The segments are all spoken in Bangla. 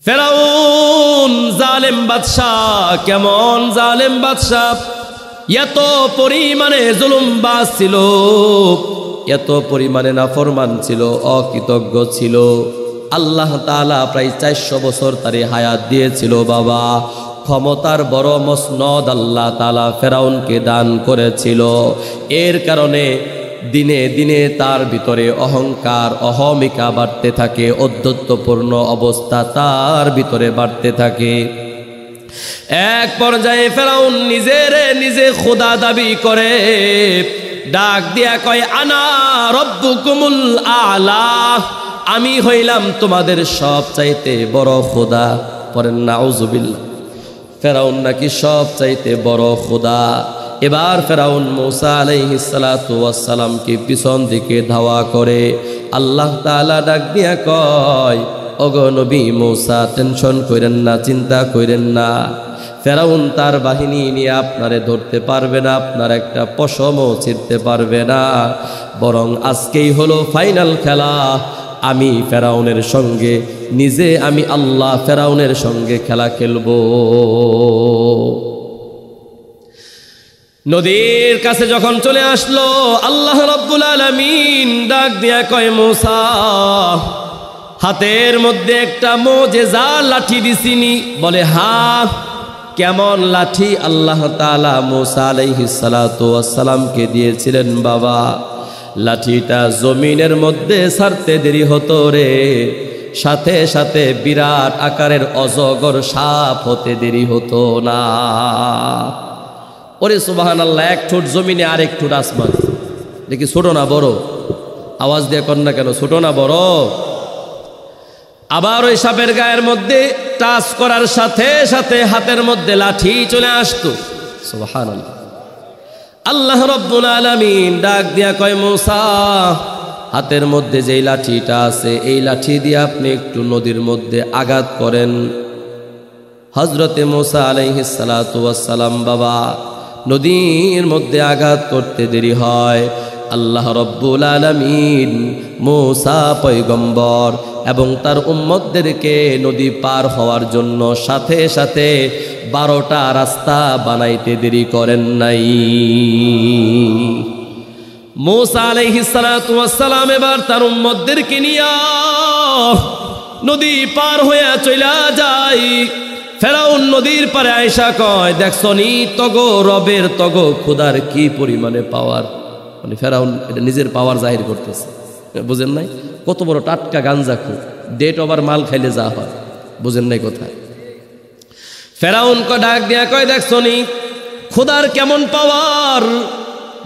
ফেরাউন জালেম বাদশাহ, কেমন জালেম বাদশাহ, এত পরিমাণে জুলুমবাজ ছিল, এত পরিমাণে নাফরমান ছিল, অকৃতজ্ঞ ছিল। আল্লাহ তাআলা প্রায় 400 বছর তারে হায়াত দিয়েছিল বাবা। ক্ষমতার বড় মসনদ আল্লাহ তাআলা ফেরাউনকে দান করেছিল। এর কারণে দিনে দিনে তার ভিতরে অহংকার অহমিকা বাড়তে থাকে, অধ্যত্বপূর্ণ অবস্থা তার ভিতরে বাড়তে থাকে। এক পর্যায়ে ফেরাউন নিজে খোদা দাবি করে, ডাক দিয়া কয় আনা রব্বুকুমুল আলা, আমি হইলাম তোমাদের সব চাইতে বড় খোদা। পরেন নাউজুবিল্লাহ। ফেরাউন নাকি সব চাইতে বড় খোদা। এবার ফেরাউন মূসা আলাইহিস সালাতু ওয়াস সালামকে পিছন দিকে ধাওয়া করে। আল্লাহ তাআলা ডাক দিয়া কয়, ওগো নবী মূসা, টেনশন কইরেন না, চিন্তা কইরেন না, ফেরাউন তার বাহিনী নিয়ে আপনারে ধরতে পারবে না, আপনার একটা পশমও ছিঁড়তে পারবে না, বরং আজকেই হলো ফাইনাল খেলা। আমি ফেরাউনের সঙ্গে আমি আল্লাহ ফেরাউনের সঙ্গে খেলা খেলবো। নদীর কাছে যখন চলে আসলো, আল্লাহ রাব্বুল আলামিন ডাক দিয়া কয়, মূসা, হাতের মধ্যে একটা মুজিজা লাঠি দিছিনি? বলে হ্যাঁ। কেমন লাঠি? আল্লাহ তাআলা মূসা আলাইহিস সালাতু ওয়াস সালামকে দিয়েছিলেন বাবা। লাঠিটা জমিনের মধ্যে ছাড়তে দেরি হতো রে, সাথে সাথে বিরাট আকারের অজগর সাপ হতে দেরি হতো না। ওরে সুবহানাল্লাহ, এক ঠোঁট জমিনে আর এক ঠোঁট আসমান। দেখি ছোট না বড়? আওয়াজ দিয়ে কর না কেন, ছোট না বড়? আবার ওই সাপের গায়ের মধ্যে টাচ করার সাথে সাথে হাতের মধ্যে লাঠি চলে আসতো। সুবহানাল্লাহ। আল্লাহ রাব্বুল আলামিন ডাক দিয়া কয়, মূসা, হাতের মধ্যে যেই লাঠিটা আছে এই লাঠি দিয়ে আপনি একটু নদীর মধ্যে আঘাত করেন। হযরতে মূসা আলাইহিস সালাতু ওয়াস সালাম বাবা নদীর মধ্যে আঘাত করতে দেরি হয়। আল্লাহ রাব্বুল আলামিন মূসা পয়গম্বর এবং তার উম্মতদেরকে নদী পার হওয়ার জন্য সাথে সাথে 12টা রাস্তা বানাইতে দেরি করেন নাই। মূসা আলাইহিস সালাতু ওয়াস সালাম এবার তার উম্মতদেরকে নিয়ে নদী পার হয়ে চলে যায়। ফেরাউন নদীর পারে আয়েশা কয়, দেখছনি তগো রবের তগো খোদার কি পরিমাণে পাওয়ার। মানে ফেরাউন এটা নিজের পাওয়ার জাহির করতেছে, বুঝেন নাই? কত বড় টাটকা গাঞ্জা খো, ডেট ওভার মাল খাইলে যা হয়, বুঝেন নাই কোথায়? ফেরাউন ডাক দিয়া কয়, দেখছনি খোদার কেমন পাওয়ার।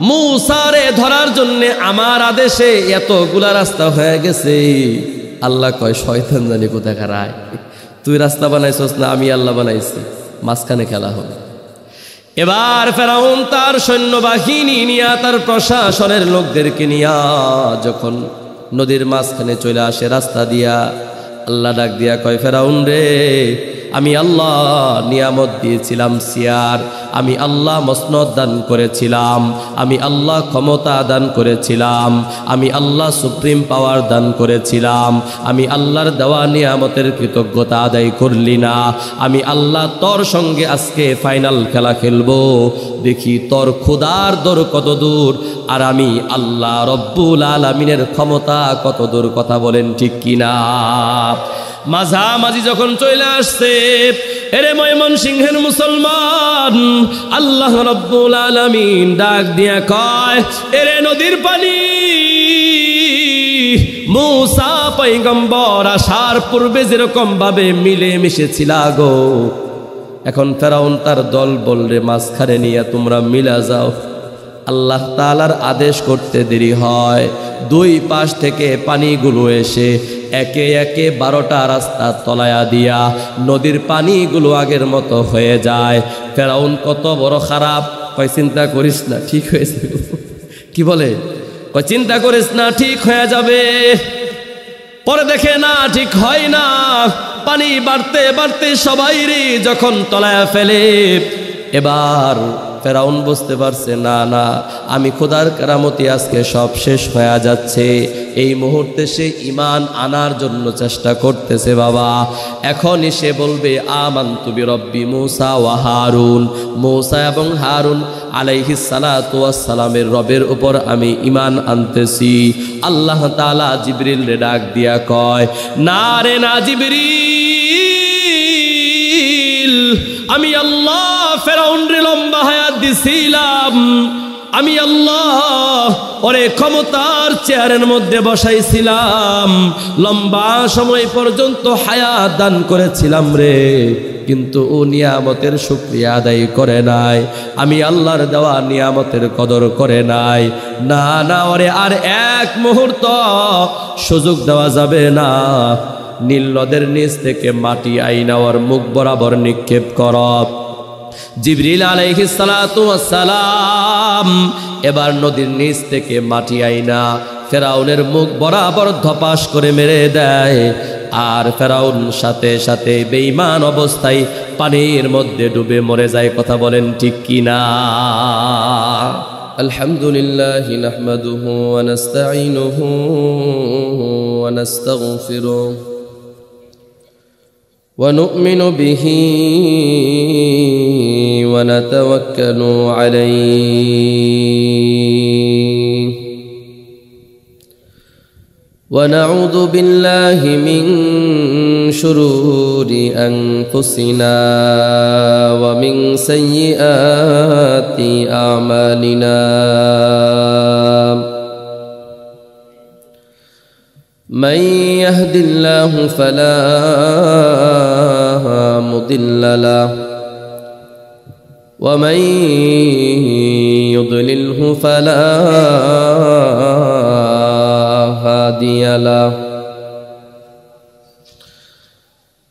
মূসারে ধরার জন্য আমার আদেশে এতগুলা রাস্তা হয়ে গেছে। আল্লাহ কয়, শয়তান জানি কোথায় খারায়, তুই রাস্তা বানাইছস না আমি আল্লাহ বানাইছি, মাঝখানে খেলা হবে। এবার ফেরাউন তার সৈন্যবাহিনী নিয়ে তার প্রশাসনের লোকদেরকে নিয়ে যখন নদীর মাঝখানে চলে আসে রাস্তা দিয়া, আল্লাহ ডাক দিয়া কয়, ফেরাউন রে, আমি আল্লাহ নিয়ামত দিয়েছিলাম সিয়ার, আমি আল্লাহ মসনদ দান করেছিলাম, আমি আল্লাহ ক্ষমতা দান করেছিলাম, আমি আল্লাহ সুপ্রিম পাওয়ার দান করেছিলাম, আমি আল্লাহর দেওয়া নিয়ামতের কৃতজ্ঞতা আদায় করলি না। আমি আল্লাহ তোর সঙ্গে আজকে ফাইনাল খেলা খেলবো, দেখি তোর খোদার দর কত দূর আর আমি আল্লাহ রব্বুল আলামিনের ক্ষমতা কত দূর। কথা বলেন ঠিক কিনা? মাঝামাঝি যখন চলে আসছে, এরে ময়মনসিংহের মুসলমান, আল্লাহ রাব্বুল আলামিন ডাক দিয়া কয়, এরে নদীর পানি, মূসা পয়গম্বর আসার পূর্বে যেরকম ভাবে মিলে মিশেছিল গো, এখন ফেরাউন তার দল বলরে মাঝখানে নিয়ে তোমরা মিলা যাও। আল্লাহ তাআলার আদেশ করতে দেরি হয়, দুই পাশ থেকে পানিগুলো এসে একে একে 12টা রাস্তা তলায়া দিয়া নদীর পানিগুলো আগের মতো হয়ে যায়। ফেরাউন কত বড় খারাপ, কয় চিন্তা করিস না, ঠিক হয়েছে। কি বলে? কয় চিন্তা করিস না, ঠিক হয়ে যাবে। পরে দেখে না, ঠিক হয় না। পানি বাড়তে বাড়তে সবাই যখন তলায়া ফেলে, এবার ফেরাউন বুঝতে পারছে না না, আমি খোদার কেরামতি আজকে সব শেষ হয়ে যাচ্ছে। এই মুহূর্তে সে ঈমান আনার জন্য চেষ্টা করতেছে বাবা। এখনই সে বলবে আমানতু বিরব্বি মূসা ওয়া হারুন, মূসা এবং হারুন আলাইহিস সালাতু ওয়াস সালামের রবের উপর আমি ঈমান আনতেছি। আল্লাহ তাআলা জিবরিলকে ডাক দিয়া কয়, না রে না জিবরিল, আমি আল্লাহ ফেরাউনরে লম্বা হায়াত দিছিলাম, আমি আল্লাহ ওরে ক্ষমতার চেয়ারের মধ্যে বসাইছিলাম, লম্বা সময় পর্যন্ত হায়াত দান করেছিলাম রে, কিন্তু ও নিয়ামতের শুকরিয়া আদায় করে নাই, আমি আল্লাহর দেওয়া নিয়ামতের কদর করে নাই। না না, ওরে আর এক মুহূর্ত সুযোগ দেওয়া যাবে না। নীল নদের নিচ থেকে মাটি আইনা ওর মুখ বরাবর নিক্ষেপ কর। জিবরিল আলাইহিস সালাতু ওয়াস সালাম এবার নদীর নিচ থেকে মাটি আইনা ফেরাউনের মুখ বরাবর ধপাস করে মেরে দেয়। আর ফেরাউন সাথে সাথে বেঈমান অবস্থায় পানির মধ্যে ডুবে মরে যায়। কথা বলেন ঠিক কিনা? আলহামদুলিল্লাহি নাহমাদুহু ওয়া নাস্তাঈনুহু ওয়া নাস্তাগফিরুহু ওয়া নু'মিনু বিহি ওয়া নাতাওয়াক্কালু আলাইহি ওয়া নাউযু বিল্লাহি মিন শুরুরি আনফুসিনা ওয়া মিন সাইয়্যাতি আমালিনা। من يهد الله فلا مضل له ومن يضلله فلا هادي له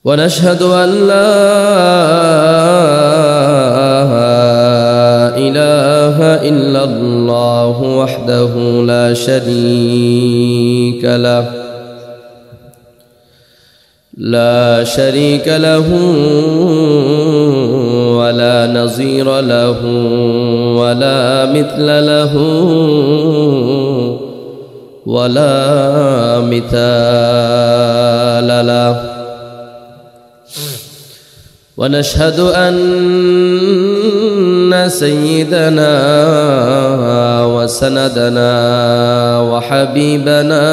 ونشهد أن لا إله إلا الله وحده لا شريك له ولا نظير له ولا مثل له ولا مثال له ونشهد أن سيدنا وسندنا وحبيبنا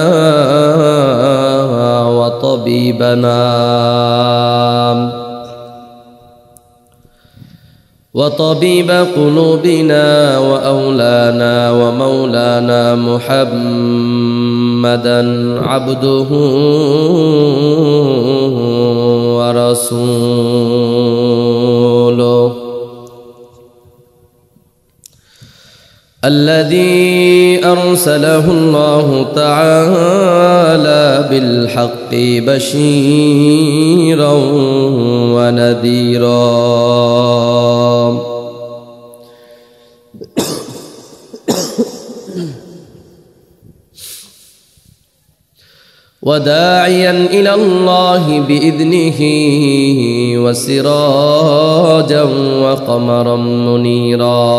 وطبيب قلوبنا وأولانا ومولانا محمدا عبده ورسوله الذي أرسله الله تعالى بالحق بشيرا ونذيرا وداعيا إلى الله بإذنه وسراجا وقمرا منيرا.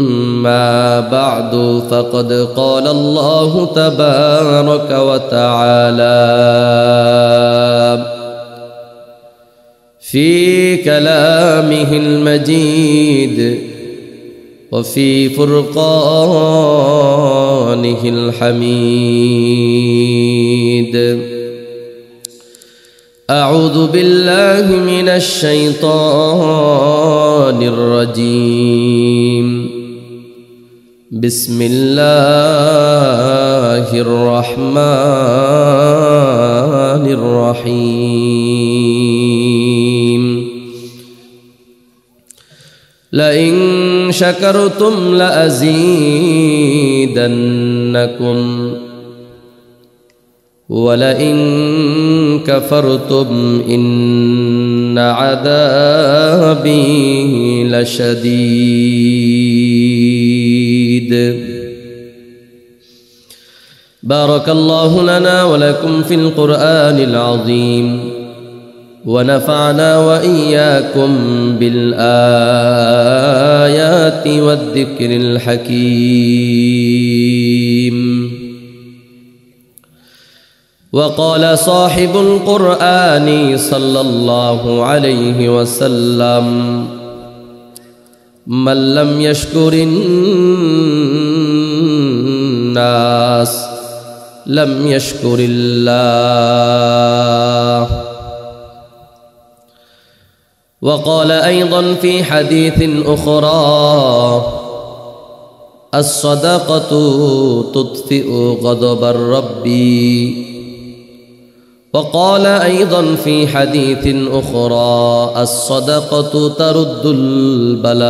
أما بعد فقد قال الله تبارك وتعالى في كلامه المجيد وفي فرقانه الحميد. أعوذ بالله من الشيطان الرجيم. بسم الله الرحمن الرحيم. لئن شكرتم لأزيدنكم ولئن كفرتم إن عذابي لشديد. بارك الله لنا ولكم في القرآن العظيم ونفعنا وإياكم بالآيات والذكر الحكيم. وقال صاحب القرآن صلى الله عليه وسلم: من لم يشكر الناس لم يشكر الله. وقال أيضا في حديث أخرى: الصدقة تطفئ غضب الرب. وقال أيضا في حديث أخرى: الصدقة ترد البلاء.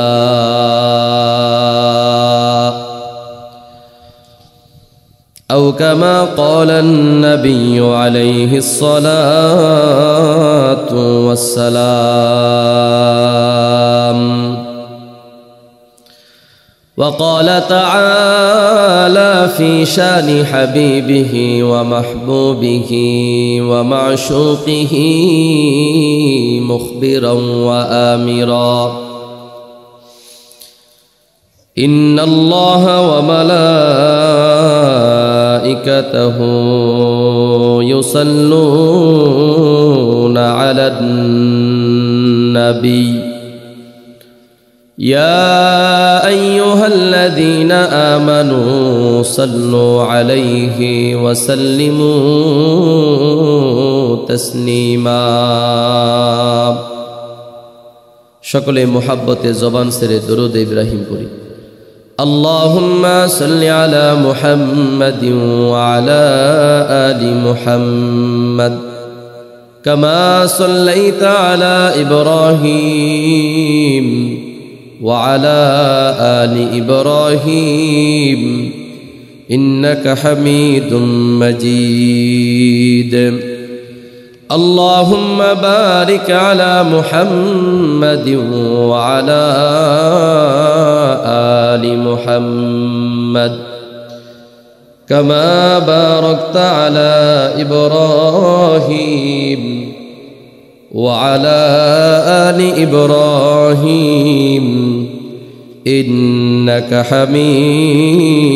أو كما قال النبي عليه الصلاة والسلام. وقال تعالى في شان حبيبه ومحبوبه ومعشوقه مخبرا وآمرا: إن الله وملائكته يصلون على النبي يا أيها الذين آمنوا صلوا عليه وسلموا تسليما. সকলে মুহাব্বতে জবান ছেড়ে দরুদ ইব্রাহিম পড়ি। اللهم صل على محمد وعلى آل محمد كما صليت على إبراهيم وعلى آل إبراهيم إنك حميد مجيد. اللهم بارك على محمد وعلى آل محمد كما باركت على إبراهيم وعلى آل إبراهيم إنك حميد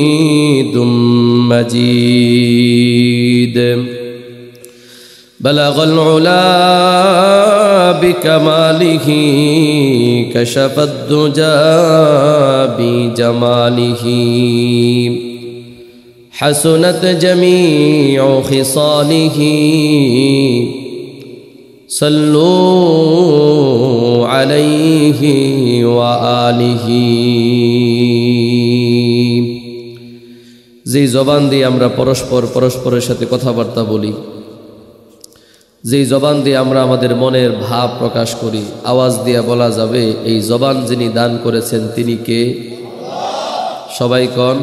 مجيد. بلغ العلا بكماله كشف الدجى بجماله حسنت جميع خصاله صلوا عليه وآله. যে জবান দিয়ে আমরা পরস্পরের সাথে কথাবার্তা বলি, যেই জবান দিয়ে আমরা আমাদের মনের ভাব প্রকাশ করি, আওয়াজ দিয়ে বলা যাবে এই জবান যিনি দান করেছেন তিনি কে? সবাই কোন?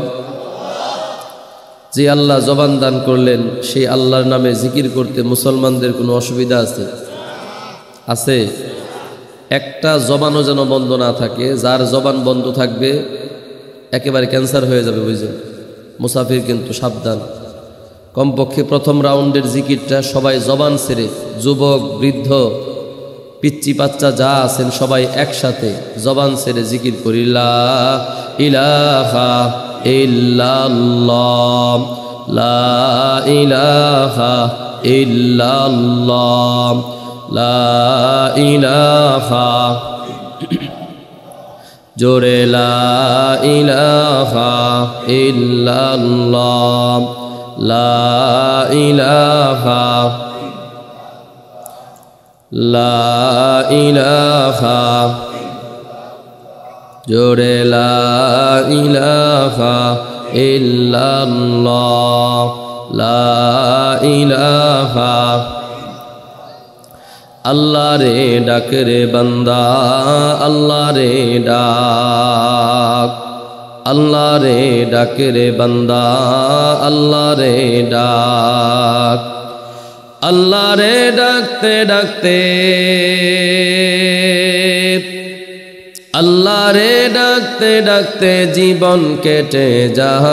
যে আল্লাহ জবান দান করলেন সেই আল্লাহর নামে জিকির করতে মুসলমানদের কোনো অসুবিধা আছে? আছে? একটা জবানও যেন বন্ধ না থাকে। যার জবান বন্ধ থাকবে একেবারে ক্যান্সার হয়ে যাবে, বুঝলেন? মুসাফির কিন্তু সাবধান। কমপক্ষে প্রথম রাউন্ডের জিকিরটা সবাই জবান ছেড়ে, যুবক বৃদ্ধ পিচ্চি বাচ্চা যা আছেন সবাই একসাথে জবান ছেড়ে জিকির করি। লা ইলাহা ইল্লাল্লাহ, লা ইলাহা ইল্লাল্লাহ, লা ইলাহা, জোরে লা ইলাহা ইল্লাল্লাহ, লা ইলাহা, লা ইলাহা, জোরে লা ইলাহা ইল্লাল্লাহ, লা ইলাহা। আল্লাহ রে ডাক রে বান্দা, আল্লাহ রে ডাক, আল্লাহ রে ডাক রে বান্দা, আল্লাহ রে ডাক। আল্লাহ রে ডাকতে ডাকতে, আল্লাহ রে ডাকতে ডাকতে জীবন কেটে যায়।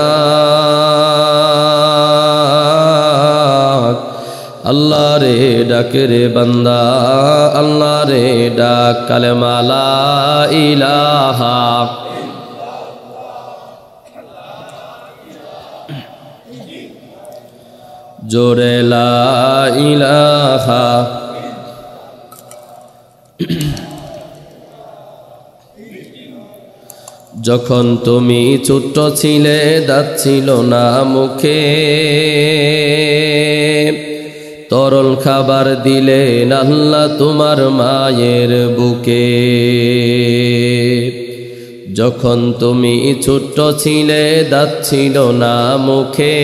আল্লাহ রে ডাক রে বান্দা আল্লাহ রে ডাক কালেমা লা ইলাহা জোরে লা ইলাহা যখন তুমি ছোট্ট ছিলে দাঁত ছিল না মুখে তরল খাবার দিলেন আল্লাহ তোমার মায়ের বুকে যখন তুমি ছোট্ট ছিলে দাঁত ছিল না মুখে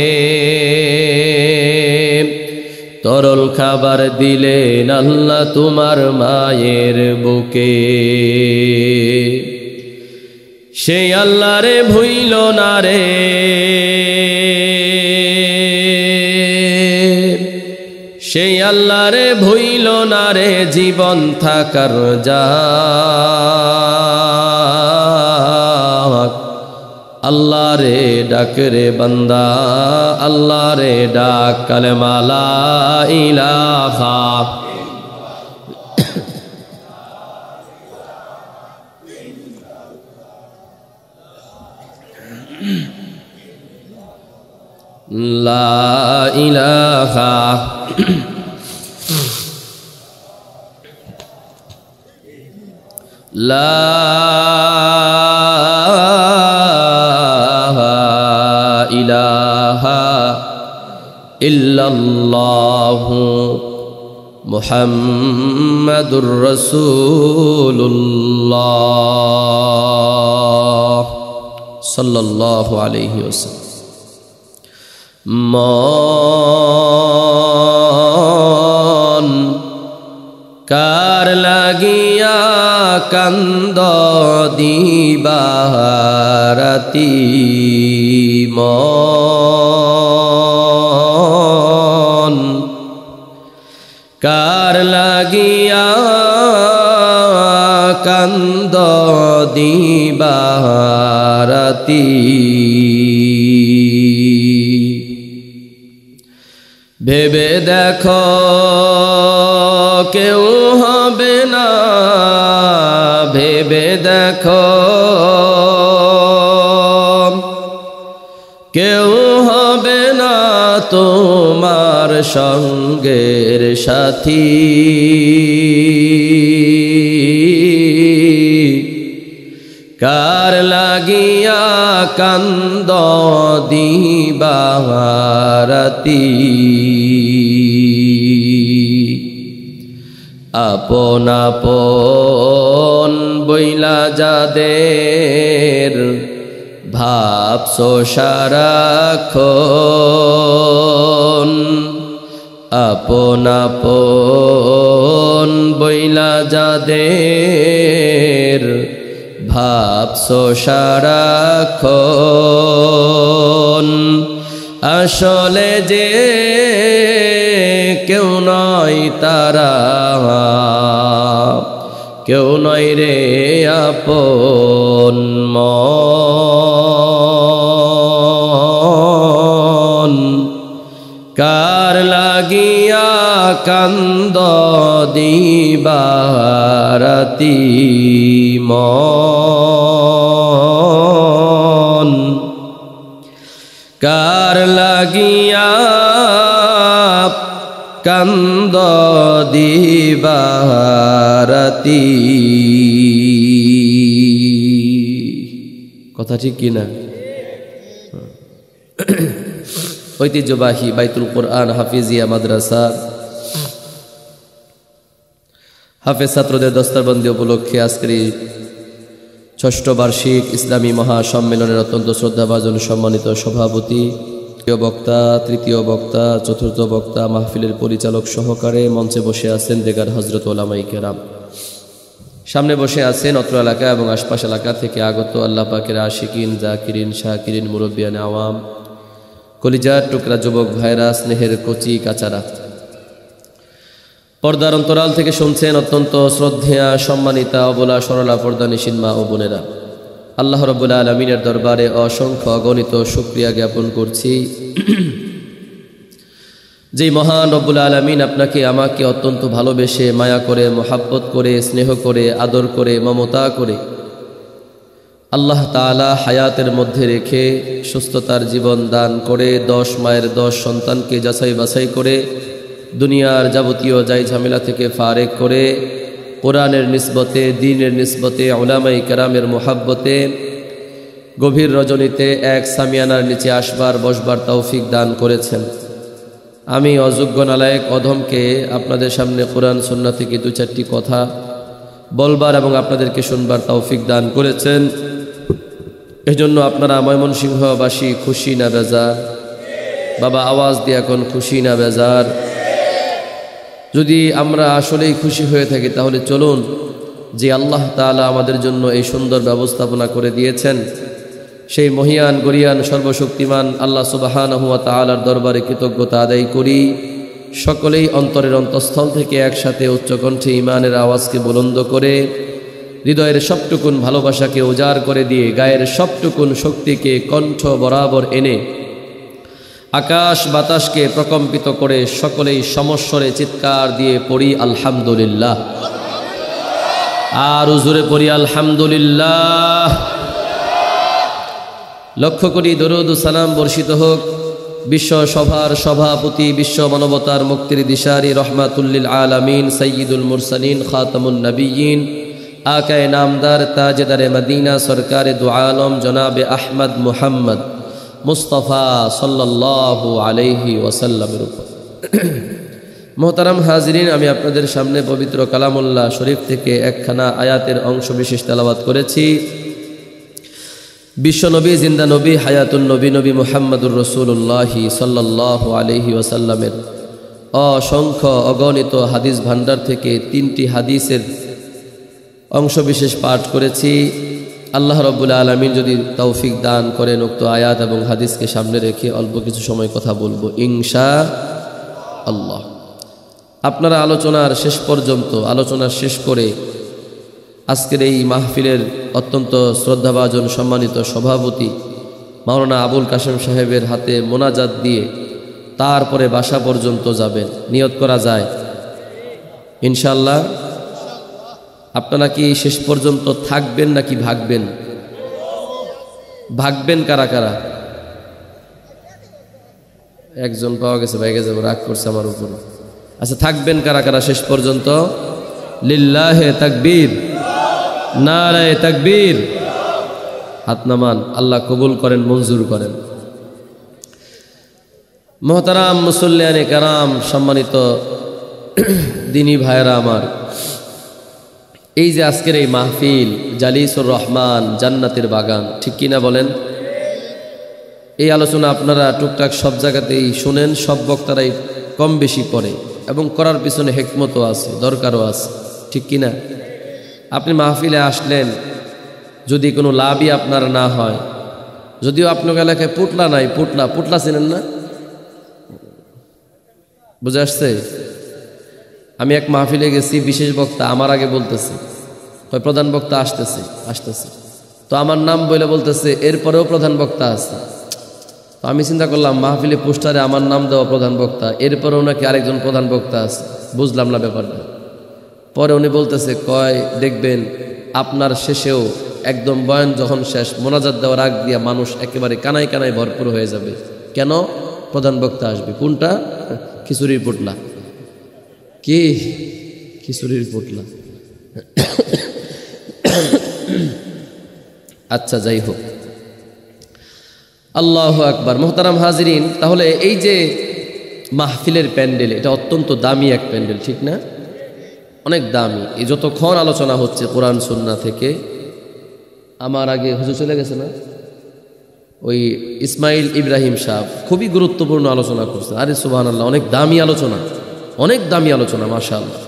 তরল খাবার দিলেন আল্লাহ তোমার মায়ের বুকে সেই আল্লাহ রে ভুইল না রে সেই আল্লাহ রে ভুইল না রে জীবন থাকার যাক আল্লাহ রে ডাক রে বান্দা আল্লাহ রে ডাক কালেমা লা ইলাহা লা ইলাহা লা ইলাহা ইল্লাল্লাহু মুহাম্মাদুর রাসূলুল্লাহ সাল্লাল্লাহু আলাইহি ওয়াসাল্লাম মন কার লাগিয়া কান্দ দিবারাতি মন কার লাগিয়া কান্দ দিবারাতি ভেবে দেখো কেউ হবে না ভেবে দেখো কেউ হবে না তোমার সঙ্গের সাথী কার লাগিয়া কান্দ দিবারাতি আপন আপন বইলা যাদের ভাবছো সারাক্ষণ আপন আপন বইলা যাদের ভাবছো সারাক্ষণ আসলে যে কেউ নয় তারা কেউ নয় রে আপন মন কার লাগিয়া কান্দ দিবারাতি মন কার লাগিয়া কান্দ দিবারাতি কথা ঠিক কিনা ঐতিহ্যবাহী বাইতুল কোরআন হাফিজিয়া মাদ্রাসা হাফেজ ছাত্রদের দস্তারবন্দি উপলক্ষে আজকের ষষ্ঠ বার্ষিক ইসলামী মহাসম্মেলনের অত্যন্ত শ্রদ্ধাভাজন সম্মানিত সভাপতি, দ্বিতীয় বক্তা, তৃতীয় বক্তা, চতুর্থ বক্তা, মাহফিলের পরিচালক সহকারে মঞ্চে বসে আছেন দেগার হযরত উলামায়ে কেরাম, সামনে বসে আছেন অত্র এলাকা এবং আশপাশ এলাকা থেকে আগত আল্লাহ পাকের আশিকিন, জাকিরিন, শাকিরিন, মুরব্বিয়ান আওয়াম, কলিজার টুকরা যুবক ভাইরা, স্নেহের কচি কাচারা, পর্দার অন্তরাল থেকে শুনছেন অত্যন্ত শ্রদ্ধেয়া সম্মানিতা অবলা সরলা পর্দানিশীন মা ও বোনেরা, আল্লাহ রাব্বুল আলামিনের দরবারে অসংখ্য অগণিত শুকরিয়া জ্ঞাপন করছি যেই মহান রব্বুল আলামিন আপনাকে আমাকে অত্যন্ত ভালোবেসে মায়া করে মোহাব্বত করে স্নেহ করে আদর করে মমতা করে আল্লাহ তাআলা হায়াতের মধ্যে রেখে সুস্থতার জীবন দান করে 10 মায়ের 10 সন্তানকে যাচাই বাছাই করে দুনিয়ার যাবতীয় যাই ঝামেলা থেকে ফারেক করে কোরআনের নিসবতে দ্বীনের নিসবতে উলামায়ে কেরামের মোহাব্বতে গভীর রজনীতে এক সামিয়ানার নিচে আসবার বসবার তৌফিক দান করেছেন। আমি অযোগ্য নালায়েক অধমকে আপনাদের সামনে কোরআন সুন্নাহ থেকে 2-4টি কথা বলবার এবং আপনাদেরকে শুনবার তৌফিক দান করেছেন। এজন্য আপনারা ময়মনসিংহবাসী খুশি না বেজার? বাবা আওয়াজ দিয়ে এখন খুশি না বেজার? যদি আমরা আসলেই খুশি হয়ে থাকি তাহলে চলুন, যে আল্লাহ তাআলা আমাদের জন্য এই সুন্দর ব্যবস্থাপনা করে দিয়েছেন সেই মহিয়ান গরিয়ান সর্বশক্তিমান আল্লাহ সুবহানাহু ওয়া তাআলার দরবারে কৃতজ্ঞতা আদায় করি। সকলেই অন্তরের অন্তঃস্থল থেকে একসাথে উচ্চকণ্ঠে ঈমানের আওয়াজকে বুলন্দ করে হৃদয়ের সবটুকুন ভালোবাসাকে উজাড় করে দিয়ে গায়ের সবটুকুন শক্তিকে কণ্ঠ বরাবর এনে আকাশ বাতাসকে প্রকম্পিত করে সকলেই সমস্বরে চিৎকার দিয়ে পড়ি আলহামদুলিল্লাহ। আর জোরে পড়ি আলহামদুলিল্লাহ। লক্ষ কোটি দরুদ ও সালাম বর্ষিত হোক বিশ্ব সভার সভাপতি, বিশ্ব মানবতার মুক্তির দিশারি, রহমাতুল্লিল আলামিন, সাইয়্যিদুল মুরসালিন, খাতামুন নবিয়্যিন, আকায়ে নামদার, তাজদারে মদিনা, সরকারে দু আলম জনাবে আহমদ মুহাম্মদ মুস্তাফা সাল্লাল্লাহু আলাইহি ওয়াসাল্লামের উপর। মোহতারাম হাজিরিন, আমি আপনাদের সামনে পবিত্র কালামুল্লাহ শরীফ থেকে একখানা আয়াতের অংশ বিশেষ তেলাওয়াত করেছি। বিশ্বনবী, জিন্দা নবী, হায়াতুন নবী, নবী মুহাম্মদুর রাসূলুল্লাহ সাল্লাল্লাহু আলাইহি ওয়াসাল্লামের অসংখ্য অগণিত হাদিস ভান্ডার থেকে 3টি হাদিসের অংশ বিশেষ পাঠ করেছি। আল্লাহ রাব্বুল আলামিন যদি তৌফিক দান করেন উক্ত আয়াত এবং হাদিসকে সামনে রেখে অল্প কিছু সময় কথা বলবো ইনশাআল্লাহ। আপনারা আলোচনার শেষ পর্যন্ত আলোচনা শেষ করে আজকের এই মাহফিলের অত্যন্ত শ্রদ্ধাভাজন সম্মানিত সভাপতি মাওলানা আবুল কাশেম সাহেবের হাতে মোনাজাত দিয়ে তারপরে বাসা পর্যন্ত যাবেন। নিয়ত করা যায় ইনশাআল্লাহ? আপনারা কি শেষ পর্যন্ত থাকবেন নাকি ভাগবেন? ভাগবেন কারা কারা? একজন পাওয়া গেছে, ভাই গেছে, রাগ করছে আমার উপর। আচ্ছা, থাকবেন কারা কারা শেষ পর্যন্ত? লিল্লাহে তাকবীর, নারায়ে তাকবীর। হাত নামান, আল্লাহ কবুল করেন, মঞ্জুর করেন। মোহতারাম মুসল্লিয়ানে কারাম, সম্মানিত দিনী ভাইরা আমার, এই যে আজকের এই মাহফিল জালিসুর রহমান, জান্নাতের বাগান, ঠিক কিনা বলেন? এই আলোচনা আপনারা টুকটাক সব জায়গাতেই শুনেন, সব বক্তারাই কম বেশি পড়ে এবং করার পিছনে হিকমতও আছে, দরকারও আছে, ঠিক কিনা? আপনি মাহফিলে আসলেন, যদি কোনো লাভই আপনার না হয়, যদিও আপনার এলাকায় পুটলা নাই, পুটলা চিনেন না? বুঝে আসছে? আমি এক মাহফিলে গেছি, বিশেষ বক্তা আমার আগে বলতেছে, প্রধান বক্তা আসতেছে, তো আমার নাম বলে বলতেছে এরপরেও প্রধান বক্তা আছে। তো আমি চিন্তা করলাম মাহফিলে পোস্টারে আমার নাম দেওয়া প্রধান বক্তা, এরপরেও নাকি আরেকজন প্রধান বক্তা আছে, বুঝলাম না ব্যাপারটা। পরে উনি বলতেছে, কয় দেখবেন আপনার শেষেও একদম বয়ান যখন শেষ, মোনাজাত দেওয়ার আগ দিয়া মানুষ একেবারে কানায় কানায় ভরপুর হয়ে যাবে। কেন? প্রধান বক্তা আসবে। কোনটা? খিচুড়ির পোটলা। কি খিচুড়ির পোটলা? আচ্ছা, যাই হোক, আল্লাহু আকবার। মুহতারাম হাজিরিন, তাহলে এই যে মাহফিলের প্যান্ডেল, এটা অত্যন্ত দামি এক প্যান্ডেল, ঠিক না? অনেক দামি। এই যতক্ষণ আলোচনা হচ্ছে কোরআন সুন্নাহ থেকে, আমার আগে হুজুর চলে গেছে না, ওই ইসমাইল ইব্রাহিম সাহেব খুবই গুরুত্বপূর্ণ আলোচনা করছে। আরে সুবহানাল্লাহ, অনেক দামি আলোচনা, অনেক দামি আলোচনা, মাশাআল্লাহ।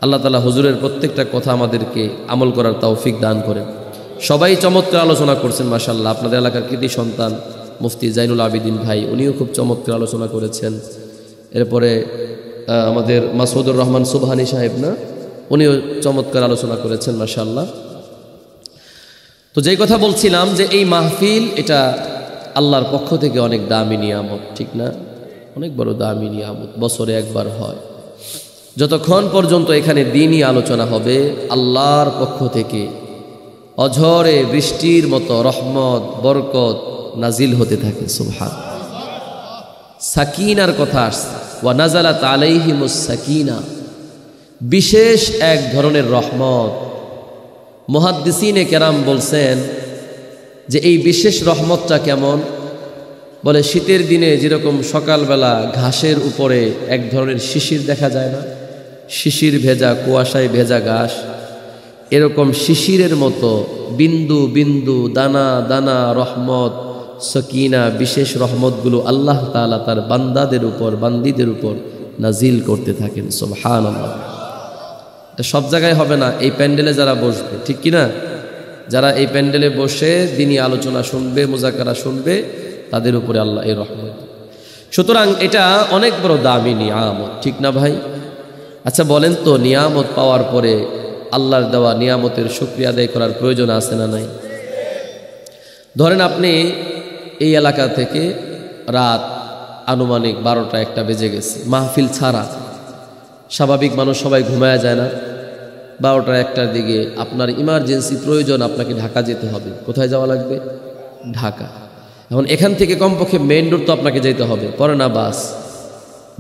আল্লাহ তাআলা হুজুরের প্রত্যেকটা কথা আমাদেরকে আমল করার তৌফিক দান করেন। সবাই চমৎকার আলোচনা করছেন, মাশাআল্লাহ। আপনাদের এলাকার কৃতি সন্তান মুফতি জাইনুল আবিদিন ভাই, উনিও খুব চমৎকার আলোচনা করেছেন। এরপরে আমাদের মাসুদুর রহমান সুবহানি সাহেব, না, উনিও চমৎকার আলোচনা করেছেন, মাশাআল্লাহ। তো যেই কথা বলছিলাম যে এই মাহফিল, এটা আল্লাহর পক্ষ থেকে অনেক দামি নিয়ামত, ঠিক না? অনেক বড় দামি নিয়ামত, বছরে একবার হয়। যতক্ষণ পর্যন্ত এখানে দ্বীনি আলোচনা হবে, আল্লাহর পক্ষ থেকে অঝরে বৃষ্টির মতো রহমত বরকত নাজিল হতে থাকে। সুবহান। সাকিনার কথা আসছে, ওয়া নাজালাত আলাইহিমুস সাকিনা, বিশেষ এক ধরনের রহমত। মুহাদ্দিসিনে কেরাম বলছেন যে এই বিশেষ রহমতটা কেমন, বলে শীতের দিনে যেরকম সকালবেলা ঘাসের উপরে এক ধরনের শিশির দেখা যায় না, শিশির ভেজা, কুয়াশায় ভেজা ঘাস, এরকম শিশিরের মতো বিন্দু বিন্দু দানা দানা রহমত সকিনা বিশেষ রহমতগুলো আল্লাহ তাআলা তার বান্দাদের উপর বান্দীদের উপর নাজিল করতে থাকেন। সুবহানাল্লাহ। এটা সব জায়গায় হবে না, এই প্যান্ডেলে যারা বসবে, ঠিক কিনা, যারা এই প্যান্ডেলে বসে দ্বীনি আলোচনা শুনবে, মুজাকারা শুনবে, তাদের উপরে আল্লাহ এই রহমত। সুতরাং এটা অনেক বড় দামি নিয়ামত, ঠিক না ভাই? আচ্ছা বলেন তো, নিয়ামত পাওয়ার পরে আল্লাহর দেওয়া নিয়ামতের শুকরিয়া আদায় করার প্রয়োজন আছে না নাই? ধরেন আপনি এই এলাকা থেকে রাত আনুমানিক 12টা-1টা বেজে গেছে, মাহফিল ছাড়া, স্বাভাবিক মানুষ সবাই ঘুমায়া যায় না, 12টা-1টার দিকে আপনার ইমার্জেন্সি প্রয়োজন, আপনাকে ঢাকা যেতে হবে। কোথায় যাওয়া লাগবে? ঢাকা। এখন এখান থেকে কমপক্ষে মেইন রোড তো আপনাকে যেতে হবে, পরে না বাস।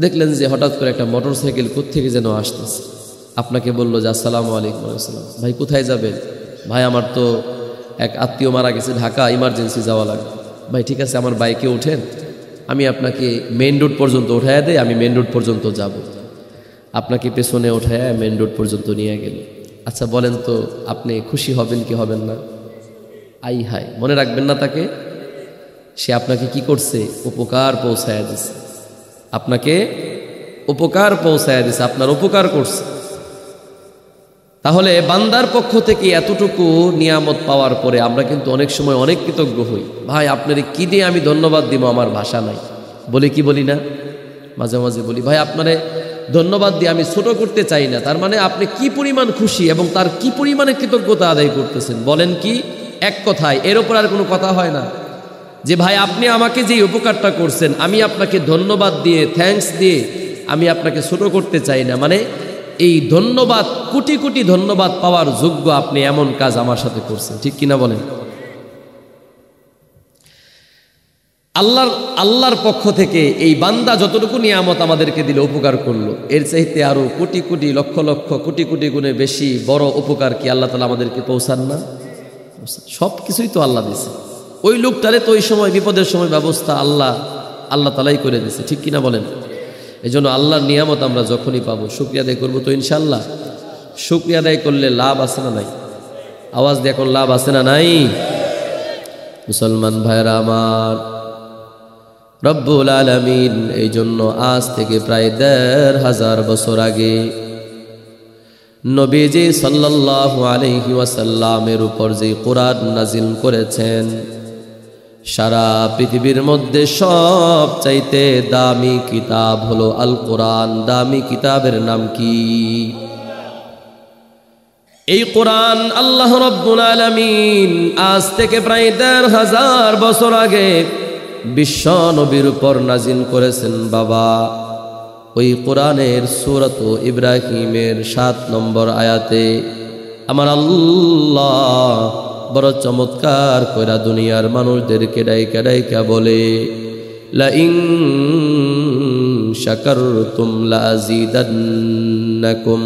দেখলেন যে হঠাৎ করে একটা মোটর সাইকেল কোত্থেকে যেন আসতেছে, আপনাকে বললো যে আসসালামু আলাইকুম। আসসালাম। ভাই কোথায় যাবেন? ভাই আমার তো এক আত্মীয় মারা গেছে, ঢাকা ইমার্জেন্সি যাওয়া লাগবে। ভাই ঠিক আছে, আমার বাইকে ওঠেন, আমি আপনাকে মেইন রোড পর্যন্ত উঠাইয়া দেয়, আমি মেইন রোড পর্যন্ত যাব। আপনাকে পেছনে উঠাইয়া মেইন রোড পর্যন্ত নিয়ে গেল। আচ্ছা বলেন তো, আপনি খুশি হবেন কি হবেন না? আই হায়, মনে রাখবেন না তাকে? সে আপনাকে কি করছে? উপকার পৌঁছায়া দিছে, আপনাকে উপকার পৌঁছায়া দিছে, আপনার উপকার করছে। তাহলে বান্দার পক্ষ থেকে এতটুকু নিয়ামত পাওয়ার পরে আমরা কিন্তু অনেক সময় অনেক কৃতজ্ঞ হই। ভাই আপনার কি দিয়ে আমি ধন্যবাদ দিব, আমার ভাষা নাই। বলি কি বলি না? মাঝে মাঝে বলি, ভাই আপনারে ধন্যবাদ দিয়ে আমি ছোট করতে চাই না, তার মানে আপনি কি পরিমাণ খুশি এবং তার কি পরিমাণে কৃতজ্ঞতা আদায় করতেছেন। বলেন কি? এক কথায়, এর ওপর আর কোনো কথা হয় না। যে ভাই আপনি আমাকে যে উপকারটা করছেন, আমি আপনাকে ধন্যবাদ দিয়ে, থ্যাঙ্কস দিয়ে আমি আপনাকে ছোট করতে চাই না, মানে এই ধন্যবাদ, কোটি কোটি ধন্যবাদ পাওয়ার যোগ্য আপনি এমন কাজ আমার সাথে করছেন, ঠিক কিনা বলেন? আল্লাহর পক্ষ থেকে এই বান্দা যতটুকু নিয়ামত আমাদেরকে দিল, উপকার করলো, এর চাইতে আরো কোটি কোটি লক্ষ লক্ষ কোটি কোটি গুণে বেশি বড় উপকার কি আল্লাহ তাআলা আমাদেরকে পৌঁছান না? সব কিছুই তো আল্লাহ দিছে। ওই লোকটারে তো ওই সময় বিপদের সময় ব্যবস্থা আল্লাহ তাআলাই করে দিছে, ঠিক কিনা বলেন? এই জন্য আল্লাহর নিয়ামত আমরা যখনই পাবো শুকরিয়া আদায় করবো তো ইনশাল্লাহ। শুকরিয়া আদায় করলে লাভ আছে না নাই? আওয়াজ দিয়ে এখন লাভ আছে না নাই? মুসলমান ভাইরা আমার, রব্বুল আলামিন এই জন্য আজ থেকে প্রায় ১৫০০ বছর আগে নবীজি সাল্লাল্লাহু আলাইহি ওয়াসাল্লামের উপর যে কোরআন নাজিল করেছেন, সারা পৃথিবীর মধ্যে সবচাইতে দামি কিতাব হলো আল কোরআন। দামি কিতাবের নাম কি? এই কোরআন আল্লাহ রব্বুল আলামিন আজ থেকে প্রায় ১৫০০ বছর আগে বিশ্ব নবীর উপর নাজিল করেছেন। বাবা, ওই কোরআনের সূরাত ইব্রাহিমের ৭ নম্বর আয়াতে আমার আল্লাহ বড় চমৎকার কইরা দুনিয়ার মানুষদেরকে ডাইকা ডাইকা বলে, লা ইন শাকারতুম লাযিদান্নাকুম।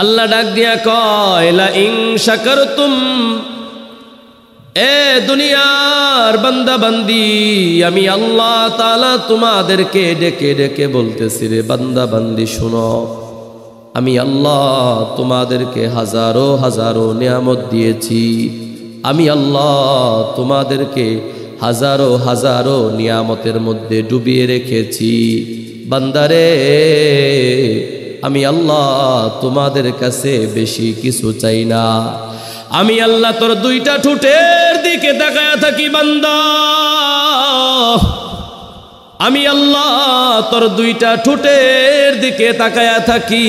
আল্লাহ ডাক দিয়া কয়, লা ইন শাকারতুম, এ দুনিয়ার বান্দা বান্দি, আমি আল্লাহ তাআলা তোমাদেরকে ডেকে ডেকে বলতেছি, রে বান্দা বান্দি শুনো, আমি আল্লাহ তোমাদেরকে হাজারো হাজারো নিয়ামত দিয়েছি। আমি আল্লাহ তোমাদেরকে হাজারো হাজারো নিয়ামতের মধ্যে ডুবিয়ে রেখেছি। বান্দারে, আমি আল্লাহ তোমাদের কাছে বেশি কিছু চাই না। আমি আল্লাহ তোর 2টা ঠোঁটের দিকে তাকায়া থাকি বান্দা। আমি আল্লাহ তোর 2টা ঠোঁটের দিকে তাকায়া থাকি।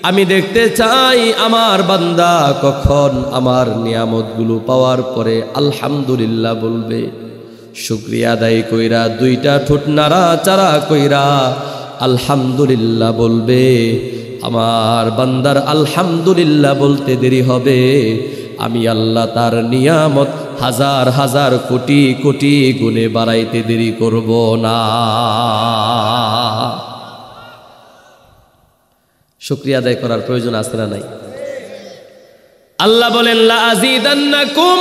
আমি দেখতে চাই আমার বান্দা কখন আমার নিয়ামতগুলো পাওয়ার পরে আলহামদুলিল্লাহ বলবে। শুকরিয়া আদায় কইরা দুইটা ঠোঁট নাড়াচাড়া কইরা আলহামদুলিল্লাহ বলবে। আমার বান্দার আলহামদুলিল্লাহ বলতে দেরি হবে, আমি আল্লাহ তার নিয়ামত হাজার হাজার কোটি কোটি গুণে বাড়াইতে দেরি করব না। শুকরিয়া আদায় করার প্রয়োজন আছে না নাই? আল্লাহ বলেন লা আযীদান্নাকুম,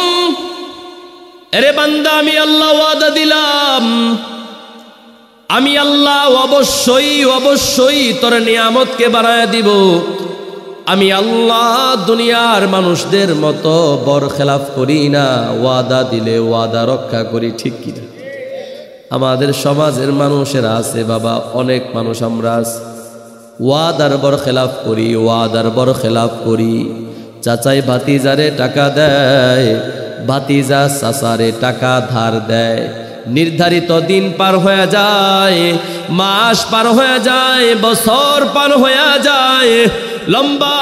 আরে বান্দা আমি আল্লাহ ওয়াদা দিলাম, আমি আল্লাহ অবশ্যই অবশ্যই তোর নিয়ামতকে বাড়ায় দিব। আমি আল্লাহ দুনিয়ার মানুষদের মতো বরখেলাফ করি না, ওয়াদা দিলে ওয়াদা রক্ষা করি, ঠিক কিনা? আমাদের সমাজের মানুষেরা আছে বাবা, অনেক মানুষ আমরা ওয়াদার বরখেলাফ করি, ওয়াদার বরখেলাফ করি। চাচাই ভাতিজারে টাকা দেয়, ভাতিজা চাচারে টাকা ধার দেয়, নির্ধারিত দিন পার হয়ে যায়, মাস পার হয়ে যায়, বছর পার হয়ে যায়, লম্বা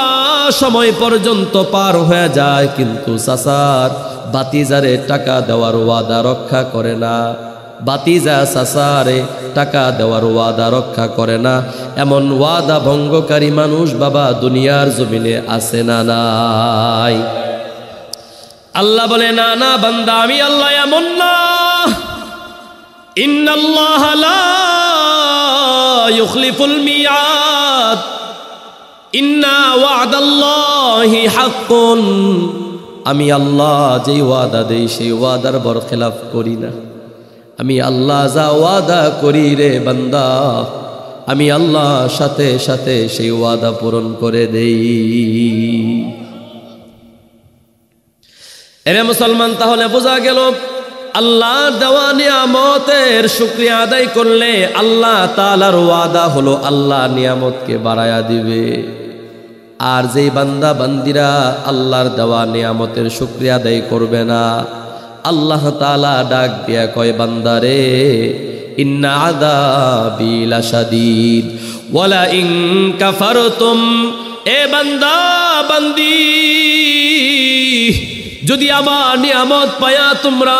সময় পর্যন্ত পার হয়ে যায়, কিন্তু চাচার ভাতিজারে টাকা দেওয়ার ওয়াদা রক্ষা করে না, ভাতিজা চাচারে টাকা দেওয়ার ওয়াদা রক্ষা করে না। এমন ওয়াদা ভঙ্গকারী মানুষ বাবা দুনিয়ার জমিনে আছে না নাই? আল্লাহ বলে না না বান্দা আমি আল্লাহ এমন না, ইন্নাল্লাহ লা ইউখলিফুল মিয়াদ, ইন্না ওয়াদাল্লাহি হাক্কুন। আমি আল্লাহ যেই ওয়াদা দেই সেই ওয়াদার বরখেলাফ করি না। আমি আল্লাহ যা ওয়াদা করি রে বান্দা, আমি আল্লাহ সাথে সাথে সেই ওয়াদা পূরণ করে দেই। এরে মুসলমান, তাহলে বোঝা গেল আল্লাহর দেওয়া নিয়ামতের শুকরিয়া আদায় করলে আল্লাহ তাআলার ওয়াদা হলো আল্লাহ নিয়ামতকে বাড়ায়া দিবে। আর যেই বান্দা বান্দিরা আল্লাহর দেওয়া নিয়ামতের শুকরিয়া আদায় করবে না, আল্লাহ তাআলা ডাক দিয়া কয় বান্দারে ইন্না আযাবি লাশাদীদ ওয়ালা ইন কাফারতুম, এ বান্দা বান্দি যদি আমার নিয়ামত পায়া তোমরা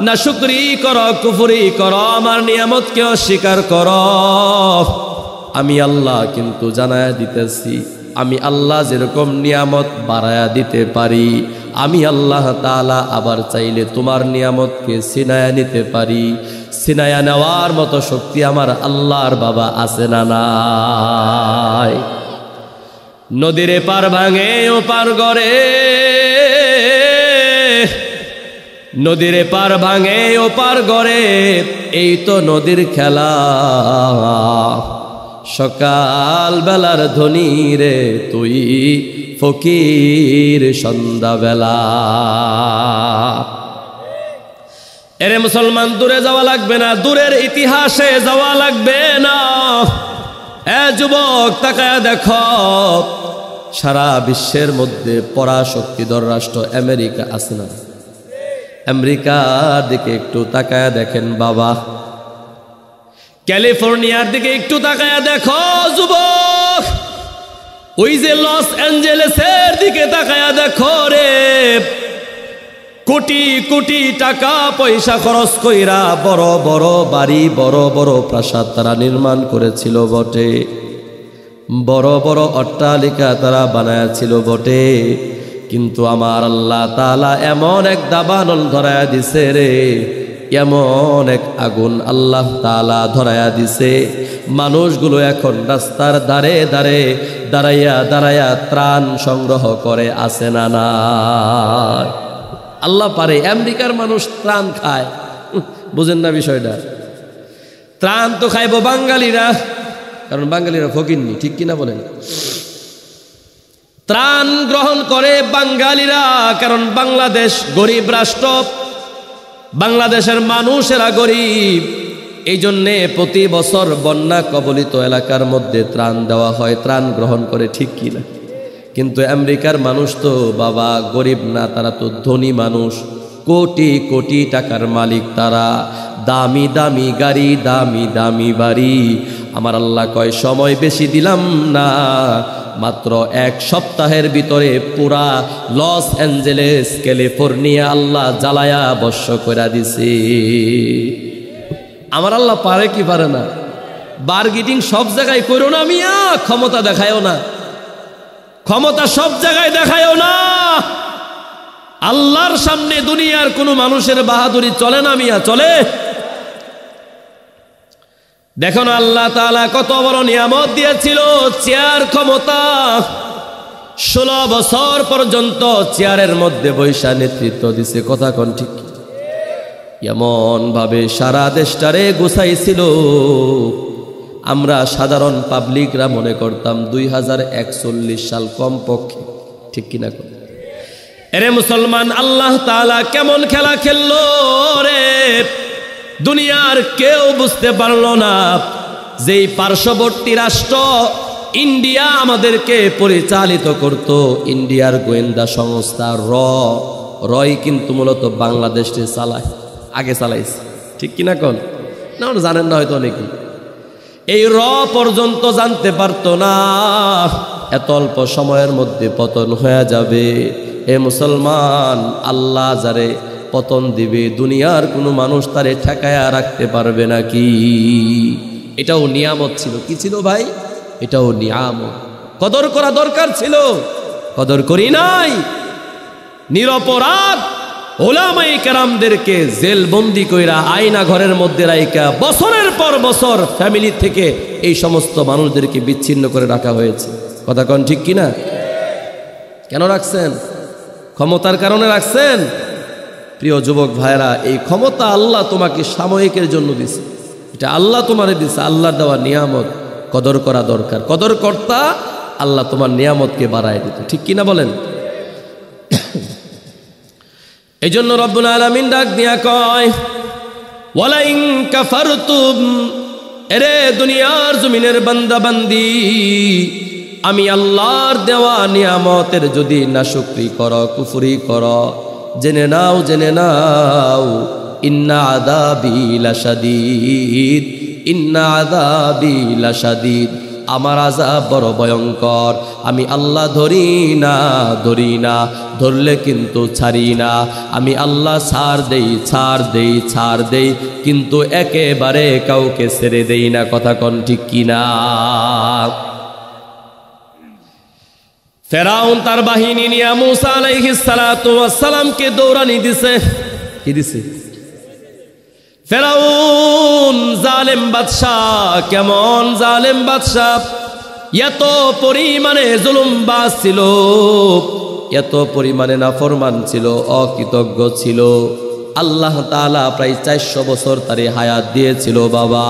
না শুকরি করো, কুফরি করো, আমার নিয়ামতকে অস্বীকার করো, আমি আল্লাহ কিন্তু জানায়া দিতেছি আমি আল্লাহ যেরকম নিয়ামত বাড়ায়া দিতে পারি, আমি আল্লাহ তাআলা আবার চাইলে তোমার নিয়ামতকে ছিনায়া নিতে পারি। ছিনায়া নেওয়ার মতো শক্তি আমার আল্লাহর বাবা আছে না নাই? নদীর পার ভাঙে ও পার গড়ে, নদীর পার ভাঙে ও পার গড়ে, এই তো নদীর খেলা। সকাল বেলার ধনী রে তুই ফকির সন্ধ্যাবেলা। এরে মুসলমান, দূরে যাওয়া লাগবে না, দূরের ইতিহাসে যাওয়া লাগবে না। যুবক তাকায়া দেখো, সারা বিশ্বের মধ্যে পরাশক্তিধর রাষ্ট্র আমেরিকা আছে না? আমেরিকার দিকে একটু তাকায়া দেখেন বাবা, ক্যালিফোর্নিয়ার দিকে একটু তাকায়া দেখো যুবক, ওই যে লস অ্যাঞ্জেলেসের দিকে তাকায়া দেখো রে, কোটি কোটি টাকা পয়সা খরচ কইরা বড় বড় বাড়ি, বড় বড় প্রাসাদ তারা নির্মাণ করেছিল বটে, বড় বড় অট্টালিকা তারা বানায়াছিল বটে, কিন্তু আমার আল্লাহ তাআলা এমন এক দাবানল ধরায়া দিছে রে, এমন এক আগুন আল্লাহ তাআলা ধরায়া দিছে, মানুষগুলো এখন রাস্তার ধারে ধারে দাঁড়াইয়া দাঁড়াইয়া ত্রাণ সংগ্রহ করে, আছে না না? আল্লাহ পারে। আমেরিকার মানুষ ত্রাণ খায়, বুঝেন না বিষয়টা? ত্রাণ তো খাইব বাঙালিরা, কারণ বাঙালিরা ফকিন্নি, ঠিক কিনা বলেন? ত্রাণ গ্রহণ করে বাঙালিরা, কারণ বাংলাদেশ গরিব রাষ্ট্র, বাংলাদেশের মানুষেরা গরিব, এই জন্যে প্রতি বছর বন্যা কবলিত এলাকার মধ্যে ত্রাণ দেওয়া হয়, ত্রাণ গ্রহণ করে, ঠিক কিনা? কিন্তু আমেরিকার মানুষ তো বাবা গরিব না, তারা তো ধনী মানুষ, কোটি কোটি টাকার মালিক তারা, দামি দামি গাড়ি, দামি দামি বাড়ি। আমার আল্লাহ কয় সময় বেশি দিলাম না, মাত্র এক সপ্তাহের ভিতরে পুরা লস অ্যাঞ্জেলেস ক্যালিফোর্নিয়া আল্লাহ জ্বালায়া বর্ষ করে দিছে। আমার আল্লাহ পারে কি পারে না? বার্গেটিং সব জায়গায় করো না মিয়া, ক্ষমতা দেখায়ও না, ক্ষমতা সব জায়গায় দেখায়ও না। আল্লাহর সামনে দুনিয়ার কোনো মানুষের বাহাদুরি চলে না মিয়া, চলে? দেখো না আল্লাহ তাআলা কত বড় নিয়ামত দিয়েছিল, চেয়ার ক্ষমতা। 16 বছর পর্যন্ত চেয়ারের মধ্যে বৈশা নেতৃত্ব দিছে, কথা কোন ঠিক? এমন ভাবে সারা দেশটারে গুছাইছিল, আমরা সাধারণ পাবলিকরা মনে করতাম 2041 সাল কমপক্ষে, ঠিক কিনা? এরে মুসলমান, আল্লাহ তাআলা কেমন খেলা খেললো রে, দুনিয়ার কেউ বুঝতে পারল না। যেই পার্শ্ববর্তী রাষ্ট্র ইন্ডিয়া আমাদেরকে পরিচালিত করত, ইন্ডিয়ার গোয়েন্দা সংস্থা রয় কিন্তু মূলত বাংলাদেশে চালায়, আগে চালাইছে, ঠিক কিনা কোন? না জানেন না হয়তো অনেকে। এই পর্যন্ত জানতে পারতো না এত অল্প সময়ের মধ্যে পতন হয়ে যাবে। এ মুসলমান, আল্লাহ যারে পতন দিবে দুনিয়ার কোনো মানুষ তারে ঠেকায়া রাখতে পারবে নাকি? এটাও নিয়ামত ছিল। কি ছিল ভাই? এটাও নিয়ামত, কদর করা দরকার ছিল, কদর করি নাই। নিরপরাধ ওলামায়ে কেরামদেরকে জেলবন্দি কইরা আয়না ঘরের মধ্যে রাইকা বছরের পর বছর ফ্যামিলি থেকে এই সমস্ত মানুষদেরকে বিচ্ছিন্ন করে রাখা হয়েছে, কথা কোন ঠিক কিনা? কেন রাখছেন? ক্ষমতার কারণে রাখছেন? প্রিয় যুবক ভাইরা, এই ক্ষমতা আল্লাহ তোমাকে সাময়িকের জন্য দিছে, এটা আল্লাহ তোমারে দিছে, আল্লাহর দেওয়া নিয়ামত, কদর করা দরকার। কদর কর্তা আল্লাহ তোমার নিয়ামতকে বাড়ায় দিত, ঠিক কিনা বলেন? এই জন্য রব্বুল আলামিন ডাক দিয়া কয়, ওয়ালা ইন কাফারতুম, এরে দুনিয়ার জমিনের বান্দা বান্দি, আমি আল্লাহর দেওয়া নিয়ামতের যদি নাশুকরি করো, কুফরি করো, জেনে নাও, জেনে নাও, ইন্না আযাবি লাশাদীদ, ইন্না আযাবি লাশাদীদ, আমার আযাব বড় ভয়ঙ্কর। আমি আল্লাহ ধরি না, ধরি না, ধরলে কিন্তু ছাড়ি না। আমি আল্লাহ ছাড় দেই, ছাড় দেই, ছাড় দেই, কিন্তু একেবারে কাউকে ছেড়ে দেই না, কথা কোন ঠিক কিনা? ফেরাউন তার বাহিনী নিয়ে মুসা আলাইহিস সালাতু ওয়াস সালামকে দৌড়ানি দিছে। কি দিছে? ফেরাউন জালেম বাদশাহ, কেমন জালেম বাদশাহ, এত পরিমাণে জুলুমবাজ ছিল, এত পরিমাণে নাফরমান ছিল, অকৃতজ্ঞ ছিল। আল্লাহ তাআলা প্রায় 400 বছর তারে হায়াত দিয়েছিল বাবা।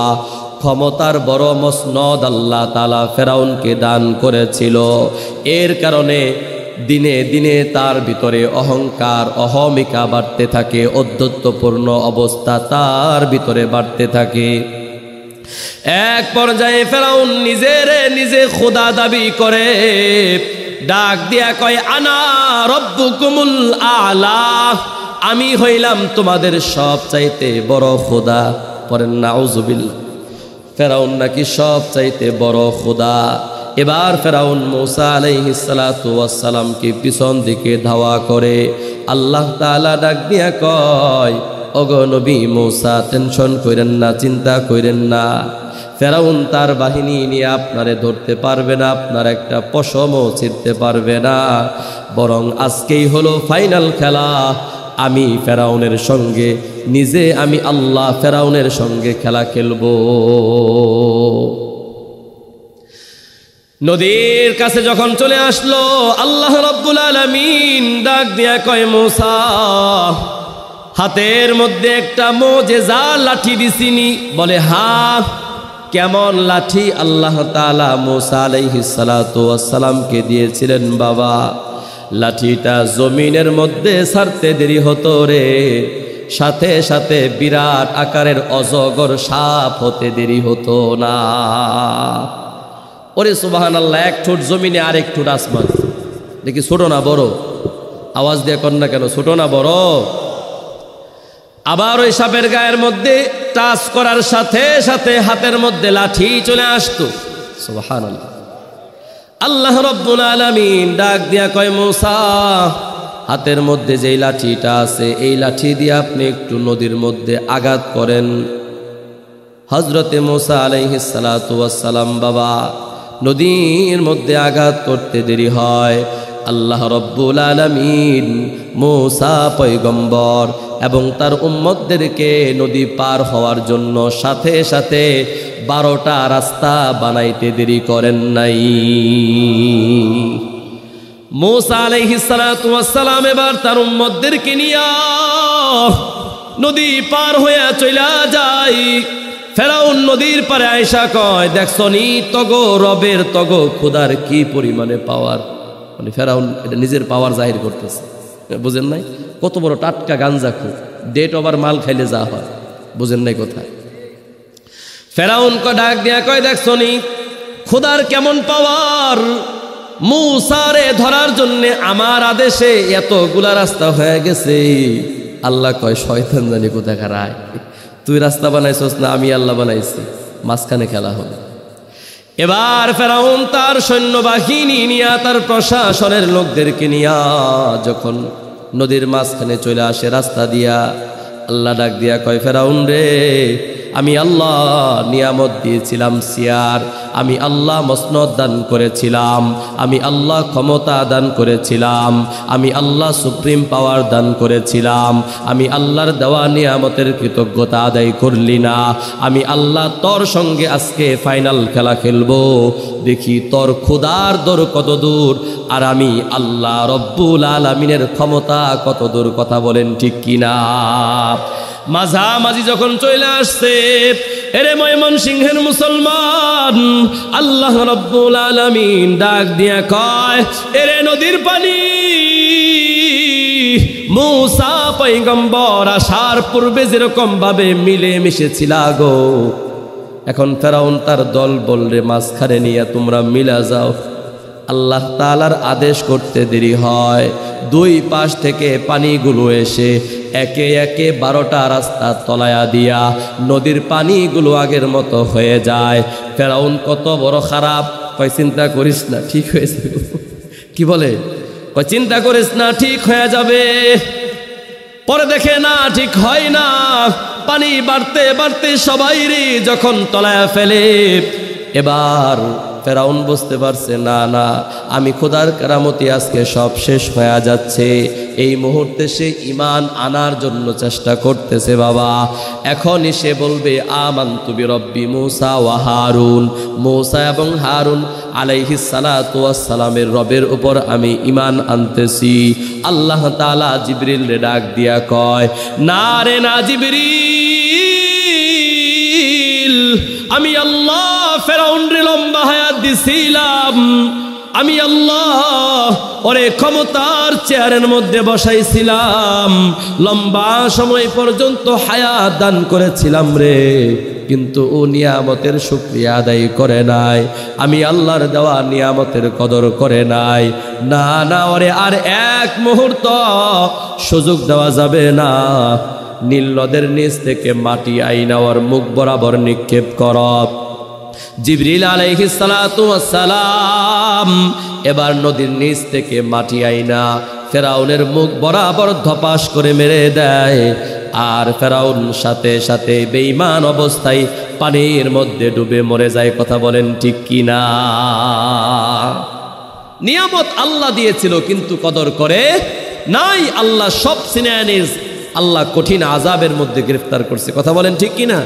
ক্ষমতার বড় মসনদ আল্লাহ তাআলা ফেরাউনকে দান করেছিল। এর কারণে দিনে দিনে তার ভিতরে অহংকার, অহমিকা বাড়তে থাকে, অধ্যত্বপূর্ণ অবস্থা তার ভিতরে বাড়তে থাকে। এক পর্যায়ে ফেরাউন নিজে খোদা দাবি করে, ডাক দিয়া কয়, আনা রব্বুকুমুল আলা, আমি হইলাম তোমাদের সব চাইতে বড় খোদা। পরেন নাউজুবিল্লাহ। ফেরাউন নাকি সব চাইতে বড় খোদা। এবার ফেরাউন মুসা আলাইহিস সালাতু ওয়াস সালামকে পিছন দিকে ধাওয়া করে। আল্লাহ তাআলা ডাক দিয়া কয়, ওগো নবী মুসা, টেনশন কইরেন না, চিন্তা কইরেন না, ফেরাউন তার বাহিনী নিয়ে আপনারে ধরতে পারবে না, আপনার একটা পশমও ছিঁড়তে পারবে না, বরং আজকেই হলো ফাইনাল খেলা। আমি ফেরাউনের সঙ্গে নিজে, আমি আল্লাহ ফেরাউনের সঙ্গে খেলা খেলবো। নদীর কাছে যখন চলে আসলো, আল্লাহ রাব্বুল আলামিন ডাক দিয়া কয়, মুসা, হাতের মধ্যে একটা মুজিজা লাঠি দিছিনি? বলে হ্যাঁ। কেমন লাঠি? আল্লাহ তাআলা মুসা আলাইহিস সালাতু ওয়াস সালামকে দিয়েছিলেন বাবা। লাঠিটা জমিনের মধ্যে ছাড়তে দেরি হতো রে, সাথে সাথে বিরাট আকারের অজগর সাপ হতে দেরি হতো না। ওরে সুবহানাল্লাহ, এক ঠোঁট জমিনে আর এক ঠোঁট আসমান। দেখি ছোট না বড়? আওয়াজ দিয়ে কর না কেন, ছোট না বড়? আবার ওই সাপের গায়ের মধ্যে টাচ করার সাথে সাথে হাতের মধ্যে লাঠি চলে আসতো। সুবহানাল্লাহ। আল্লাহ রব্বুল আলামিন ডাক দিয়া কয় মূসা হাতের মধ্যে যেই লাঠিটা আছে এই লাঠি দিয়ে আপনি একটু নদীর মধ্যে আঘাত করেন। হযরতে মূসা আলাইহিস সালাতু ওয়াস সালাম বাবা নদীর মধ্যে আঘাত করতে দেরি হয়। আল্লাহ রব্বুল আলামিন মূসা পয়গম্বর এবং তার উম্মতদেরকে নদী পার হওয়ার জন্য সাথে সাথে 12টা রাস্তা বানাইতে দেরি করেন নাই। মূসা আলাইহিস সালাতু ওয়াস সালাম এবার তার উম্মতদেরকে নিয়ে নদী পার হয়ে চলে যায়। ফেরাউন নদীর পারে আয়েশা কয় দেখছো নি তগো রবের তগো খোদার কি পরিমাণে পাওয়ার। মানে ফেরাউন এটা নিজের পাওয়ার জাহির করতেছে, বুঝেন নাই? কত বড় টাটকা গাঞ্জা খুব ডেট ওভার মাল খাইলে যা হয়, বুঝেন নাই কোথায়? ফেরাউন ডাক দিয়া কয় দেখছো নি খোদার কেমন পাওয়ার। মূসারে ধরার জন্যে আমার আদেশে এতগুলা রাস্তা হয়ে গেছে। আল্লাহ কয় শয়তান জানি কোথাকার আয়, তুই রাস্তা বানাইছস না আমি আল্লাহ বানাইছি, মাঝখানে খেলা হলো। এবার ফেরাউন তার সৈন্যবাহিনী নিয়ে তার প্রশাসনের লোকদেরকে নিয়ে যখন নদীর মাঝখানে চলে আসে রাস্তা দিয়া, আল্লাহ ডাক দিয়া কয় ফেরাউন রে আমি আল্লাহ নিয়ামত দিয়েছিলাম সিয়ার, আমি আল্লাহ মসনদ দান করেছিলাম, আমি আল্লাহ ক্ষমতা দান করেছিলাম, আমি আল্লাহ সুপ্রিম পাওয়ার দান করেছিলাম, আমি আল্লাহর দেওয়া নিয়ামতের কৃতজ্ঞতা আদায় করলি না। আমি আল্লাহ তোর সঙ্গে আজকে ফাইনাল খেলা খেলবো, দেখি তোর খোদার দর কত দূর আর আমি আল্লাহ রব্বুল আলামিনের ক্ষমতা কত দূর। কথা বলেন ঠিক কিনা? মাঝামাঝি যখন চলে আসছে এরে ময়মনসিংহের মুসলমান, আল্লাহ রব্বুল আলামিন ডাক দিয়া কয় এরে নদীর পানি মূসা পয়গম্বর আসার পূর্বে যেরকম ভাবে মিলে মিশেছিল গো, এখন ফেরাউন তার দল বলরে মাঝখানে নিয়ে তোমরা মিলা যাও। আল্লাহ তাআলার আদেশ করতে দেরি হয়, দুই পাশ থেকে পানিগুলো এসে একে একে 12টা রাস্তা তলায়া দিয়া নদীর পানিগুলো আগের মতো হয়ে যায়। ফেরাউন কত বড় খারাপ, কয় চিন্তা করিস না ঠিক হয়ে যাবে। কি বলে? কয় চিন্তা করিস না ঠিক হয়ে যাবে। পরে দেখে না ঠিক হয় না, পানি বাড়তে বাড়তে সবাই রে যখন তলায়া ফেলে, এবার ফেরাউন বুঝতে পারছে না না আমি খোদার কেরামতি আজকে সব শেষ হয়ে যাচ্ছে। এই মুহূর্তে সে ঈমান আনার জন্য চেষ্টা করতেছে বাবা। এখনই সে বলবে আমানতু বিরব্বি মূসা ওয়া হারুন, মূসা এবং হারুন আলাইহিস সালাতু ওয়াস সালামের রবের উপর আমি ঈমান আনতেছি। আল্লাহ তাআলা জিবরিল রে ডাক দিয়া কয় না রে না জিবরিল, আমি আল্লাহ ফেরাউন রে লম্বা হায়াত দিছিলাম, আমি আল্লাহ ওরে ক্ষমতার চেয়ারের মধ্যে বসাইছিলাম, লম্বা সময় পর্যন্ত হায়াত দান করেছিলাম রে, কিন্তু ও নিয়ামতের শুকরিয়া আদায় করে নাই, আমি আল্লাহর দেওয়া নিয়ামতের কদর করে নাই। না না ওরে আর এক মুহূর্ত সুযোগ দেওয়া যাবে না। নীল নদের নিচ থেকে মাটি আইনা ওর মুখ বরাবর নিক্ষেপ কর। জিবরিল আলাইহিস সালাতু ওয়াস সালাম এবার নদীর নিচ থেকে মাটি আইনা ফেরাউনের মুখ বরাবর ধপাস করে মেরে দেয়। আর ফেরাউন সাথে সাথে বেঈমান অবস্থায় পানির মধ্যে ডুবে মরে যায়। কথা বলেন ঠিক কিনা? নিয়ামত আল্লাহ দিয়েছিল কিন্তু কদর করে নাই। আল্লাহ সব সিনানিস আল্লাহ কঠিন আযাবের মধ্যে গ্রেফতার করছে। কথা বলেন ঠিক কিনা?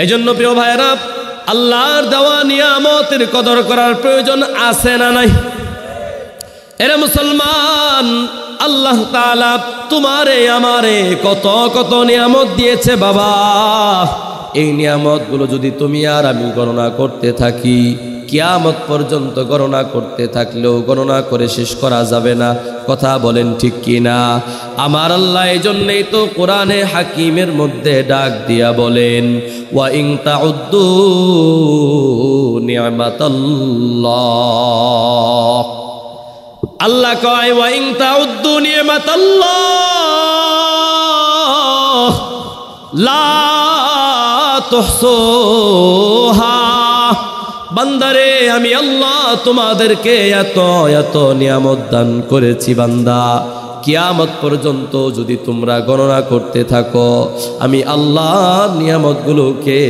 এই জন্য প্রিয় ভাইয়েরা, আল্লাহর দেওয়া নিয়ামতের কদর করার প্রয়োজন আছে না নাই? এরা মুসলমান, আল্লাহ তাআলা তোমারে আমারে কত কত নিয়ামত দিয়েছে বাবা। এই নিয়ামতগুলো যদি তুমি আর আমি গণনা করতে থাকি, কিয়ামত পর্যন্ত গণনা করতে থাকলেও গণনা করে শেষ করা যাবে না। কথা বলেন ঠিক কিনা? আমার আল্লাহ এই জন্যই তো কোরআনে হাকিমের মধ্যে ডাক দিয়া বলেন ওয়া ইন তাউদ্দু নি'মাতাল্লাহ, আল্লাহ কয় ওয়া ইন তাউদ্দু নি'মাতাল্লাহ লা তুহসুহা, বান্দারে আমি আল্লাহ তোমাদেরকে এত এত নিয়ামত দান করেছি বান্দা, কিয়ামত পর্যন্ত যদি তোমরা গণনা করতে থাকো আমি আল্লাহর নিয়ামতগুলোকে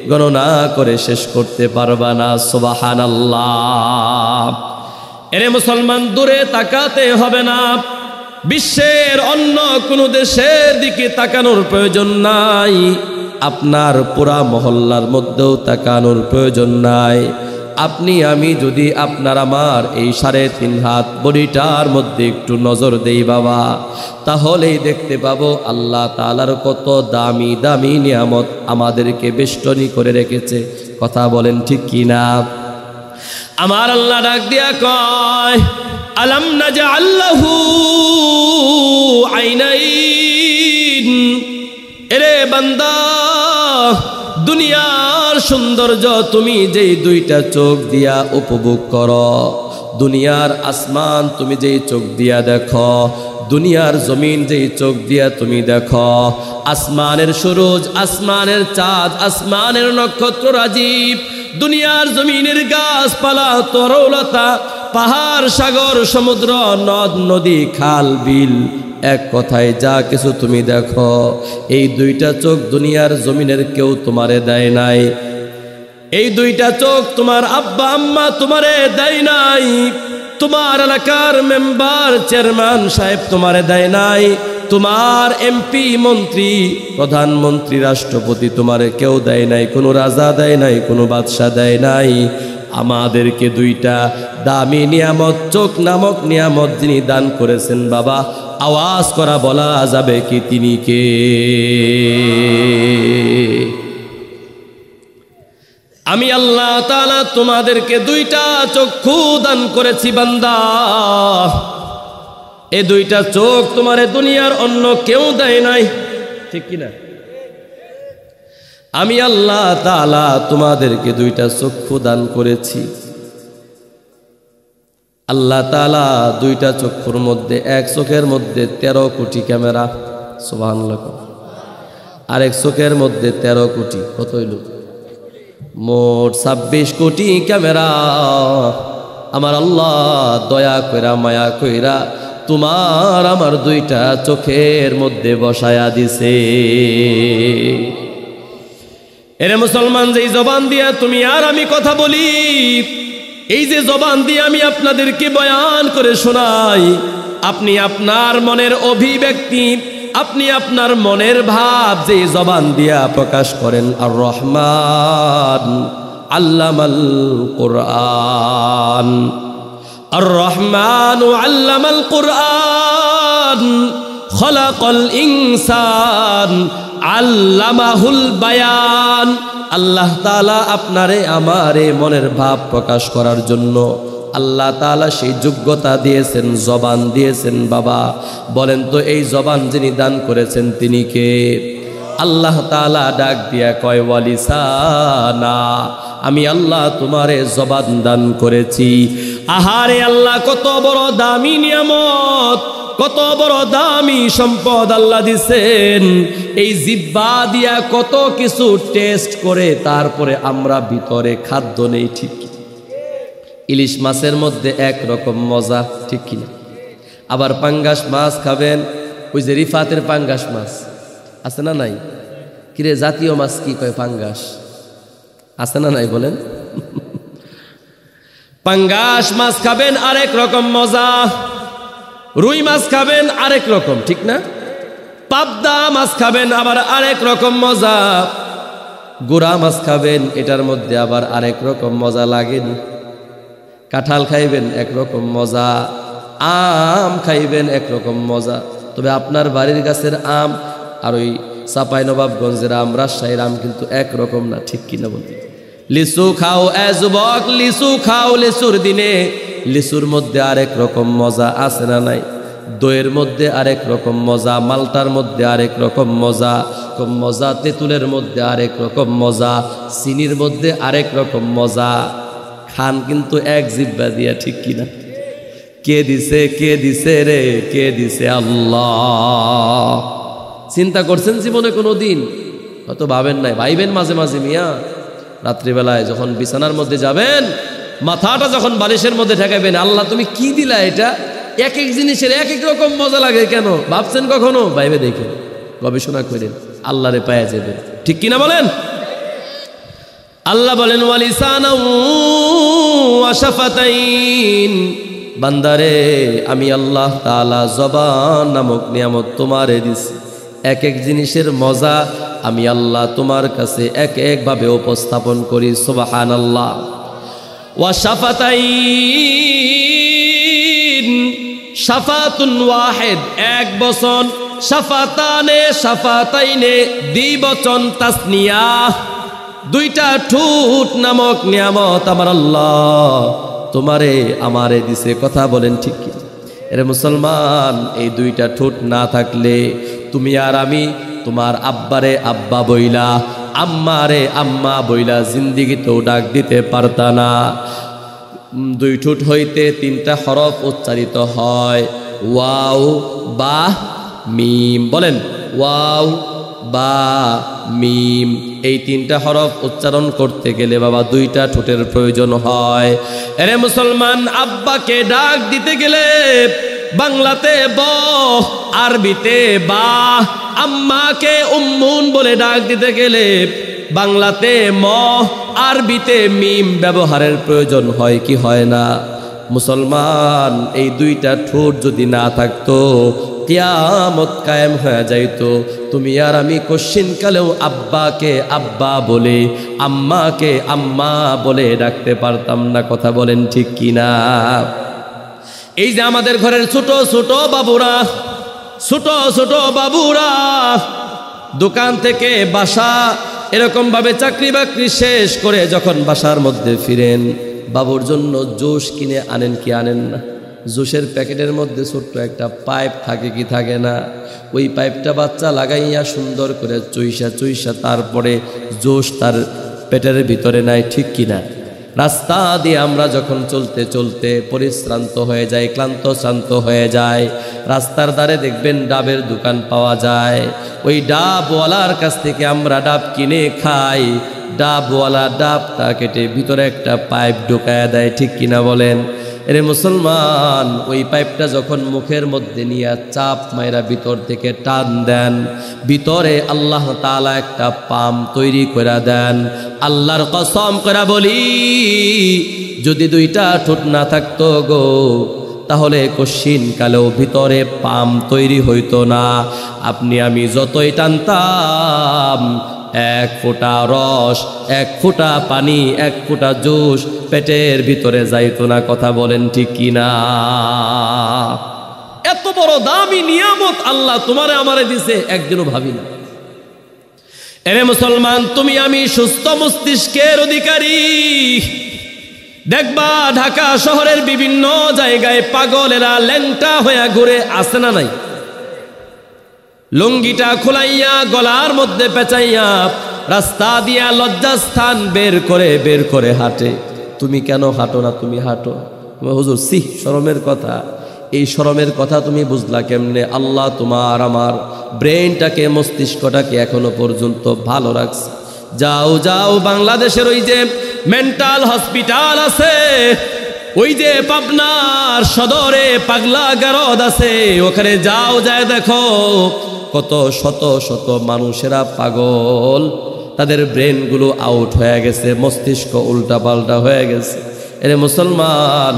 গণনা করে শেষ করতে পারবা না। সুবহানাল্লাহ। এরে মুসলমান, দূরে তাকাতে হবে না, বিশ্বের অন্য কোনো দেশের দিকে তাকানোর প্রয়োজন নাই, আপনার পুরা মহল্লার মধ্যেও তাকানোর প্রয়োজন নাই। আপনি আমি যদি আপনার আমার এই 3.5 হাত বডিটার মধ্যে একটু নজর দেই বাবা, তাহলেই দেখতে পাবো আল্লাহ তাআলার কত দামি দামি নিয়ামত আমাদেরকে বেষ্টনী করে রেখেছে। কথা বলেন ঠিক কিনা? আমার আল্লাহ ডাক দিয়া কয়, আলাম নাজআল লাহু আইনাইন। এরে বান্দা, দুনিয়ার সৌন্দর্য তুমি যেই 2টা চোখ দিয়া উপভোগ করো, দুনিয়ার আসমান তুমি যেই চোখ দিয়া দেখো, দুনিয়ার জমিন যেই চোখ দিয়া তুমি দেখো, আসমানের সূরজ, আসমানের চাঁদ, আসমানের নক্ষত্র রাজীব, দুনিয়ার জমিনের গাছপালা, তরলতা, পাহাড়, সাগর, সমুদ্র, নদ নদী, খাল বিল, এক কথায় যা কিছু তুমি দেখো, এই 2টা চোখ দুনিয়ার জমিনের কেউ তোমারে দেয় নাই। এই 2টা চোখ তোমার আব্বা আম্মা তোমারে দেয় নাই, তোমার এলাকার মেম্বার চেয়ারম্যান সাহেব তোমারে দেয় নাই, তোমার এমপি মন্ত্রী প্রধানমন্ত্রী রাষ্ট্রপতি তোমারে কেউ দেয় নাই, কোনো রাজা দেয় নাই, কোনো বাদশা দেয় নাই। আমাদেরকে 2টা দামি নিয়ামত, চোখ নামক নিয়ামত যিনি দান করেছেন বাবা, আওয়াজ করা বলা যাবে কি তিনি কে? আমি আল্লাহ তাআলা তোমাদেরকে 2টা চক্ষু দান করেছি বান্দা। এই 2টা চোখ তোমারে দুনিয়ার অন্য কেউ দেয় নাই, ঠিক কিনা? আমি আল্লাহ তাআলা তোমাদেরকে 2টা চক্ষু দান করেছি। আল্লাহ তাআলা 2টা চক্ষুর মধ্যে, এক চোখের মধ্যে 13 কোটি ক্যামেরা, সুবহানাল্লাহ, আরেক চোখের মধ্যে 13 কোটি, কত হইল? মোট 26 কোটি ক্যামেরা। আমার আল্লাহ দয়া কইরা মায়া কইরা তোমার আমার 2টা চোখের মধ্যে বসায়া দিছে। এরে মুসলমান, যেই জবান দিয়া তুমি আর আমি কথা বলি, এই যে জবান দিয়ে আমি আপনাদেরকে বয়ান করে শোনাই, আপনি আপনার মনের অভিব্যক্তি, আপনি আপনার মনের ভাব যে জবান দিয়া প্রকাশ করেন। আর রহমান আল্লামাল কুরআন, আর রহমান আল্লামাল কুরআন, খলাকাল ইনসান আল্লামাহুল বায়ান। আল্লাহ তাআলা আপনারে আমারে মনের ভাব প্রকাশ করার জন্য আল্লাহ তাআলা সেই যোগ্যতা দিয়েছেন, জবান দিয়েছেন। বাবা বলেন তো, এই জবান যিনি দান করেছেন তিনি কে? আল্লাহ তাআলা ডাক দিয়া কয়, ওয়ালিসানা, আমি আল্লাহ তোমারে জবান দান করেছি। আহারে আল্লাহ কত বড় দামি নিয়ামত, কত বড় দামি সম্পদ আল্লাহ দিছেন। এই জিহ্বা দিয়া কত কিছু টেস্ট করে তারপরে আমরা ভিতরে খাদ্য নেই, ঠিক কি? ইলিশ মাছের মধ্যে একরকম মজা, ঠিক কিনা? আবার পাঙ্গাস মাছ খাবেন, ওই যে রিফাতের পাঙ্গাস মাছ আছে না নাই? কিরে জাতীয় মাছ কি কয়? পাঙ্গাস আছে না নাই বলেন? পাঙ্গাস মাছ খাবেন আরেক রকম মজা, রুই মাছ খাবেন আরেক রকম, ঠিক না? পাবদা মাছ খাবেন আবার আরেক রকম মজা, গুড়া মাছ খাবেন এটার মধ্যে আবার আরেক রকম মজা লাগেনি। কাঁঠাল খাইবেন একরকম মজা, আম খাইবেন একরকম মজা। তবে আপনার বাড়ির গাছের আম আর ওই চাঁপাইনবাবগঞ্জের আম, রাজশাহীর আম কিন্তু একরকম না, ঠিক কিনা বলতে? লিচু খাও এ যুবক, লিচু খাও, লিচুর দিনে লিচুর মধ্যে আরেক রকম মজা, আছে না নাই? দইয়ের মধ্যে আরেক রকম মজা, মালটার মধ্যে আরেক রকম মজা, মজা তেঁতুলের মধ্যে আরেক রকম মজা, চিনির মধ্যে আরেক রকম মজা। খান কিন্তু এক জিহ্বা দিয়া, ঠিক কিনা? কে দিছে? কে দিছে রে? কে দিছে? আল্লাহ। চিন্তা করছেন জীবনে কোনো দিন? হয়তো ভাবেন নাই, ভাইবেন মাঝে মাঝে, মিয়া রাত্রিবেলায় যখন বিছানার মধ্যে যাবেন, মাথাটা যখন বালিশের মধ্যে ঠেকাবেন, আল্লাহ তুমি কি দিলা এটা, এক এক জিনিসের এক এক রকম মজা লাগে কেন ভাবছেন কখনো? ভাইবে দেখে গবেষণা করেন, আল্লাহরে পাওয়া যাবে। ঠিক কিনা বলেন? আল্লাহ বলেন ওয়ালিসানা ওয়া শাফাতাইন, বান্দারে আমি আল্লাহ তাআলা জবান নামক নিয়ামত তোমারে দিছি। এক এক জিনিসের মজা আমি আল্লাহ তোমার কাছে এক একভাবে উপস্থাপন করি। সুবহানাল্লাহ। ওয়া শাফাতাইন, শাফাতুন ওয়াহিদ এক বচন, শাফাতানে শাফাতাইনে দ্বিবচন তাসনিয়া, দুইটা ঠোঁট নামক নিয়ামত আমার আল্লাহ তোমারে আমারে দিছে। কথা বলেন ঠিক কি? এরে মুসলমান, এই দুইটা ঠোঁট না থাকলে তুমি আর আমি তোমার আব্বারে আব্বা বইলা, আম্মারে আম্মা বইলা জিন্দিগিতেও ডাক দিতে পারতা না। দুই ঠোঁট হইতে তিনটা হরফ উচ্চারিত হয়, ওয়াও বা মিম। বলেন ওয়াও বা মিম, এই তিনটা হরফ উচ্চারণ করতে গেলে বাবা দুইটা ঠোঁটের প্রয়োজন হয়। এরে মুসলমান, আব্বাকে ডাক দিতে গেলে বাংলাতে ব, আরবিতে বা। আম্মাকে উম্মুন বলে ডাক দিতে গেলে বাংলাতে ম, আরবিতে মিম ব্যবহারের প্রয়োজন হয় কি হয় না? মুসলমান, এই দুইটা ঠোঁট যদি না থাকতো কিয়ামত কায়েম হয়ে যাইতো। তুমি আর আমি কশ্চিনকালেও আব্বাকে আব্বা বলে, আম্মাকে আম্মা বলে ডাকতে পারতাম না। কথা বলেন ঠিক কিনা? এই যে আমাদের ঘরের ছোট ছোট বাবুরা, ছোট ছোট বাবুরা দোকান থেকে বাসা এরকম ভাবে চাকরি বাকরি শেষ করে যখন বাসার মধ্যে ফিরেন, বাবুর জন্য জুস কিনে আনেন কি আনেন না? জুসের প্যাকেটের মধ্যে ছোট্ট একটা পাইপ থাকে কি থাকে না? ওই পাইপটা বাচ্চা লাগাইয়া সুন্দর করে চুইসা চুইসা তারপরে জুস তার পেটের ভিতরে নেয়। ঠিক কিনা? রাস্তা দিয়ে আমরা যখন চলতে চলতে পরিশ্রান্ত হয়ে যাই, ক্লান্ত শ্রান্ত হয়ে যায়, রাস্তার ধারে দেখবেন ডাবের দোকান পাওয়া যায়। ওই ডাবওয়ালার কাছ থেকে আমরা ডাব কিনে খাই। ডাবওয়ালা ডাবটা কেটে ভিতরে একটা পাইপ ঢুকায়া দেয়। ঠিক কিনা বলেন? এরে মুসলমান, ওই পাইপটা যখন মুখের মধ্যে নিয়ে চাপ মাইরা ভিতর থেকে টান দেন, ভিতরে আল্লাহ তাআলা একটা পাম তৈরি করে দেন। আল্লাহর কসম করে বলি, যদি দুইটা ঠোঁট না থাকতো গো, তাহলে কশ্চিন কালেও ভিতরে পাম তৈরি হইতো না। আপনি আমি যতই টানতাম, এক ফোঁটা রস, এক ফোঁটা পানি, এক ফোঁটা জুস পেটের ভিতরে যাইতো না। কথা বলেন ঠিক কিনা? এত বড় দামি নিয়ামত আল্লাহ তোমারে আমারে দিছে, একদিনও ভাবি না। এরে মুসলমান, তুমি আমি সুস্থ মস্তিষ্কের অধিকারী। দেখবা ঢাকা শহরের বিভিন্ন জায়গায় পাগলেরা ল্যাংটা হয়ে ঘুরে, আছে না নাই? লুঙ্গিটা খোলাইয়া গলার মধ্যে পেঁচাইয়া রাস্তা দিয়া লজ্জাস্থান বের করে হাঁটে। তুমি কেন হাঁটো না? তুমি হাঁটো। হুজুর সি শরমের কথা। এই শরমের কথা তুমি বুঝলা কেমনে? আল্লাহ তোমার আমার ব্রেনটাকে, মস্তিষ্কটাকে এখনো পর্যন্ত ভালো রাখছে। যাও যাও, বাংলাদেশের ওই যে মেন্টাল হসপিটাল আছে, ওই যে পাবনার সদরে পাগলা গারদ আছে, ওখানে যাও, যায় দেখো কত শত শত মানুষেরা পাগল, তাদের ব্রেনগুলো আউট হয়ে গেছে, মস্তিষ্ক উল্টা পাল্টা হয়ে গেছে। এরে মুসলমান,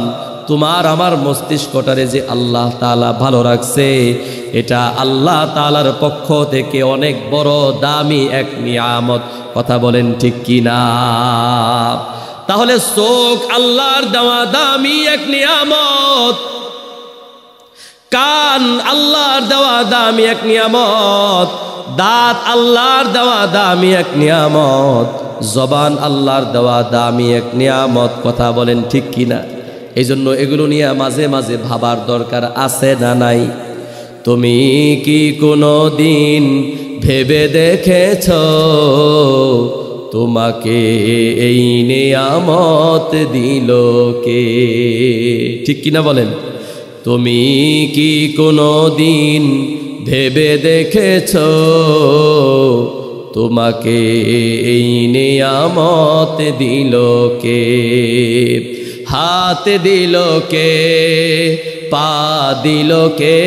তোমার আমার মস্তিষ্কটারে যে আল্লাহ তাআলা ভালো রাখছে, এটা আল্লাহ তাআলার পক্ষ থেকে অনেক বড় দামি এক নিয়ামত। কথা বলেন ঠিক কিনা? তাহলে চোখ আল্লাহর দেওয়া দামি এক নিয়ামত, কান আল্লাহর দেওয়া দামি এক নিয়ামত, দাঁত আল্লাহর দেওয়া দামি এক নিয়ামত, জবান আল্লাহর দেওয়া দামি এক নিয়ামত। কথা বলেন ঠিক কিনা? এই জন্য এগুলো নিয়ে মাঝে মাঝে ভাবার দরকার আছে না নাই? তুমি কি কোনো দিন ভেবে দেখেছ তোমাকে এই নিয়ামত দিল কে? ঠিক কিনা বলেন? তুমি কি কোনো দিন ভেবে দেখেছ তোমাকে এই নিয়ামত দিল কে? হাত দিল কে? পা দিল কে?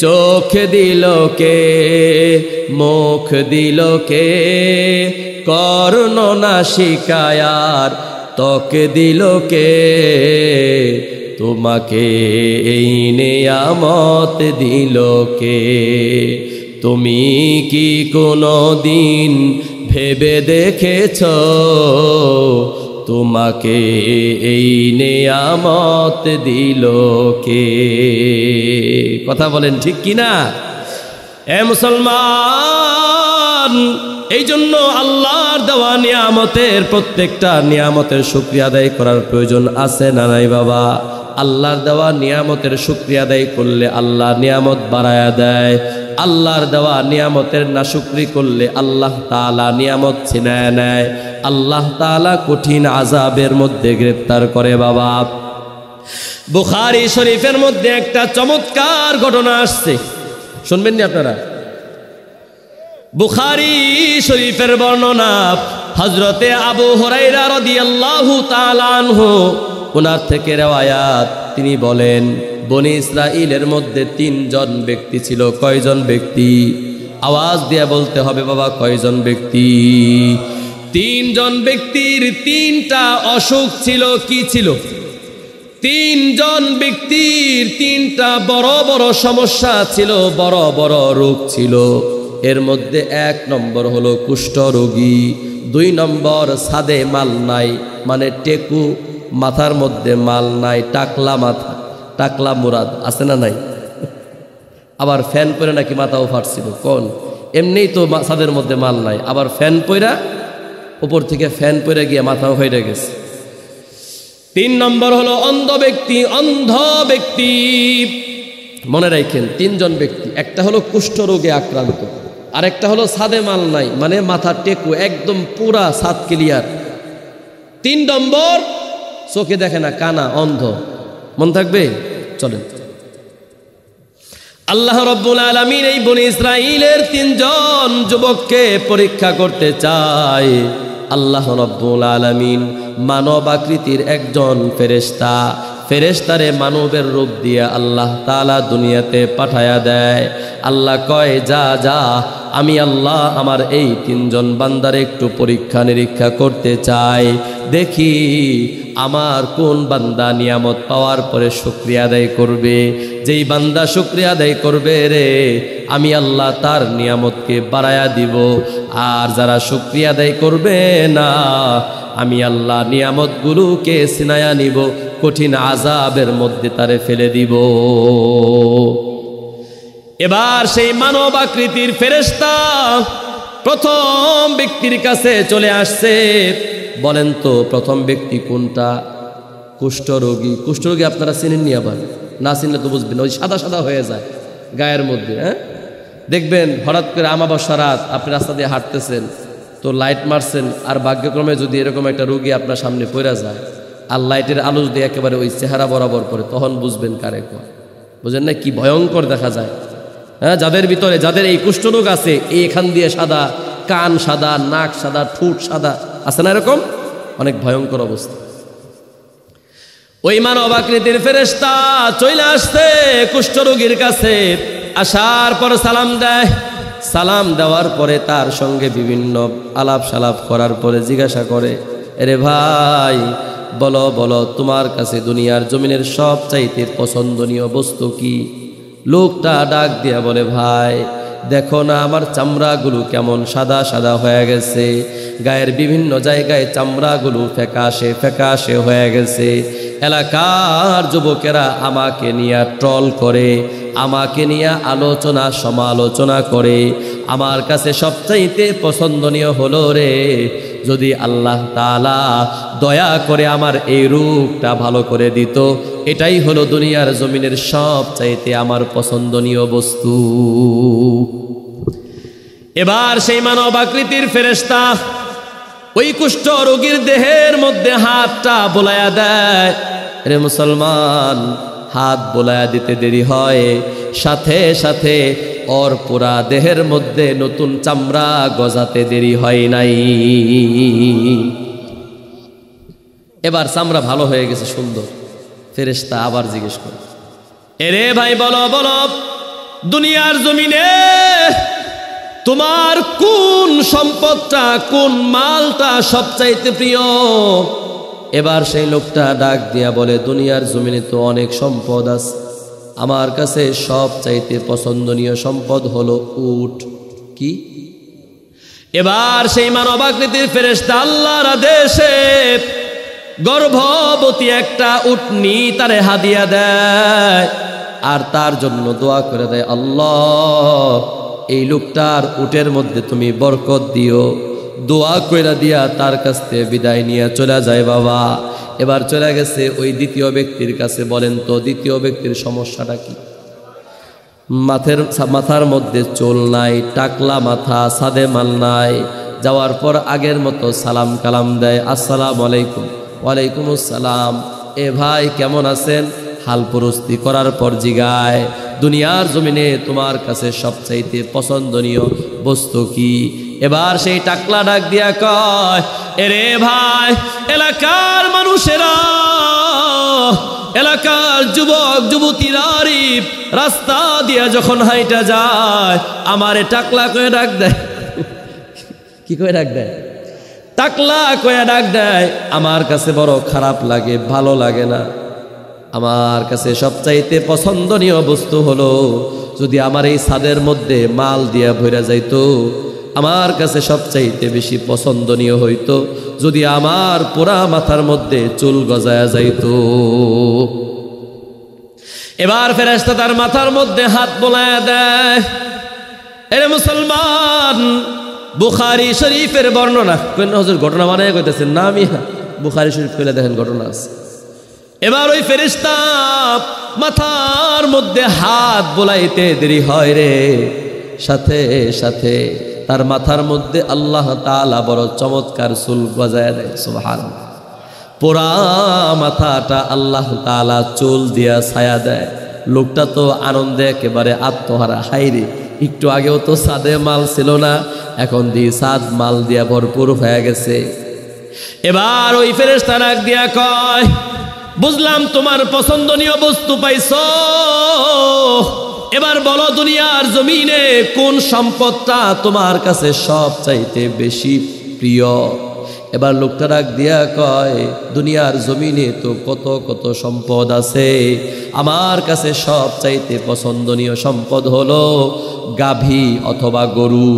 চোখ দিল কে? মুখ দিল কে? কর্ণ নাসিকায়ার ত্বক দিল কে? তোমাকে এই নিয়ামত দিল কে? তুমি কি কোনো দিন ভেবে দেখেছ তোমাকে এই নিয়ামত দিল কে? কথা বলেন ঠিক কিনা? এ মুসলমান, এই জন্য আল্লাহর দেওয়া নিয়ামতের প্রত্যেকটা নিয়ামতের শুকরিয়া আদায় করার প্রয়োজন আছে না নাই বাবা? আল্লাহর দেওয়া নিয়ামতের শুকরিয়া আদায় করলে আল্লাহ নিয়ামত বাড়ায়া দেয়। আল্লাহর দেওয়া নিয়ামতের নাশুকরি করলে আল্লাহ তাআলা নিয়ামত ছিনায় নেয়। আল্লাহ তাআলা কঠিন আযাবের মধ্যে গ্রেফতার করে বাবা। বুখারী শরীফের মধ্যে একটা চমৎকার ঘটনা আসছে, শুনবেন নি আপনারা? বুখারী শরীফের বর্ণনা, হযরতে আবু হুরায়রা রাদিয়াল্লাহু তাআলা আনহু ওনার থেকে রিওয়ায়াত। তিনি বলেন, বনি ইসরাইলের মধ্যে 3 জন ব্যক্তি ছিল। কয়জন ব্যক্তি? আওয়াজ দিয়ে বলতে হবে বাবা, কয়জন ব্যক্তি? 3 জন ব্যক্তির 3টা অসুখ ছিল। কি ছিল? 3 জন ব্যক্তির 3টা বড় বড় সমস্যা ছিল, বড় বড় রোগ ছিল। এর মধ্যে 1 নম্বর হলো কুষ্ঠ রোগী, 2 নম্বর সাদে মাল নাই, মানে টেকু মাথার মধ্যে মাল নাই, টাকলা মাথা, টাকলা মুরাদ আছে না নাই? আবার ফ্যান পরে নাকি মাথাও ফাটছিল। কোন? এমনিই তো ছাদের মধ্যে মাল নাই, আবার ফ্যান পইরা উপর থেকে ফ্যান পরে গিয়ে মাথাও হয়ে গেছে। 3 নম্বর হলো অন্ধ ব্যক্তি। অন্ধ ব্যক্তি মনে রাখেন, 3 জন ব্যক্তি। একটা হলো কুষ্ঠ রোগে আক্রান্ত, আরেকটা হলো ছাদে মাল নাই, মানে মাথার টেকু একদম পুরা ছাদ ক্লিয়ার। 3 নম্বর চোখে দেখে না, কানা, অন্ধ। মন থাকবে? চলেন। আল্লাহ রব্বুল আলামিন এই বনি ইসরাইলের 3 জন যুবককে পরীক্ষা করতে চায়। আল্লাহ রব্বুল আলামিন মানব আকৃতির একজন ফেরেশতা, ফেরেশতারে মানবের রূপ দিয়ে আল্লাহ তাআলা দুনিয়াতে পাঠায়া দেয়। আল্লাহ কয়, যা যা, আমি আল্লাহ আমার এই 3 জন বান্দার একটু পরীক্ষা নিরীক্ষা করতে চাই, দেখি আমার কোন বান্দা নিয়ামত পাওয়ার পরে শুকরিয়া আদায় করবে। যেই বান্দা শুকরিয়া আদায় করবে রে, আমি আল্লাহ তার নিয়ামতকে বাড়ায়া দিব। আর যারা শুকরিয়া আদায় করবে না, আমি আল্লাহ নিয়ামতগুলোকে ছিনায়া নিব, কঠিন আযাবের মধ্যে তারে ফেলে দিব। এবার সেই মানব আকৃতির ফেরেশতা প্রথম ব্যক্তির কাছে চলে আসছে। বলেন তো প্রথম ব্যক্তি কোনটা? কুষ্ঠরোগী। কুষ্ঠরোগী আপনারা চিনেননি? আবার না চিনলে তো বুঝবেন, ওই সাদা সাদা হয়ে যায় গায়ের মধ্যে। হ্যাঁ, দেখবেন হঠাৎ করে আমাবস্যা রাত আপনি রাস্তা দিয়ে হাঁটতেছেন, তো লাইট মারছেন, আর ভাগ্যক্রমে যদি এরকম একটা রোগী আপনার সামনে পড়ে যায়, আর লাইটের আলো দিয়ে একেবারে ওই চেহারা বরাবর পড়ে, তখন বুঝবেন কারে কয়। বুঝেন না কি ভয়ঙ্কর দেখা যায়? হ্যাঁ, যাদের ভিতরে, যাদের এই কুষ্ঠরোগ আছে, এখান দিয়ে সাদা, কান সাদা, নাক সাদা, ঠোঁট সাদা, আছে না এরকম? অনেক ভয়ঙ্কর অবস্থা। ওই মানব আকৃতির ফেরেশতা চলে আসছে কুষ্ঠরোগীর কাছে। আসার পর সালাম দেয়। সালাম দেওয়ার পরে তার সঙ্গে বিভিন্ন আলাপ সালাপ করার পরে জিজ্ঞাসা করে, এরে ভাই, বলো বলো তোমার কাছে দুনিয়ার জমিনের সব চাইতে পছন্দনীয় বস্তু কি? লোকটা ডাক দিয়া বলে, ভাই দেখো না আমার চামড়াগুলো কেমন সাদা সাদা হয়ে গেছে, গায়ের বিভিন্ন জায়গায় চামড়াগুলো ফ্যাকাশে ফ্যাকাশে হয়ে গেছে। এলাকার যুবকেরা আমাকে নিয়ে ট্রল করে, আমাকে নিয়ে আলোচনা সমালোচনা করে। আমার কাছে সবচাইতে পছন্দনীয় হলো রে, যদি আল্লাহ তাআলা দয়া করে আমার এই রূপটা ভালো করে দিত, এটাই হলো দুনিয়ার জমিনের সবচাইতে আমার পছন্দনীয় বস্তু। এবার সেই মানব আকৃতির ফেরেশতা ওই কুষ্ঠ রোগীর দেহের মধ্যে হাতটা বোলায়া দেয়। রে মুসলমান, হাত বোলায়া দিতে দেরি হয়, সাথে সাথে ওর পুরা দেহের মধ্যে নতুন চামড়া গজাতে দেরি হয় নাই। এবার চামড়া ভালো হয়ে গেছে, সুন্দর। ফেরেশতা আবার জিজ্ঞেস করে, এরে ভাই বলো বলো, দুনিয়ার জমিনে তোমার কোন সম্পদটা, কোন মালটা সবচাইতে প্রিয়? এবার সেই লোকটা ডাক দিয়া বলে, দুনিয়ার জমিনে তো অনেক সম্পদ আছে, আমার কাছে সবচাইতে পছন্দনীয় সম্পদ হলো উট। কি? এবার সেই মানবাকৃতির ফেরেশতা আল্লাহর আদেশে গর্ভবতী একটা উটনি তারে হাদিয়া দেয়, আর তার জন্য দোয়া করে দেয়, আল্লাহ এই লোকটার উটের মধ্যে তুমি বরকত দিও। দোয়া কইরা দিয়া তার কাছ থেকে বিদায় নিয়ে চলে যায় বাবা। এবার চলে গেছে ওই দ্বিতীয় ব্যক্তির কাছে। বলেন তো দ্বিতীয় ব্যক্তির সমস্যাটা কি? মাথার মধ্যে চুল নাই, টাকলা মাথা, সাদে মাল নাই। যাওয়ার পর আগের মতো সালাম কালাম দেয়, আসসালামু আলাইকুম। ওয়ালাইকুম আসসালাম। এ ভাই কেমন আছেন? হাল প্রস্তি করার পর জিগায়, দুনিয়ার জমিনে তোমার কাছে সবচাইতে পছন্দনীয় বস্তু কি? এবার সেই টাকলা ডাক দিয়া কয়, এরে ভাই, এলাকার মানুষেরা, এলাকার যুবক যুবতীরা রাস্তা দিয়া যখন হাইটা যায়, আমারে টাকলা কয়ে ডাক দেয়। কি কয়ে ডাক দেয়? টাকলা কয়ে ডাক দেয়। আমার কাছে বড় খারাপ লাগে, ভালো লাগে না। আমার কাছে সবচাইতে পছন্দনীয় বস্তু হলো যদি আমার এই ছাদের মধ্যে মাল দিয়া ভরে যাইতো। আমার কাছে সবচাইতে বেশি পছন্দনীয় হইতো যদি আমার পুরা মাথার মধ্যে চুল গজায়া যাইতো। এবার ফেরেশতা তার মাথার মধ্যে হাত বোলায়া দেয়। এরে মুসলমান, বুখারী শরীফের বর্ণনা। কোন হুজুর ঘটনা বানায় কইতেছেন? না মিয়া, বুখারী শরীফ খুলে দেখেন, ঘটনা আছে। এবার ওই ফেরেশতা মাথার মধ্যে হাত বোলাইতে দেরি হয় রে, সাথে সাথে তার মাথার মধ্যে আল্লাহ তাআলা বড় চমৎকার চুল গজায় দেয়। সুবহানাল্লাহ। পুরা মাথাটা আল্লাহ তাআলা চুল দিয়া ছায়া দেয়। লোকটা তো আনন্দে একেবারে আত্মহারা। হাইরে, একটু আগেও তো সাদে মাল ছিল না, এখন দিয়ে সাদ মাল দিয়া ভরপুর হয়ে গেছে। এবার ওই ফেরেশতা ডাক দিয়া কয়, বুঝলাম তোমার পছন্দনীয় বস্তু পাইছো। এবার বলো দুনিয়ার জমিনে কোন সম্পদটা তোমার কাছে সবচাইতে বেশি প্রিয়? এবার লোকটা ডাক দিয়া কয়, দুনিয়ার জমিনে তো কত কত সম্পদ আছে, আমার কাছে সবচাইতে পছন্দনীয় সম্পদ হলো গাভী অথবা গরু।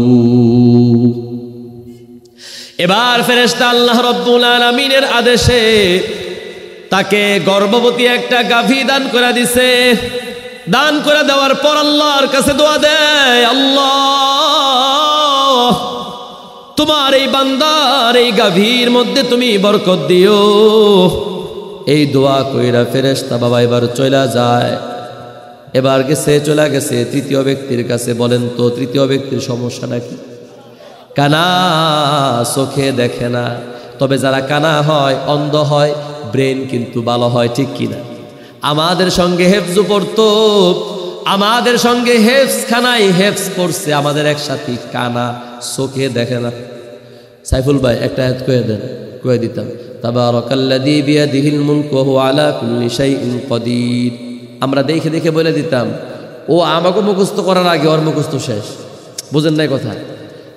এবার ফেরেশতা আল্লাহ রাব্বুল আলামিনের আদেশে তাকে গর্ভবতী একটা গাভী দান করে দিছে। দান করে দেওয়ার পর আল্লাহর কাছে দোয়া দেয়, আল্লাহ তোমার এই বান্দার এই গাভীর মধ্যে তুমি বরকত দিও। এই দোয়া কইরা ফেরেশতা বাবা এবার চলে যায়। এবার চলে গেছে তৃতীয় ব্যক্তির কাছে। বলেন তো তৃতীয় ব্যক্তির সমস্যাটা কি? কানা, চোখে দেখে না। তবে যারা কানা হয়, অন্ধ হয়, ব্রেন কিন্তু ভালো হয়, ঠিক কিনা? আমাদের সঙ্গে হেফজ পড়তো, আমাদের সঙ্গে হেফজ খানায় হেফজ পড়ছে, আমাদের একসাথে কানা, চোখে দেখে না। সাইফুল ভাই একটা আয়াত কয়ে দেন, কয়ে দিতাম। তাবারাকাল্লাযী বিয়াদিহিল মুলকু ওয়া হুয়া আলা কুল্লি শাইইন কাদির। আমরা দেখে দেখে বলে দিতাম। ও আমাকে মুখস্থ করার আগে ওর মুখস্থ শেষ। বুঝেন নাই কথা?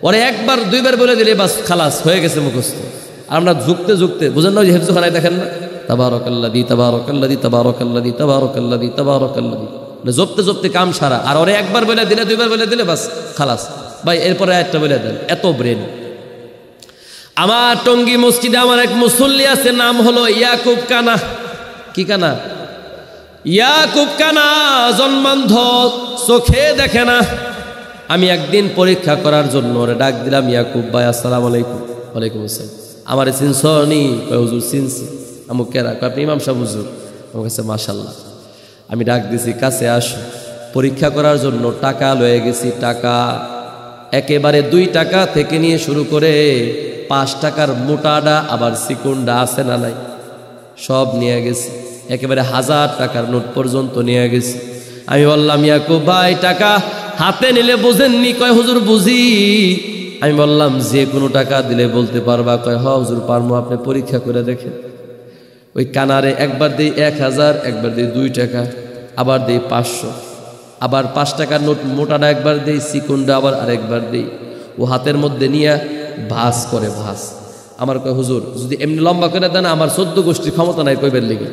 ওরে একবার দুইবার বলে দিলে বাস খালাস হয়ে গেছে মুখস্থ। আমরা যুক্তে যুক্তে, বুঝেন না, হেফজ খানায় দেখেন না, তাবারাকাল্লাযী তাবারাকাল্লাযী তাবারাকাল্লাযী তাবারাকাল্লাযী তাবারাকাল্লাযী, জপতে জপতে কাম সারা। আর ওরে একবার বলে দিলে, দুইবার বলে দিলে বাস খালাস। ভাই এরপরে একটা বলে দেন, এত ব্রেন। আমার টঙ্গী মসজিদে আমার এক মুসল্লি আছে, নাম হলো ইয়াকুব কানা। কি কানা? ইয়াকুব কানা, জন্মান্ধ, চোখে দেখে না। আমি একদিন পরীক্ষা করার জন্য ওরে ডাক দিলাম, ইয়াকুব ভাই আসসালামু আলাইকুম। ওয়ালাইকুম আসসালাম। আমার চিনসনি? হুজুর চিনছি। আমুক কেরা? আপনি ইমাম সাহেব হুজুর। আমার কাছে মাশাল্লাহ। আমি ডাক দিছি, কাছে আসো। পরীক্ষা করার জন্য টাকা লয়ে গেছি। টাকা একেবারে 2 টাকা থেকে নিয়ে শুরু করে 5 টাকার মোটাডা আবার সিকুন্ডা আছে না নাই, সব নিয়ে গেছি। একেবারে 1000 টাকার নোট পর্যন্ত নিয়ে গেছি। আমি বললাম, ইয়াকুব ভাই টাকা হাতে নিলে বুঝেননি? কয় হুজুর বুঝি। আমি বললাম যে কোনো টাকা দিলে বলতে পারবা? কয় হ হুজুর পারবো, আপনি পরীক্ষা করে দেখেন। ওই কানারে একবার দেই 1000, একবার দেই 2 টাকা, আবার দেই 500, আবার 5 টাকার নোট মোটাটা একবার দেই, চিকুনটা আবার আরেকবার দেই। ও হাতের মধ্যে নিয়ে ভাস করে, ভাস। আমার কয় হুজুর যদি এমনি লম্বা করে দেন আমার 14 গোষ্ঠীর ক্ষমতা নাই কইবের লেগে,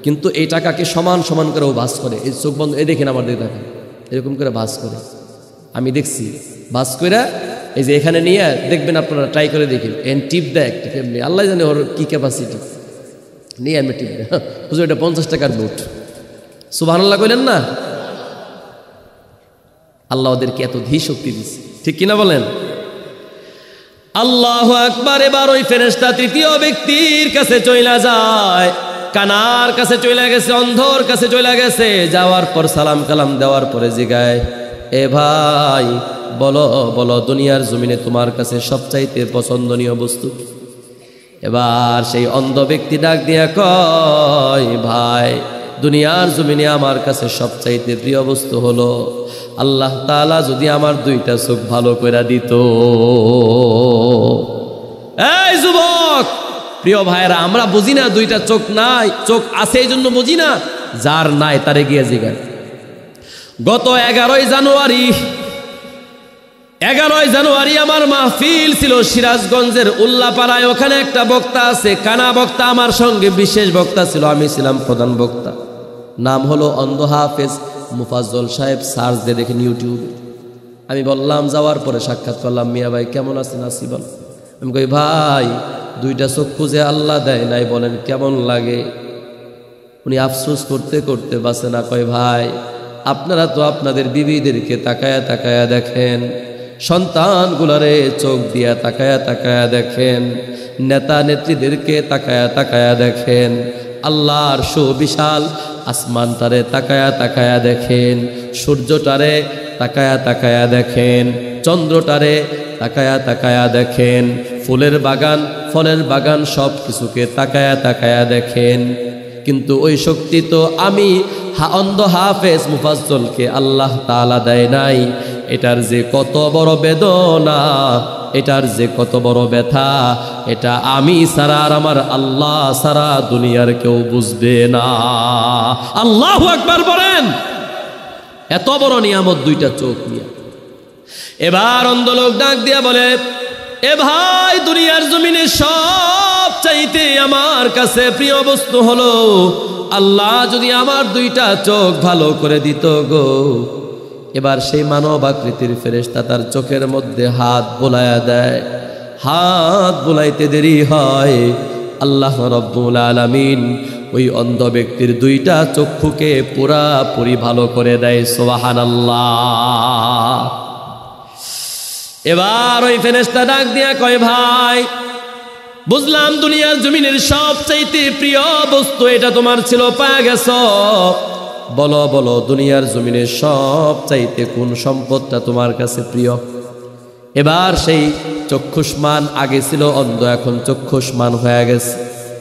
কিন্তু এই টাকাকে সমান সমান করে ও ভাস করে। এই চোখ বন্ধ, এই দেখেন আমার দিকে দেখেন, এরকম করে ভাস করে। আমি দেখছি ভাস করে, এই যে এখানে নিয়ে দেখবেন, আপনারা ট্রাই করে দেখেন। এন টিপ দেয় একটা কেমনি, আল্লাহ জানে ওর কি ক্যাপাসিটি। নিয়ে আমি টিপ দেয়, হুজুর এটা 50 টাকার নোট। সুবহানাল্লাহ কইলেন না? আল্লাহ ওদেরকে এত ধী শক্তি দিচ্ছে, ঠিক কিনা বলেন? আল্লাহু আকবার। এবার ওই ফেরেশতা তৃতীয় ব্যক্তির কাছে চইলা যায়, কানার কাছে চইলা গেছে, অন্ধর কাছে চইলা গেছে। যাওয়ার পর সালাম কালাম দেওয়ার পরে জিগায়, এ ভাই বলো বলো দুনিয়ার জমিনে তোমার কাছে সবচাইতে পছন্দনীয় বস্তু কি? এবার সেই অন্ধ ব্যক্তি ডাক দিয়া কয়, ভাই দুনিয়ার জমিনে আমার কাছে সবচাইতে প্রিয় বস্তু হলো আল্লাহ তাআলা যদি আমার 2টা চোখ ভালো করে দিত। এই যুবক, প্রিয় ভাইরা, আমরা বুঝি না 2টা চোখ নাই, চোখ আছে এই জন্য বুঝি না। যার নাই তারে গিয়ে জিগায়। গত 11ই জানুয়ারি আমার মাহফিল ছিল সিরাজগঞ্জের উল্লাপাড়ায়। ওখানে একটা বক্তা আছে, কানা বক্তা, আমার সঙ্গে বিশেষ বক্তা ছিল, আমি ছিলাম প্রধান বক্তা। নাম হলো অন্ধ হাফেজ মুফাজ্জল সাহেব, সার্চ দিয়ে দেখেন ইউটিউবে। আমি বললাম, যাওয়ার পরে সাক্ষাৎ করলাম, মিয়া ভাই কেমন আছেন? আসি বল। আমি কই ভাই 2টা চক্ষু যে আল্লাহ দেয় নাই, বলেন কেমন লাগে? উনি আফসোস করতে করতে বাসে না, কয় ভাই আপনারা তো আপনাদের বিবিদেরকে তাকায়া তাকায়া দেখেন, সন্তানগুলারে চোখ দিয়া তাকায়া তাকায়া দেখেন, নেতা নেত্রীদেরকে তাকায়া তাকায়া দেখেন, আল্লাহর সুবিশাল আসমানটারে তাকায়া তাকায়া দেখেন, সূর্যটারে তাকায়া তাকায়া দেখেন, চন্দ্রটারে তাকায়া তাকায়া দেখেন, ফুলের বাগান ফলের বাগান সব কিছুকে তাকায়া তাকায়া দেখেন। কিন্তু ওই শক্তি তো আমি অন্ধ হাফেজ মুফাজ্জলকে আল্লাহ তাআলা দেয় নাই। এটার যে কত বড় বেদনা, এটার যে কত বড় ব্যথা, এটা আমি ছাড়া আর আমার আল্লাহ ছাড়া দুনিয়ার কেউ বুঝবে না। আল্লাহু আকবার বলেন। এত বড় নিয়ামত 2টা চোখ নিয়ে। এবার অন্ধ লোক ডাক দিয়া বলে, এ ভাই দুনিয়ার জমিনে সব চাইতে আমার কাছে প্রিয় বস্তু হলো আল্লাহ যদি আমার 2টা চোখ ভালো করে দিত গো। এবার সেই মানব আকৃতির ফেরেশতা তার চোখের মধ্যে হাত বোলায়া দেয়। হাত বোলাইতে দেরি হয়, আল্লাহ রাব্বুল আলামিন ওই অন্ধ ব্যক্তির 2টা চক্ষুকে পুরাপুরি ভালো করে দেয়। সুবহানাল্লাহ। এবার ওই ফেরেশতা ডাক দিয়া কয়, ভাই বুঝলাম দুনিয়ার জমিনের সবচাইতে প্রিয় বস্তু এটা তোমার ছিল, পাওয়া গেছো। বলো বলো দুনিয়ার জমিনের সবচাইতে কোন সম্পদটা তোমার কাছে প্রিয়? এবার সেই চক্ষুষ্মান, আগে ছিল অন্ধ এখন চক্ষুষ্মান হয়ে গেছে,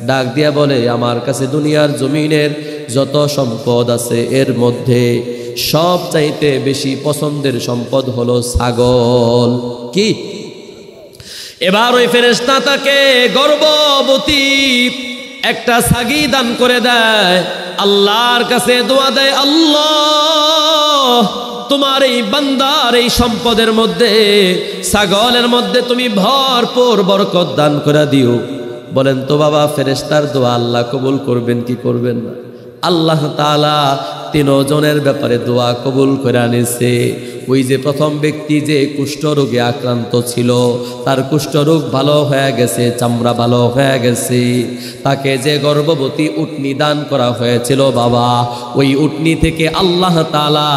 ডাক দিয়া বলে, আমার কাছে দুনিয়ার জমিনের যত সম্পদ আছে এর মধ্যে সবচাইতে বেশি পছন্দের সম্পদ হলো ছাগল। কি? এবার ওই ফেরেশতা তাকে গর্ভবতী একটা ছাগি দান করে দেয়। আল্লাহর কাছে দোয়া দেয়, আল্লাহ তোমার এই বান্দার এই সম্পদের মধ্যে, ছাগলের মধ্যে তুমি ভরপুর বরকত দান করে দিও। বলেন তো বাবা, ফেরেশতার দোয়া আল্লাহ কবুল করবেন কি করবেন না? আল্লাহ তাআলা 3 জনের ব্যাপারে দোয়া কবুল করে আনিছে। ওই যে প্রথম ব্যক্তি যে কুষ্ঠরোগে আক্রান্ত ছিল, তার কুষ্ঠরোগ ভালো হয়ে গেছে, চামড়া ভালো হয়ে গেছে। তাকে যে গর্ভবতী উটনি দান করা হয়েছিল বাবা, ওই উটনি থেকে আল্লাহ তাআলা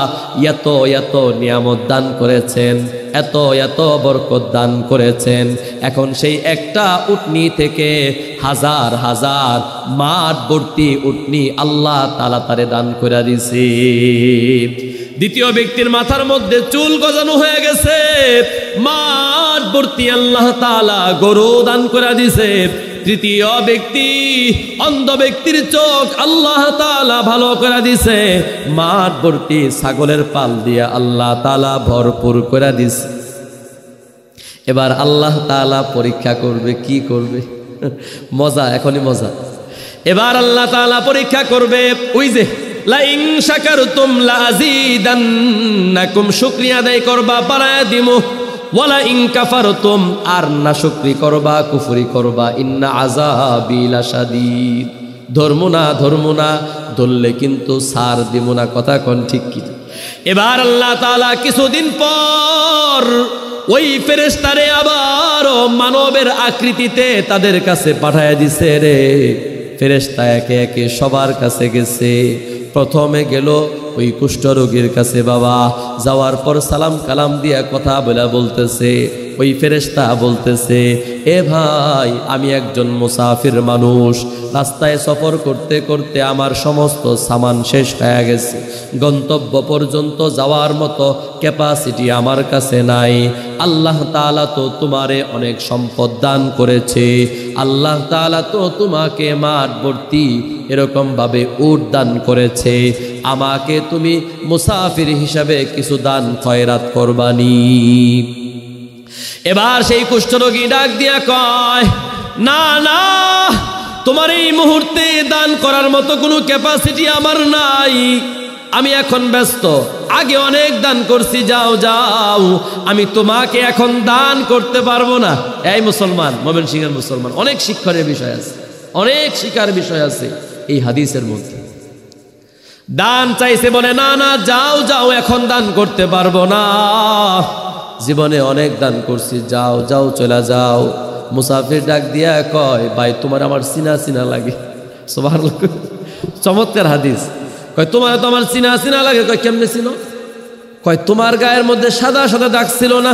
এত এত নিয়ামত দান করেছেন, এত এত বরকত দান করেছেন। এখন সেই একটা উটনি থেকে হাজার হাজার মাঠ ভর্তি উটনি আল্লাহ তাআলা তারে দান করে দিছে। দ্বিতীয় ব্যক্তির মাথার মধ্যে চুল গজানো হয়ে গেছে, মাঠ ভর্তি আল্লাহ তাআলা গরু দান করে দিছে। তৃতীয় ব্যক্তি অন্ধ ব্যক্তির চোখ আল্লাহ তাআলা ভালো করে দিছে, মাঠ ভর্তি ছাগলের পাল দিয়ে আল্লাহ তাআলা ভরপুর করে দিছে। এবার আল্লাহ তাআলা পরীক্ষা করবে, কি করবে? মজা, এখনই মজা। এবার আল্লাহ তাআলা পরীক্ষা করবে, ওই যে লা ইন শাকারতুম লা আযীদান্নাকুম, শুকরিয়া আদায় করবা বাড়ায়া দিমু, ওয়ালা ইন কাফারতুম, আর না শুকরি করবা কুফরি করবা, ইন্না আযাবি লাশাদীদ, ধর্ম না ধরলে কিন্তু সার দিব না। কথা কোন ঠিক কি? এবার আল্লাহ তাআলা কিছুদিন পর ওই ফেরেশতারে আবার মানবের আকৃতিতে তাদের কাছে পাঠায় দিছে রে। ফেরেশতা একে একে সবার কাছে গেছে। প্রথমে গেল ওই কুষ্ঠরোগীর কাছে বাবা, যাওয়ার পর সালাম কালাম দিয়া কথা বলতেছে। ওই ফেরেশতা বলতেছে, এ ভাই, আমি একজন মুসাফির মানুষ, রাস্তায় সফর করতে করতে আমার সমস্ত সামান শেষ হয়ে গেছে, গন্তব্য পর্যন্ত যাওয়ার মতো ক্যাপাসিটি আমার কাছে নাই। আল্লাহ তাআলা তো তোমারে অনেক সম্পদ দান করেছে, আল্লাহ তাআলা তো তোমাকে মাঠ ভর্তি এরকম ভাবে উট দান করেছে, আমাকে তুমি মুসাফির হিসাবে কিছু দান খয়রাত করবানি। এবার সেই কুষ্ঠরোগী ডাক দিয়া কয়, না না, তোমার এই মুহূর্তে দান করার মতো কোনো ক্যাপাসিটি আমার নাই, আমি এখন ব্যস্ত, আগে অনেক দান করছি, যাও যাও, আমি তোমাকে এখন দান করতে পারবো না। এই মুসলমান, ময়মনসিংহের মুসলমান, অনেক শিক্ষণের বিষয় আছে, অনেক শিক্ষার বিষয় আছে এই হাদিসের মধ্যে। দান চাইছে, বলে না না, যাও যাও, এখন দান করতে পারবো না, জীবনে অনেক দান করছি, যাও যাও, চলে যাও। মুসাফির ডাক দিয়া কয়, ভাই, তোমার আমার চিনা চিনা লাগে। সুবহানাল্লাহ, চমৎকার হাদিস। কয়, তোমার তো আমার চিনা চিনা লাগে। কয়, কেমনে চিনো? কয়, তোমার গায়ের মধ্যে সাদা সাদা দাগ ছিল না।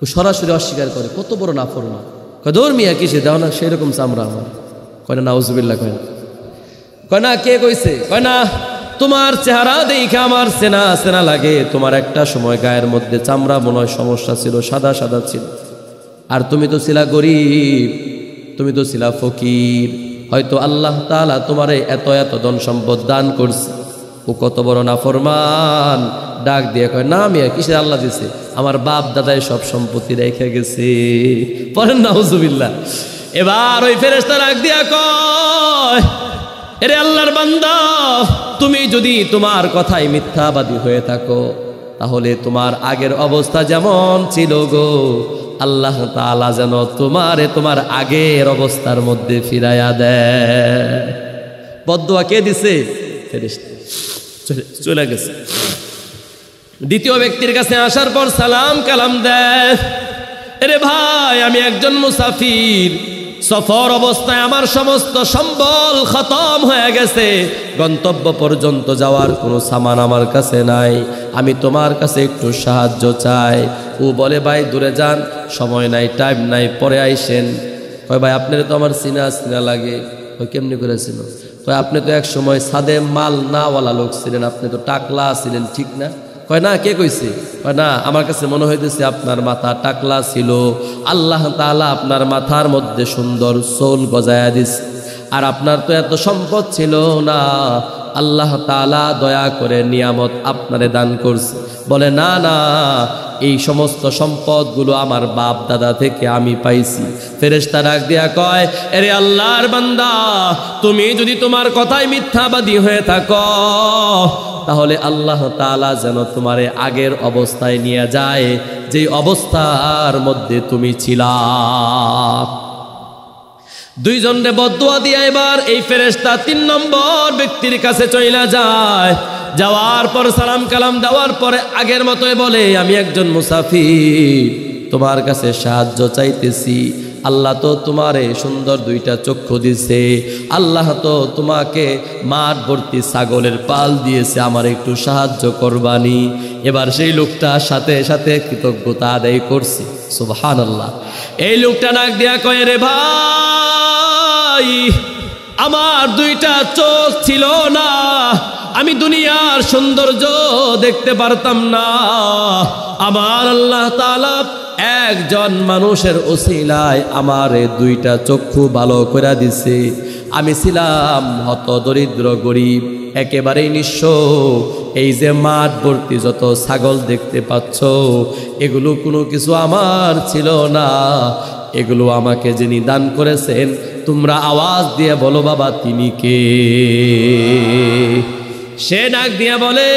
ও সরাসরি অস্বীকার করে, কত বড় নাফরমান। কয়, দৌড় মিয়া, কিসে দাও না সেরকম চামড়া আমার। কয় না, নাউজুবিল্লাহ। কয় না, কয় না, কে কইছে? কয় না, তোমার চেহারা দেখে আমার চেনা চেনা লাগে, তোমার একটা সময় গায়ের মধ্যে চামড়া মনে হয় সমস্যা ছিল, সাদা সাদা ছিল, আর তুমি তো ছিলা গরিব, তুমি তো ছিলা ফকির, হয়তো আল্লাহ তাআলা তোমারে এত এত ধন সম্পদ দান করছে। ও কত বড় নাফরমান, ডাক দিয়ে কয়, না মিয়া, কিসের আল্লাহ দিছে, আমার বাপ দাদাই সব সম্পত্তি রেখে গেছে। পড়েন নাউজুবিল্লাহ। এবার ওই ফেরেশতা ডাক দিয়া কয়, এরে আল্লাহর বান্দা, তুমি যদি তোমার কথায় মিথ্যাবাদী হয়ে থাকো, তাহলে তোমার আগের অবস্থা যেমন ছিল গো, আল্লাহ তাআলা যেন তোমারে তোমার আগের অবস্থার মধ্যে ফিরাইয়া দেয়। বদদুয়া কে দিছে? ফেরেশতা। চলে গেছে। দ্বিতীয় ব্যক্তির কাছে আসার পর সালাম কালাম দেয়, এরে ভাই, আমি একজন মুসাফির, সফর অবস্থায় আমার সমস্ত সম্বল খতম হয়ে গেছে, গন্তব্য পর্যন্ত যাওয়ার কোনো সামান আমার কাছে নাই, আমি তোমার কাছে একটু সাহায্য চাই। ও বলে, ভাই দূরে যান, সময় নাই, টাইম নাই, পরে আইসেন। কয়, ভাই আপনার তো আমার চিনা চিনা লাগে। কয়, কেমনি করেছিল? কয়, আপনি তো এক সময় সাদে মাল নাওয়ালা লোক ছিলেন, আপনি তো টাকলা ছিলেন, ঠিক না? কয়, না, কে কইছে? কয়, না, আমার কাছে মনে হইতেছে আপনার মাথা টাকলা ছিল, আল্লাহ তাআলা আপনার মাথার মধ্যে সুন্দর চুল গজায়া দিছে, আর আপনার তো এত সম্পদ ছিল না, আল্লাহ তাআলা দয়া করে নিয়ামত আপনারে দান করছে। বলে, না না, এই সমস্ত সম্পদগুলো আমার বাপ দাদা থেকে আমি পাইছি। ফেরেশতা ডাক দিয়া কয়, আরে আল্লাহর বান্দা, তুমি যদি তোমার কথায় মিথ্যাবাদী হয়ে থাকো, তাহলে আল্লাহ তাআলা যেন তোমারে আগের অবস্থায় নিয়ে যায়, যেই অবস্থার মধ্যে তুমি ছিলা। দুইজনে বদদুয়া দিয়া এবার এই ফেরেশতা 3 নম্বর ব্যক্তির কাছে চইলা যায়। যাওয়ার পর সালাম কালাম দেওয়ার পরে আগের মতোই বলে, আমি একজন মুসাফির, তোমার কাছে সাহায্য চাইতেছি। আল্লাহ তো তোমারে সুন্দর 2টা চক্ষু দিছে, আল্লাহ তো তোমাকে মাঠ ভর্তি ছাগলের পাল দিয়েছে, আমার একটু সাহায্য করবানি। এবার সেই লোকটা সাথে সাথে কৃতজ্ঞতা আদায় করছে। সুবহানাল্লাহ। এই লোকটা নাক দিয়া কয়, রে ভাই, আমার 2টা চোখ ছিল না, আমি দুনিয়ার সৌন্দর্য দেখতে পারতাম না, আমার আল্লাহ তাআলা একজন মানুষের ওসিলায় আমার দুইটা চক্ষু ভালো করে দিছে। আমি ছিলাম হত দরিদ্র গরিব, একেবারেই নিঃস্ব। এই যে মাঠ ভর্তি যত ছাগল দেখতে পাচ্ছ, এগুলো কোনো কিছু আমার ছিল না, এগুলো আমাকে যিনি দান করেছেন। তোমরা আওয়াজ দিয়ে বলো বাবা তিনি কে? সে ডাক দিয়ে বলে,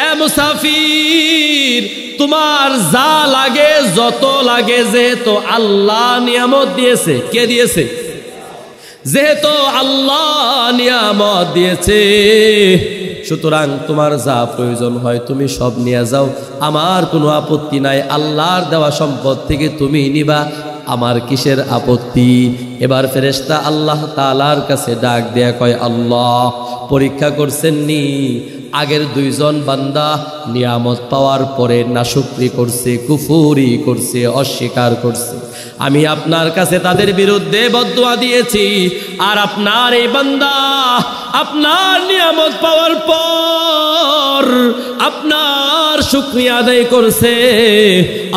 এ মুসাফির, তোমার যা লাগে যত লাগে, যেহেতু আল্লাহ নিয়ামত দিয়েছে। কে দিয়েছে? যেহেতু আল্লাহ নিয়ামত দিয়েছে, সুতরাং তোমার যা প্রয়োজন হয় তুমি সব নিয়ে যাও, আমার কোনো আপত্তি নাই। আল্লাহর দেওয়া সম্পদ থেকে তুমি নিবা, আমার কিসের আপত্তি? এবার ফেরেশতা আল্লাহ তাআলার কাছে ডাক দেয়া কয়, আল্লাহ পরীক্ষা করছেন নি? আগের দুইজন বান্দা নিয়ামত পাওয়ার পরে নাশুকরি করছে, কুফরি করছে, অস্বীকার করছে। আমি আপনার কাছে তাদের বিরুদ্ধে বদদুয়া দিয়েছি, আর আপনার এই বান্দা আপনার নিয়ামত পাওয়ার পর আপনার শুকরিয়া আদায় করছে।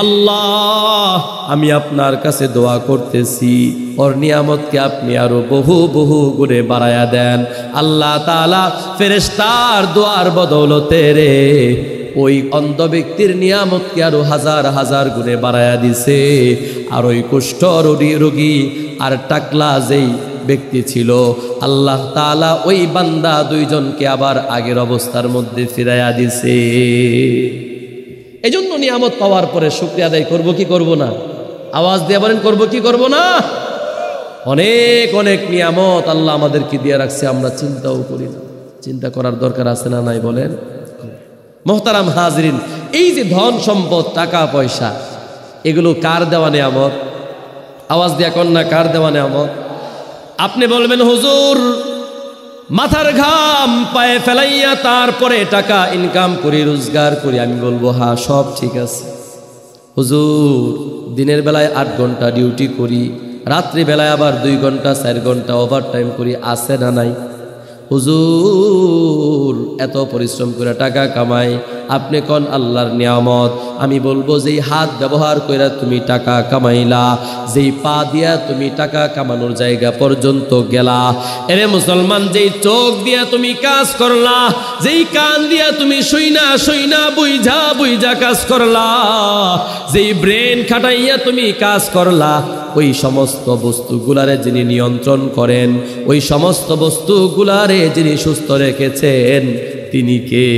আল্লাহ আমি আপনার কাছে দোয়া করতেছি, ওর নিয়ামতকে আপনি আরো বহু বহু গুণে বাড়ায়া দেন। আল্লাহ তাআলা ফেরেশতার দোয়ার বদৌলতে রে ওই অন্ধ ব্যক্তির নিয়ামতকে আরো হাজার হাজার গুণে বাড়ায়া দিছে। আর ওই কুষ্ঠ রোগী আর টাকলা যেই ব্যক্তি ছিল, আল্লাহ তাআলা ওই বান্দা দুইজনকে আবার আগের অবস্থার মধ্যে ফিরাইয়া দিছে। এই জন্য নিয়ামত পাওয়ার পরে শুকরিয়া আদায় করব কি করব না? আওয়াজ দিয়ে বলেন, করব কি করব না? অনেক অনেক নিয়ামত আল্লাহ আমাদেরকে দিয়ে রাখছে, আমরা চিন্তাও করি না। চিন্তা করার দরকার আছে না নাই বলেন? মোহতারাম হাজরিন, এই যে ধন সম্পদ টাকা পয়সা, এগুলো কার দেওয়া নিয়ামত? আওয়াজ দিয়া কন্যা, কার দেওয়া নিয়ামত? আপনি বলবেন হুজুর মাথার ঘাম পায়ে ফেলাইয়া তারপরে টাকা ইনকাম করি, রোজগার করি। আমি বলবো হ্যাঁ সব ঠিক আছে হুজুর, দিনের বেলায় 8 ঘন্টা ডিউটি করি, রাত্রি বেলায় আবার 2 ঘন্টা 4 ঘন্টা ওভার টাইম করি, আছে না নাই? হুজুর এত পরিশ্রম করে টাকা কামাই, আপনি কোন আল্লাহর নিয়ামত। আমি বলবো যেই হাত ব্যবহার করে তুমি টাকা কামাইলা, যেই পা দিয়া তুমি টাকা কামানোর জায়গা পর্যন্ত গেলা, এরে মুসলমান, যেই চোখ দিয়া তুমি কাজ করলা, যেই কান দিয়া তুমি শুইনা শুইনা বুইঝা বুইঝা কাজ করলা, যেই ব্রেন খাটাইয়া তুমি কাজ করলা, ওই সমস্ত বস্তুগুলারে যিনি নিয়ন্ত্রণ করেন, ওই সমস্ত বস্তুগুলারে যিনি সুস্থ রেখেছেন, তিনি কে?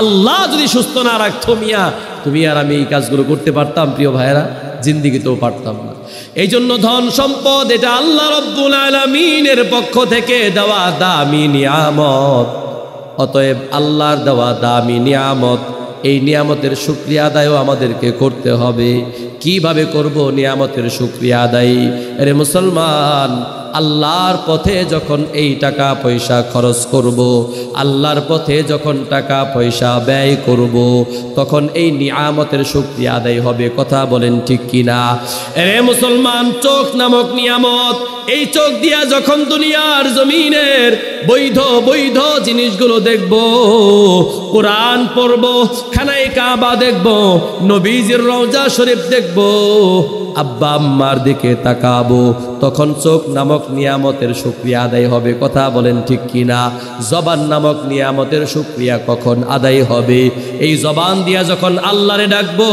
আল্লাহ যদি সুস্থ না রাখতো মিয়া, তুমি আর আমি এই কাজগুলো করতে পারতাম? প্রিয় ভাইয়েরা, জিন্দিগিতেও পারতাম না। এই জন্য ধন সম্পদ এটা আল্লাহ রব্বুল আলামিনের পক্ষ থেকে দেওয়া দামি নিয়ামত। অতএব আল্লাহর দেওয়া দামি নিয়ামত, এই নিয়ামতের শুকরিয়া আদায়ও আমাদেরকে করতে হবে। কিভাবে করব নিয়ামতের শুকরিয়া আদায়? আরে মুসলমান, আল্লাহর পথে যখন এই টাকা পয়সা খরচ করব, আল্লাহর পথে যখন টাকা পয়সা ব্যয় করব, তখন এই নিয়ামতের শুকরিয়া আদায় হবে। কথা বলেন ঠিক কিনা? আরে মুসলমান, চোখ নামক নিয়ামত, এই চোখ দিয়া যখন দুনিয়ার জমিনের বৈধ বৈধ জিনিসগুলো দেখব, কোরআন পড়ব, খানায়ে কাবা দেখব, নবীজির রওজা শরীফ দেখব, আব্বা আম্মার দিকে তাকাবো, তখন চোখ নামক নিয়ামতের শুকরিয়া আদায় হবে। কথা বলেন ঠিক কিনা? জবান নামক নিয়ামতের শুকরিয়া কখন আদায় হবে? এই জবান দিয়া যখন আল্লাহরে ডাকবো,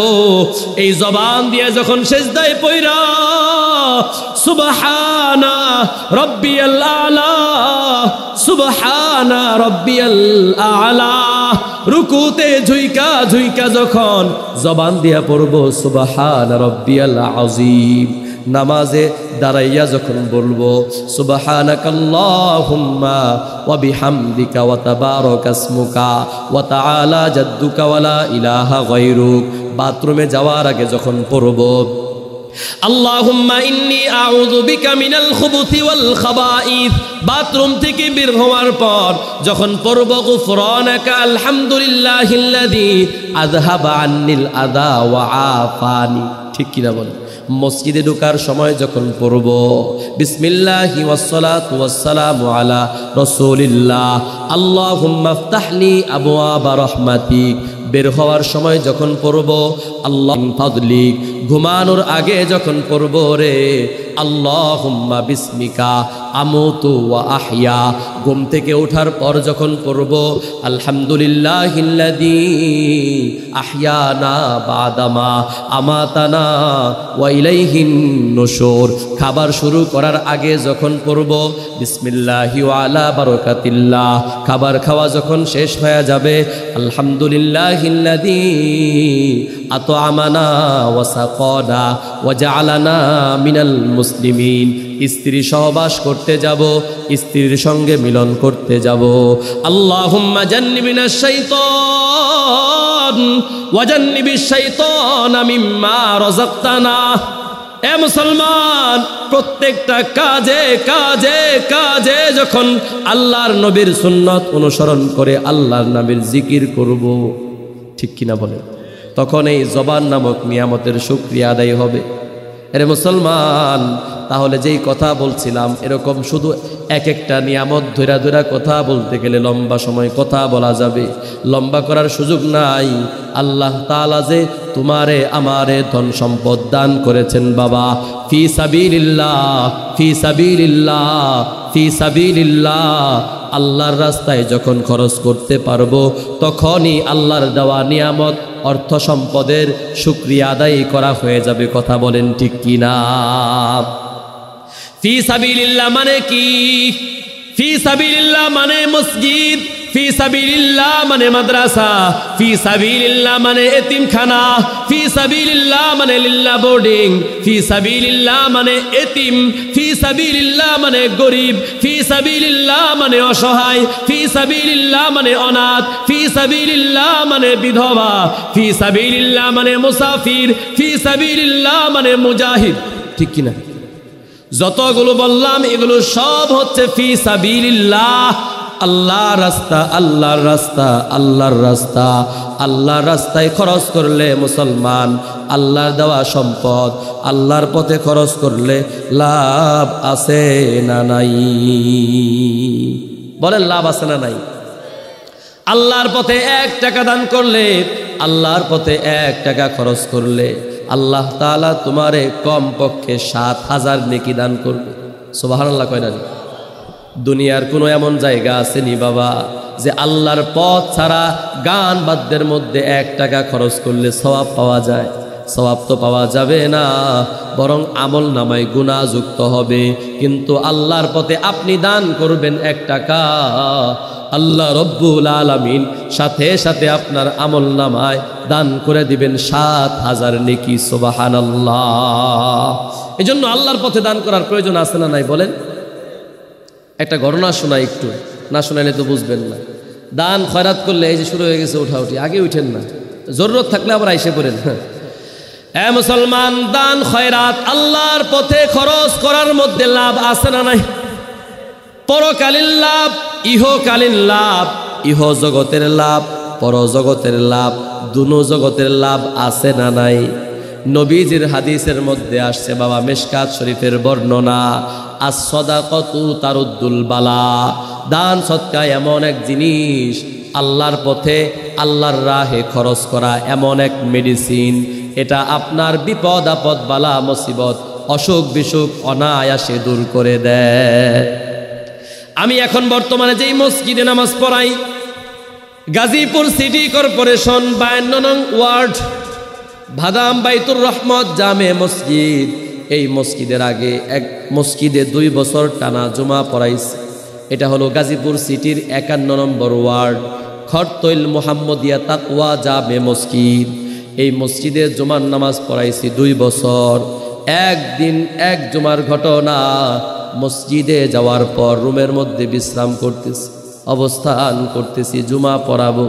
এই জবান দিয়া যখন সেজদায় পইরা সুবহানা রাব্বিয়াল আলা, সুবহানা রাব্বিয়াল আলা, রুকুতে ঝুইকা ঝুইকা যখন জবান দিয়া পড়বো সুবহানা রাব্বিয়াল আযীম, নামাজে দাঁড়াইয়া যখন বলবো সুবহানাকাল্লাহুম্মা ওয়া বিহামদিকা ওয়া তাবারাকা ইসমুকা ওয়া তাআলা জাদ্দুকা ওয়া লা ইলাহা গায়রুক, বাথরুমে যাওয়ার আগে যখন পড়বো আল্লাহুম্মা ইন্নী আউযু বিকা মিনাল খুবুসি ওয়াল খাবাইস, বাথরুম থেকে বের হওয়ার পর যখন পড়ব গুফরানাকা আলহামদুলিল্লাহিল্লাযী আযহাবা আন্নিল আযা ওয়া আফানি। ঠিক কিনা বলেন? মসজিদে ঢোকার সময় যখন পড়ব বিসমিল্লাহি ওয়াসসালাতু ওয়াসসালামু আলা রাসূলিল্লাহ, আল্লাহুম্মা ইফতাহলি আবওয়াবা রাহমাতিক বের হওয়ার সময় যখন পড়ব আল্লাহ ফাদলিক, ঘুমানোর আগে যখন পড়ব রে আল্লাহুম্মা বিসমিকা আমুতু ওয়া আহইয়া, ঘুম থেকে ওঠার পর যখন পড়ব আলহামদুলিল্লাহিল্লাযী আহইয়ানা বাদামা আমাতানা ওয়া ইলাইহিন নুশুর, খাবার শুরু করার আগে যখন পড়ব বিসমিল্লাহি ওয়া আলা বারাকাতিল্লাহ, খাবার খাওয়া যখন শেষ হয়ে যাবে আলহামদুলিল্লাহিল্লাযী আতআমানা ওয়া সাকানা ওয়া জাআলানা মিনাল মুসলিমিন, স্ত্রী সহবাস করতে যাব, স্ত্রীর সঙ্গে মিলন করতে যাব। আল্লাহুম্মা জান্নিবিনাশ শাইতান ওয়া জান্নিবিশ শাইতানা মিম্মা রাযাকতানা। এ মুসলমান, প্রত্যেকটা কাজে কাজে কাজে যখন আল্লাহর নবীর সুন্নত অনুসরণ করে আল্লাহর নামের জিকির করব, ঠিক কিনা বলে, তখন এই জবান নামক নিয়ামতের শুকরিয়া আদায় হবে। এরে মুসলমান, তাহলে যেই কথা বলছিলাম এরকম শুধু এক একটা নিয়ামত ধৈরা ধৈরা কথা বলতে গেলে লম্বা সময় কথা বলা যাবে, লম্বা করার সুযোগ নাই। আল্লাহ তাআলা যে তোমারে আমারে ধন সম্পদ দান করেছেন বাবা, ফি সাবিলিল্লাহ ফি সাবিলিল্লাহ ফি সাবিলিল্লাহ, আল্লাহর রাস্তায় যখন খরচ করতে পারবো তখনই আল্লাহর দেওয়া নিয়ামত অর্থ সম্পদের শুকরিয়া আদায় করা হয়ে যাবে। কথা বলেন ঠিক কিনা? ফি সাবিলিল্লাহ মানে কি? ফি সাবিলিল্লাহ মানে মসজিদ, ফি সাবিলিল্লাহ মানে মাদ্রাসা, ফি সাবিলিল্লাহ মানে এতিমখানা, ফি সাবিলিল্লাহ মানে লিল্লাহ বোর্ডিং, ফি সাবিলিল্লাহ মানে এতিম, ফি সাবিলিল্লাহ মানে গরিব, ফি সাবিলিল্লাহ মানে অসহায়, ফি সাবিলিল্লাহ মানে অনাথ, ফি সাবিলিল্লাহ মানে বিধবা, ফি সাবিলিল্লাহ মানে মুসাফির, ফি সাবিলিল্লাহ মানে মুজাহিদ। ঠিক কিনা? যতগুলো বললাম এগুলো সব হচ্ছে ফি সাবিলিল্লাহ, আল্লাহর রাস্তা, আল্লাহর রাস্তা, আল্লাহর রাস্তা। আল্লাহর রাস্তায় খরচ করলে মুসলমান, আল্লাহর দেওয়া সম্পদ আল্লাহর পথে খরচ করলে লাভ আছে না নাই? বলেন লাভ আছে না নাই? আল্লাহর পথে 1 টাকা দান করলে, আল্লাহর পথে 1 টাকা খরচ করলে আল্লাহ তাআলা তোমারে কমপক্ষে 7000 নেকি দান করবে। সুবহানাল্লাহ কয় না? দুনিয়ার কোনো এমন জায়গা আসেনি বাবা যে আল্লাহর পথ ছাড়া গান বাদ্যের মধ্যে 1 টাকা খরচ করলে সওয়াব পাওয়া যায়? সওয়াব তো পাওয়া যাবে না, বরং আমল নামায় গুনাহ যুক্ত হবে। কিন্তু আল্লাহর পথে আপনি দান করবেন 1 টাকা, আল্লাহ রব্বুল আলামিন সাথে সাথে আপনার আমল নামায় দান করে দিবেন 7000 নেকি। সুবহানাল্লাহ। এজন্য আল্লাহর পথে দান করার প্রয়োজন আছে না নাই বলেন? একটা ঘটনা শোনাই, একটু না শোনাইলে তো বুঝবেন না। দান খয়রাত করলে এই যে শুরু হয়ে গেছে উঠাউঠি, আগে উঠেন না, জরুরত থাকলে আবার আইসে পড়েন। হ্যাঁ মুসলমান, দান খয়রাত আল্লাহর পথে খরচ করার মধ্যে লাভ আছে না নাই? পরকালীন লাভ, ইহকালীন লাভ, ইহ জগতের লাভ, পর জগতের লাভ, দুনো জগতের লাভ আছে না নাই? নবীজির হাদিসের মধ্যে আসছে বাবা, মিশকাত শরীফের বর্ণনা, as-সাদাকাতু তারুদ্দুল বালা, দান সদকা এমন এক জিনিস, আল্লাহর পথে আল্লাহর রাহে খরচ করা এমন এক মেডিসিন, এটা আপনার বিপদ আপদ বালা মুসিবত অসুখ বিসুখ অনায়াসে দূর করে দেয়। আমি এখন বর্তমানে যেই মসজিদে নামাজ পড়াই, গাজীপুর সিটি কর্পোরেশন 52 নং ওয়ার্ড ভাদাম বাইতুর রহমত জামে মসজিদ, এই মসজিদের আগে এক মসজিদে 2 বছর টানা জুমা পড়াইছে। এটা হলো গাজীপুর সিটির 51 নম্বর ওয়ার্ড খরতৈল মোহাম্মদিয়া তাকওয়া জামে মসজিদ। এই মসজিদে জুমার নামাজ পড়াইছি 2 বছর। একদিন এক জুমার ঘটনা, মসজিদে যাওয়ার পর রুমের মধ্যে বিশ্রাম করতেছি, অবস্থান করতেছি, জুমা পড়াবো।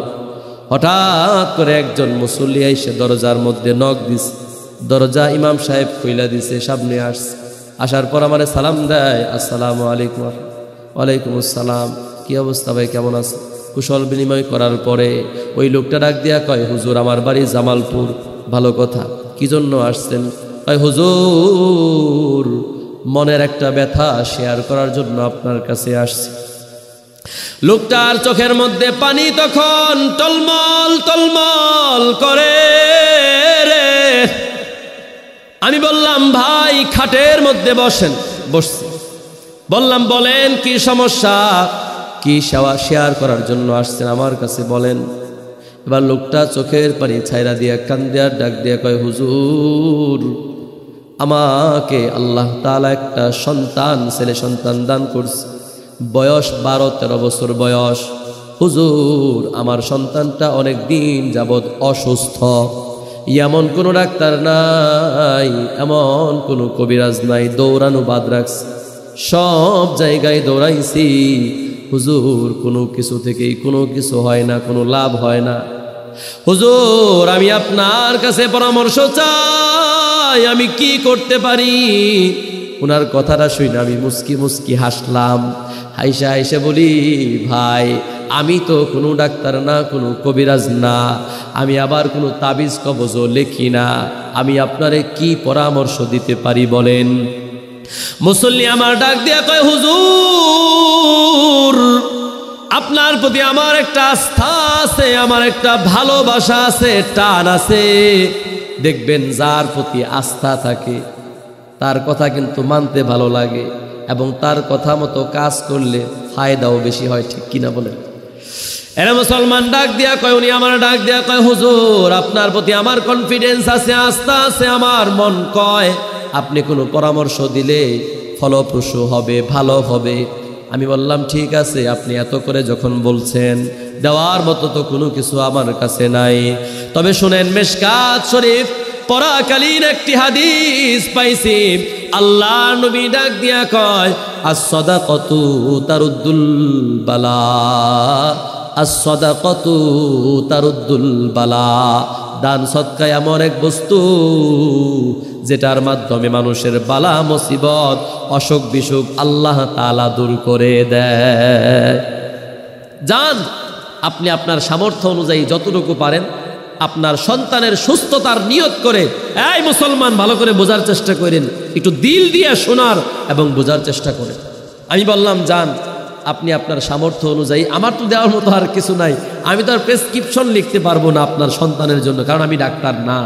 হঠাৎ করে একজন মুসল্লি এসে দরজার মধ্যে নক দিছে। দরজা ইমাম সাহেব খুইলা দিছে, সামনে আসছে। আসার পর আমারে সালাম দেয়, আসসালামু আলাইকুম। ওয়ালাইকুম আসসালাম, কি অবস্থা ভাই, কেমন আছে? কুশল বিনিময় করার পরে ওই লোকটা ডাক দিয়া কয়, হুজুর আমার বাড়ি জামালপুর। ভালো কথা, কি জন্য আসছেন? কয় হুজুর মনের একটা ব্যথা শেয়ার করার জন্য আপনার কাছে আসছি। লোকটার চোখের মধ্যে পানি তখন টলমল টলমল করে রে। আমি বললাম, ভাই খাটের মধ্যে বসেন। বসছি। বললাম, বলেন কি সমস্যা, কি সেবা শেয়ার করার জন্য আসছেন আমার কাছে বলেন। এবার লোকটা চোখের পানি ছাইরা দিয়া কান্দিয়ার ডাক দিয়া কয়, হুজুর আমাকে আল্লাহ তাআলা একটা সন্তান, ছেলে সন্তান দান করছে, বয়স 12-13 বছর বয়স। হুজুর আমার সন্তানটা অনেক দিন যাবৎ অসুস্থ, এমন কোনো ডাক্তার নাই, এমন কোনো কবিরাজ নাই, দৌড়ানো বাদ রাখছে, সব জায়গায় দৌড়াইছি হুজুর, কোনো কিছু থেকেই কোনো কিছু হয় না, কোনো লাভ হয় না। হুজুর আমি আপনার কাছে পরামর্শ চাই, আমি কি করতে পারি? ওনার কথাটা শুনে আমি মুস্কি মুস্কি হাসলাম। হাইসা হাইসা বলি, ভাই আমি তো কোনো ডাক্তার না, কোনো কবিরাজ না, আমি আবার কোনো তাবিজ কবজও লেখি না, আমি আপনারে কি পরামর্শ দিতে পারি বলেন। মুসল্লি আমার ডাক দিয়া কয়, হুজুর আপনার প্রতি আমার একটা আস্থা আছে, আমার একটা ভালোবাসা আছে, টান আছে। দেখবেন যার প্রতি আস্থা থাকে তার কথা কিন্তু মানতে ভালো লাগে এবং তার কথা মতো কাজ করলে ফায়দাও বেশি হয়, ঠিক কিনা বলেন? এরা মুসলমান ডাক দিয়া কয়, উনি আমার ডাক দিয়া কয়, হুজুর আপনার প্রতি আমার কনফিডেন্স আছে, আস্থা আছে, আমার মন কয় আপনি কোনো পরামর্শ দিলে ফলপ্রসূ হবে, ভালো হবে। আমি বললাম, ঠিক আছে, আপনি এত করে যখন বলছেন, দেওয়ার মতো তো কোনো কিছু আমার কাছে নাই, তবে শুনেন, মিশকাত শরীফ পড়াকালীন একটি হাদিস পাইছি, আল্লাহ নবী ডাক দিয়া কয়, as-sadaqatu taruddul bala, as-sadaqatu taruddul bala। দান সদকা এমন এক বস্তু যেটার মাধ্যমে মানুষের বালা মুসিবত, অসুখ বিসুখ আল্লাহ তাআলা দূর করে দেয়। জান আপনি আপনার সামর্থ্য অনুযায়ী যতটুকু পারেন আপনার সন্তানের সুস্থতার নিয়ত করে, এই মুসলমান ভালো করে বোঝার চেষ্টা করেন, একটু দিল দিয়ে শোনার এবং বোঝার চেষ্টা করেন। আমি বললাম, জান আপনি আপনার সামর্থ্য অনুযায়ী, আমার তো দেওয়ার মতো আর কিছু নাই, আমি তো আর প্রেসক্রিপশন লিখতে পারবো না আপনার সন্তানের জন্য, কারণ আমি ডাক্তার না।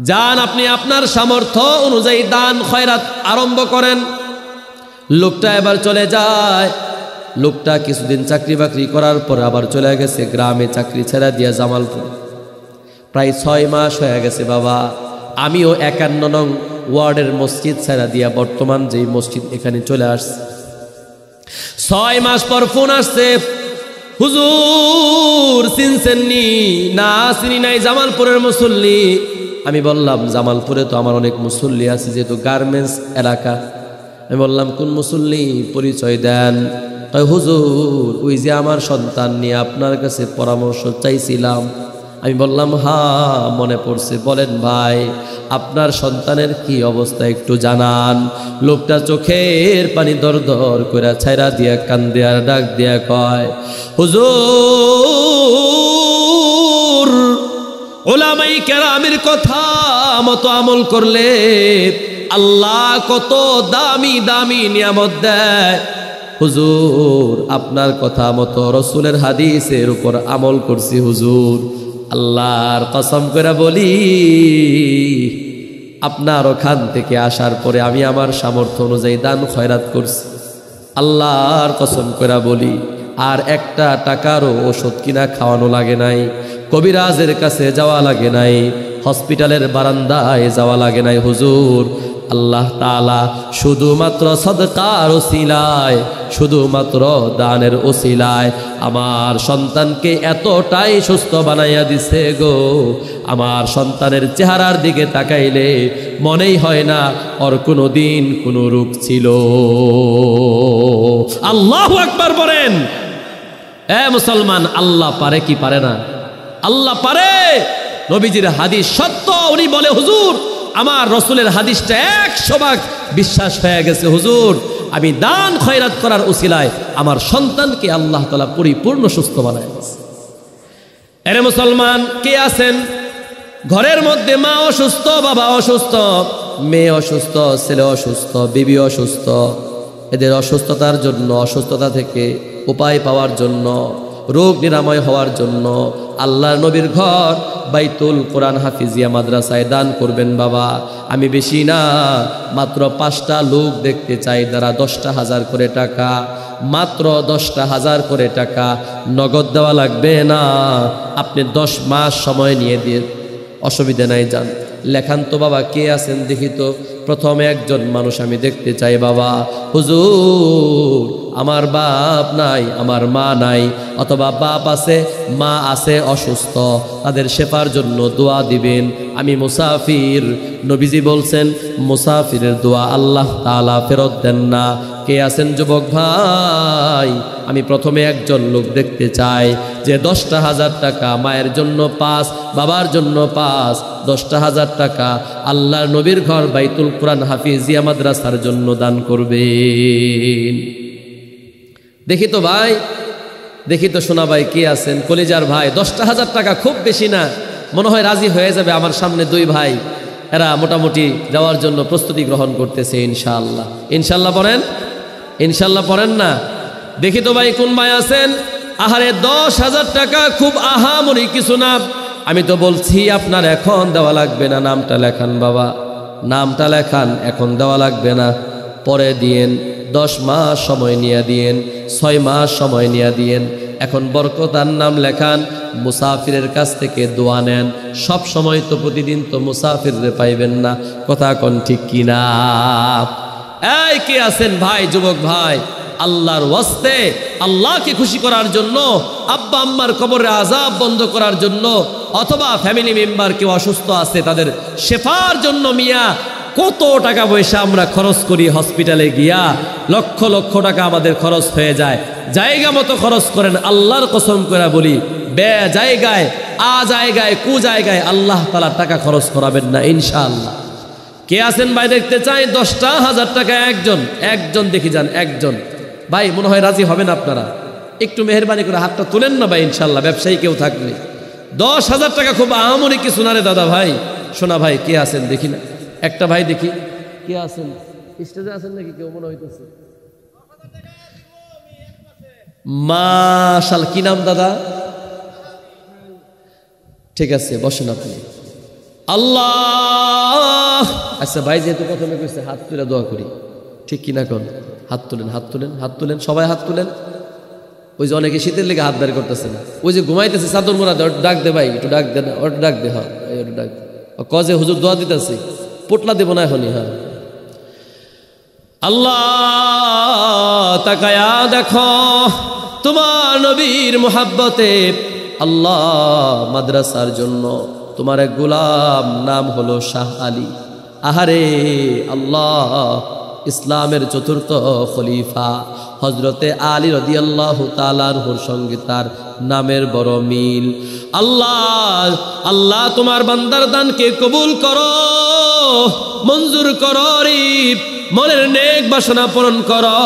যান আপনি আপনার সামর্থ্য অনুযায়ী দান খয়রাত আরম্ভ করেন। লোকটা এবার চলে যায়। লোকটা কিছুদিন চাকরি বাকরি করার পর আবার চলে গেছে গ্রামে, চাকরি ছেড়ে দিয়া জামালপুর। প্রায় 6 মাস হয়ে গেছে বাবা। আমিও 51 নং ওয়ার্ডের মসজিদ ছেড়ে দিয়া বর্তমান যেই মসজিদ এখানে চলে আসছি। 6 মাস পর ফোন আসছে, হুজুর চিনছেননি? না চিনি নাই, জামালপুরের মুসল্লি। আমি বললাম, জামালপুরে তো আমার অনেক মুসল্লি আছে, যেহেতু গার্মেন্টস এলাকা। আমি বললাম, কোন মুসল্লি, পরিচয় দেন। হুজুর ওই যে আমার সন্তান নিয়ে আপনার কাছে পরামর্শ চাইছিলাম। আমি বললাম, হ্যাঁ মনে পড়ছে, বলেন ভাই আপনার সন্তানের কি অবস্থা একটু জানান। লোকটা চোখের পানি দর দর করে ছাইরা দিয়া কান্দে আর ডাক দিয়া কয়, হুজুর উলামাই কেরামের কথা মতো আমল করলে আল্লাহ কত দামি দামি নিয়ামত দেয়। হুজুর আপনার কথা মতো রসুলের হাদিসের উপর আমল করছি হুজুর, আল্লাহর কসম করে বলি আপনার ওখান থেকে আসার পরে আমি আমার সামর্থ্য অনুযায়ী দান খয়রাত করছি। আল্লাহর কসম করে বলি আর একটা টাকারও ওষুধ কিনা খাওয়ানো লাগে নাই, কবিরাজের কাছে যাওয়া লাগে নাই, হসপিটালের বারান্দায় যাওয়া লাগে নাই হুজুর। আল্লাহ তাআলা শুধুমাত্র সদকার ওসিলায়, শুধুমাত্র দানের ওসিলায় আমার সন্তানকে এতটাই সুস্থ বানাইয়া দিছে গো, আমার সন্তানের চেহারার দিকে তাকাইলে মনেই হয় না ওর কোনো দিন কোনো রোগ ছিল। আল্লাহু আকবার বলেন। মুসলমান, আল্লাহ পারে কি পারে না? আল্লাহ পারে। নবীজির হাদিস সত্য। উনি বলে, হুজুর আমার রসুলের হাদিসটা 100% বিশ্বাস হয়ে গেছে হুজুর, আমি দান খয়রাত করার উসিলায় আমার সন্তানকে আল্লাহ তাআলা পরিপূর্ণ সুস্থ বানায় দিয়েছে। এরে মুসলমান, কে আছেন ঘরের মধ্যে? মা অসুস্থ, বাবা অসুস্থ, মেয়ে অসুস্থ, ছেলে অসুস্থ, বিবি অসুস্থ, এদের অসুস্থতার জন্য, অসুস্থতা থেকে উপায় পাওয়ার জন্য, রোগ নিরাময় হওয়ার জন্য আল্লাহর নবীর ঘর বাইতুল কোরআন হাফিজিয়া মাদ্রাসায় দান করবেন বাবা। আমি বেশি না, মাত্র 5টা লোক দেখতে চাই, তারা 10,000 করে টাকা, মাত্র 10,000 করে টাকা, নগদ দেওয়া লাগবে না। আপনি 10 মাস সময় নিয়ে দিয়ে, অসুবিধা নাই, যান লেখান তো বাবা। কে আছেন দেখি তো, প্রথমে একজন মানুষ আমি দেখতে চাই বাবা। হুজুর, আমার বাপ নাই, আমার মা নাই, অথবা বাপ আছে মা আছে অসুস্থ, তাদের শেফার জন্য দোয়া দিবেন। আমি মুসাফির, নবীজি বলছেন মুসাফিরের দোয়া আল্লাহ তাআলা ফেরত দেন না। কে আছেন যুবক ভাই? আমি প্রথমে একজন লোক দেখতে চাই যে 10,000 টাকা, মায়ের জন্য 5, বাবার জন্য 5, 10,000 টাকা আল্লাহর নবীর ঘর বাইতুল কোরআন হাফিজিয়া মাদ্রাসার জন্য দান করবেন। দেখি তো ভাই, দেখি তো শোনা ভাই, কে আছেন কলিজার ভাই? 10,000 টাকা খুব বেশি না, মনে হয় রাজি হয়ে যাবে। আমার সামনে 2 ভাই, এরা মোটামুটি যাওয়ার জন্য প্রস্তুতি গ্রহণ করতেছে ইনশাআল্লাহ। ইনশাআল্লাহ পড়েন, ইনশাআল্লাহ পড়েন না। দেখি তো ভাই কোন ভাই আছেন? আহারে 10,000 টাকা খুব আহামরি কিছু না। আমি তো বলছি আপনার এখন দেওয়া লাগবে না, নামটা লেখান বাবা, নামটা লেখান, এখন দেওয়া লাগবে না, পরে দিয়েন। 10 মাস সময় নিয়ে দিয়েন, 6 মাস সময় নিয়ে দিয়েন। এখন বরকতার নাম লেখান, মুসাফিরের কাছ থেকে দোয়া নেন। সব সময় তো প্রতিদিন তো মুসাফিররে পাইবেন না, কথা কোন ঠিক কিনা? এই কে আছেন ভাই, যুবক ভাই, আল্লাহর ওয়াস্তে, আল্লাহকে খুশি করার জন্য, আব্বা আম্মার কবরের আযাব বন্ধ করার জন্য, অথবা ফ্যামিলি মেম্বার কেউ অসুস্থ আছে তাদের শেফার জন্য, মিয়া কত টাকা পয়সা আমরা খরচ করি হসপিটালে গিয়া, লক্ষ লক্ষ টাকা আমাদের খরচ হয়ে যায়। জায়গা মতো খরচ করেন, আল্লাহর কসম করে বলি, বে জায়গায় জায়গায় কু জায়গায় আল্লাহ তাআলা টাকা খরচ করাবেন না ইনশাআল্লাহ। কে আছেন ভাই দেখতে চাই? 10,000 টাকা একজন দেখি যান, একজন ভাই। মনে হয় রাজি হবেন আপনারা, একটু মেহেরবানি করে হাতটা তুলেন না ভাই ইনশাআল্লাহ, ব্যবসায়ী কেউ থাকলে। 10,000 টাকা খুব আহামরি কিছু না রে দাদা ভাই, শোনা ভাই, কে আছেন দেখি না, একটা ভাই দেখি কে আছেন, স্টেজে আছেন নাকি কেউ? মনে হইতেছে মাশাআল্লাহ। কি নাম দাদা? ঠিক আছে, বসেন আপনি। আল্লাহ, আচ্ছা ভাই যেহেতু প্রথমে কইছে হাত তুলে দোয়া করি, ঠিক কিনা কোন? হাত তুলেন, হাত তুলেন, হাত তুলেন, সবাই হাত তুলেন। ওই যে অনেকে শীতের লেগে হাত বের করতেছে না, ওই যে ঘুমাইতেছে চাদর মোড়া, ডাক দে ভাই, একটু ডাক দে না, ওটা ডাক দে, হ্যাঁ ওটা ডাক দে, কজে হুজুর দোয়া দিতেছে, পোটলা দেবো না এখনই। হ্যাঁ আল্লাহ, তাকায়া দেখো তোমার নবীর মুহাব্বতে, আল্লাহ মাদ্রাসার জন্য তোমার এক গোলাম, নাম হলো শাহ আলী। আহারে আল্লাহ, ইসলামের 4র্থ খলিফা হজরতে আলী রাদিয়াল্লাহু তাআলা আনহুর সঙ্গে তার নামের বড় মিল। আল্লাহ, আল্লাহ তোমার বান্দার দানকে কবুল করো, মঞ্জুর করো, মনের নেক বাসনা পূরণ করো।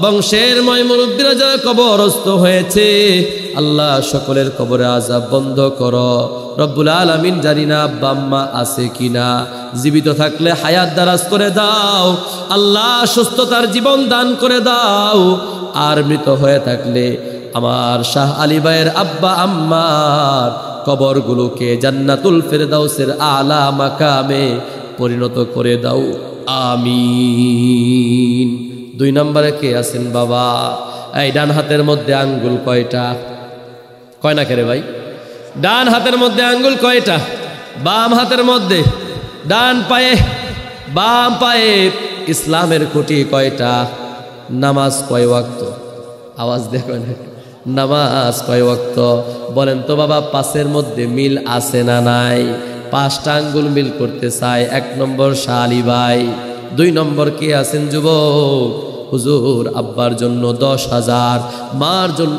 বংশের ময় মুরব্বীরা যারা কবরস্থ হয়েছে, আল্লাহ সকলের কবরে আযাব বন্ধ করো রব্বুল আলামিন। জানি না আব্বা আম্মা আছে কিনা, জীবিত থাকলে হায়াত দারাজ করে দাও আল্লাহ, সুস্থতার জীবন দান করে দাও। আর মৃত হয়ে থাকলে আমার শাহ আলী ভাইয়ের আব্বা আম্মার কবরগুলোকে জান্নাতুল ফেরদাউসের আলা মাকামে পরিণত করে দাও, আমিন। 2 নম্বরে কে আছেন বাবা? এই ডান হাতের মধ্যে আঙ্গুল কয়টা? কয় না কেরে ভাই? ডান হাতের মধ্যে আঙ্গুল কয়টা? বাম হাতের মধ্যে, ডান পায়ে, বাম পায়ে ইসলামের খুঁটি কয়টা? নামাজ কয় ওয়াক্ত? আওয়াজ দেখো না, নামাজ কয় ওয়াক্ত? বলেন তো বাবা, 5-এর মধ্যে মিল আছে না নাই? 5টা আঙ্গুল মিল করতে চায়। 1 নম্বর শাহ আলী ভাই। 2 নম্বর কে আছেন যুবক? হুজুর আব্বার জন্য 10,000, মার জন্য,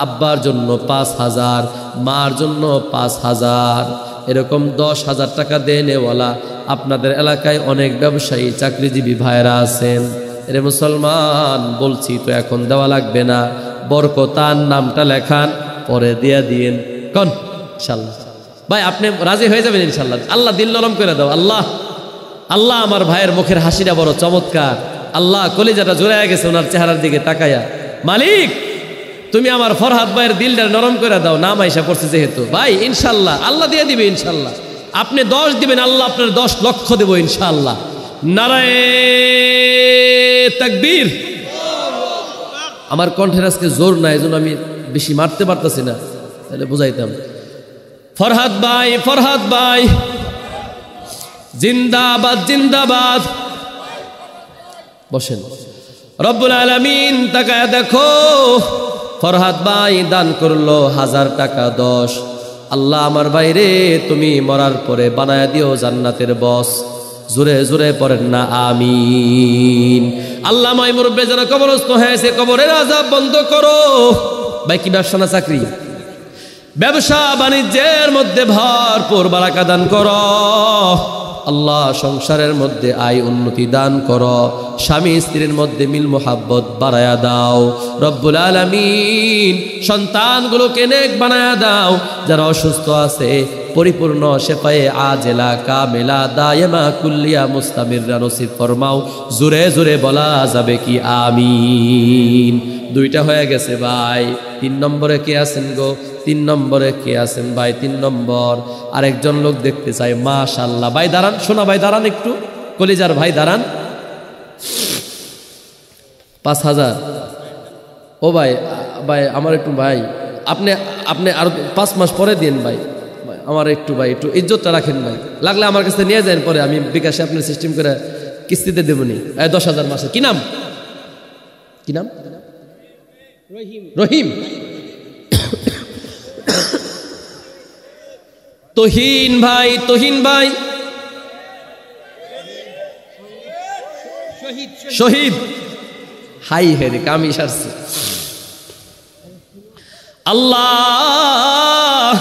আব্বার জন্য 5,000, মার জন্য 5,000, এরকম 10,000 টাকা দেনেওয়ালা আপনাদের এলাকায় অনেক ব্যবসায়ী চাকরিজীবী ভাইরা আছেন। এরে মুসলমান, বলছি তো এখন দেওয়া লাগবে না, বরকতার নামটা লেখান, পরে দিয়ে দিয়েন কোন ইনশাআল্লাহ। ভাই আপনি রাজি হয়ে যাবেন ইনশাআল্লাহ। আল্লাহ দিল নরম করে দাও। আল্লাহ, আল্লাহ আমার ভাইয়ের মুখের হাসিটা বড় চমৎকার, আল্লাহ কলিজাটা জোড়ায় গেছে ওনার চেহারার দিকে তাকায়া, মালিক তুমি আমার ফরহাদ ভাইয়ের দিলটা নরম করে দাও, নাম আইসা পড়ছে যেহেতু। ভাই ইনশাল্লাহ আল্লাহ দিয়ে দিবে ইনশাল্লাহ। আপনি 10 দিবেন, আল্লাহ আপনার 10 লক্ষ দেব ইনশাল্লাহ। নারায়ে তাকবীর। আমার কণ্ঠের আজকে জোর নাই, এজন্য আমি বেশি মারতে পারতেছি না, তাহলে বুঝাইতাম। ফরহাদ ভাই, ফরহাদ ভাই জিন্দাবাদ, জিন্দাবাদ। বসেন। রব্বুল আলামিন তাকায় দেখো, ফরহাদ ভাই দান করলো 1000 টাকা 10। আল্লাহ আমার বাইরে তুমি মরার পরে বানায় দিও জান্নাতের বস। জোরে জোরে পড়েন না আমিন। আল্লাহ মাই মুরব্বি যারা কবরস্থ হয়েছে কবরের আযাব বন্ধ করো। ভাই কি ব্যবসা না চাকরি? ব্যবসা বাণিজ্যের মধ্যে ভরপুর বারাকা দান করো আল্লাহ। সংসারের মধ্যে আয় উন্নতি দান করো, স্বামী স্ত্রীর মধ্যে মিল মোহাব্বত বাড়ায়া দাও রব্বুল আলামিন। সন্তানগুলোকে নেক বানায়া দাও, যারা অসুস্থ আছে পরিপূর্ণ শেফায়ে আজেলা কামেলা দায়েমা কুল্লিয়া মুস্তামিররা নসিব ফরমাও। জোরে জোরে বলা যাবে কি আমিন? 2টা হয়ে গেছে ভাই। 3 নম্বরে কে আছেন গো? 3 নম্বরে কে আছেন ভাই? 3 নম্বর আরেকজন লোক দেখতে চাই। মাশাআল্লাহ ভাই দাঁড়ান, শোনা ভাই দাঁড়ান একটু, কলিজার ভাই দাঁড়ান। 5000। ও ভাই, ভাই আমার একটু ভাই, আপনি আর 5 মাস পরে দিন ভাই, আমার একটু ভাই একটু ইজ্জতটা রাখেন ভাই। লাগলে আমার কাছে নিয়ে যান, পরে আমি বিকাশে আপনার সিস্টেম করে কিস্তিতে দেবনি। 10,000 মাসে। কি নাম? কি নাম? রহিম। তহিন ভাই, তহিন ভাই শহীদ। হাই হেরে কামি সারছে। আল্লাহ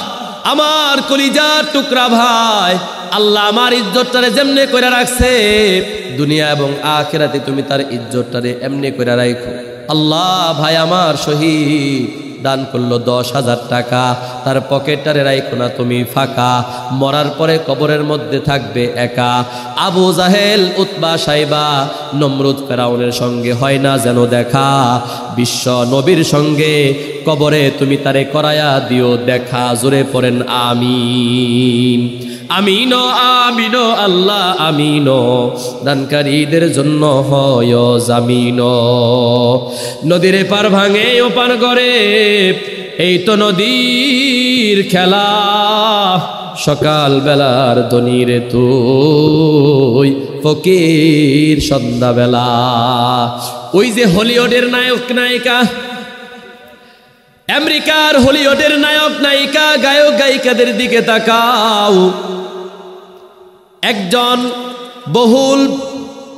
আমার কলিজার টুকরা ভাই, আল্লাহ আমার ইজ্জতটারে যেমনে করে রাখছে দুনিয়া এবং আখিরাতে তুমি তার ইজ্জতটারে এমনি করে রাখো আল্লাহ। ভাই আমার শহীদ দান করলো 10,000 টাকা, তার পকেটটারে রাখো না তুমি ফাঁকা। মরার পরে কবরের মধ্যে থাকবে একা। আবু জাহেল, উতবা, সাইবা, নমরুদ, ফেরাউনের সঙ্গে হয় না যেন দেখা। বিশ্ব নবীর সঙ্গে কবরে তুমি তারে করায়া দিও দেখা। জোরে পড়েন আমিন। আমিনো আমিনো আল্লাহ আমিনো, দানকারীদের জন্য হয় জামিনো। নদীর পার ভাঙে ও পার করে, এই তো নদীর খেলা। সকাল বেলার ধনীরে তুই ফকির সন্ধ্যাবেলা। ওই যে হলিউডের নায়ক নায়িকা, আমেরিকার হলিউডের নায়ক নায়িকা, গায়ক গায়িকাদের দিকে তাকাও। একজন বহুল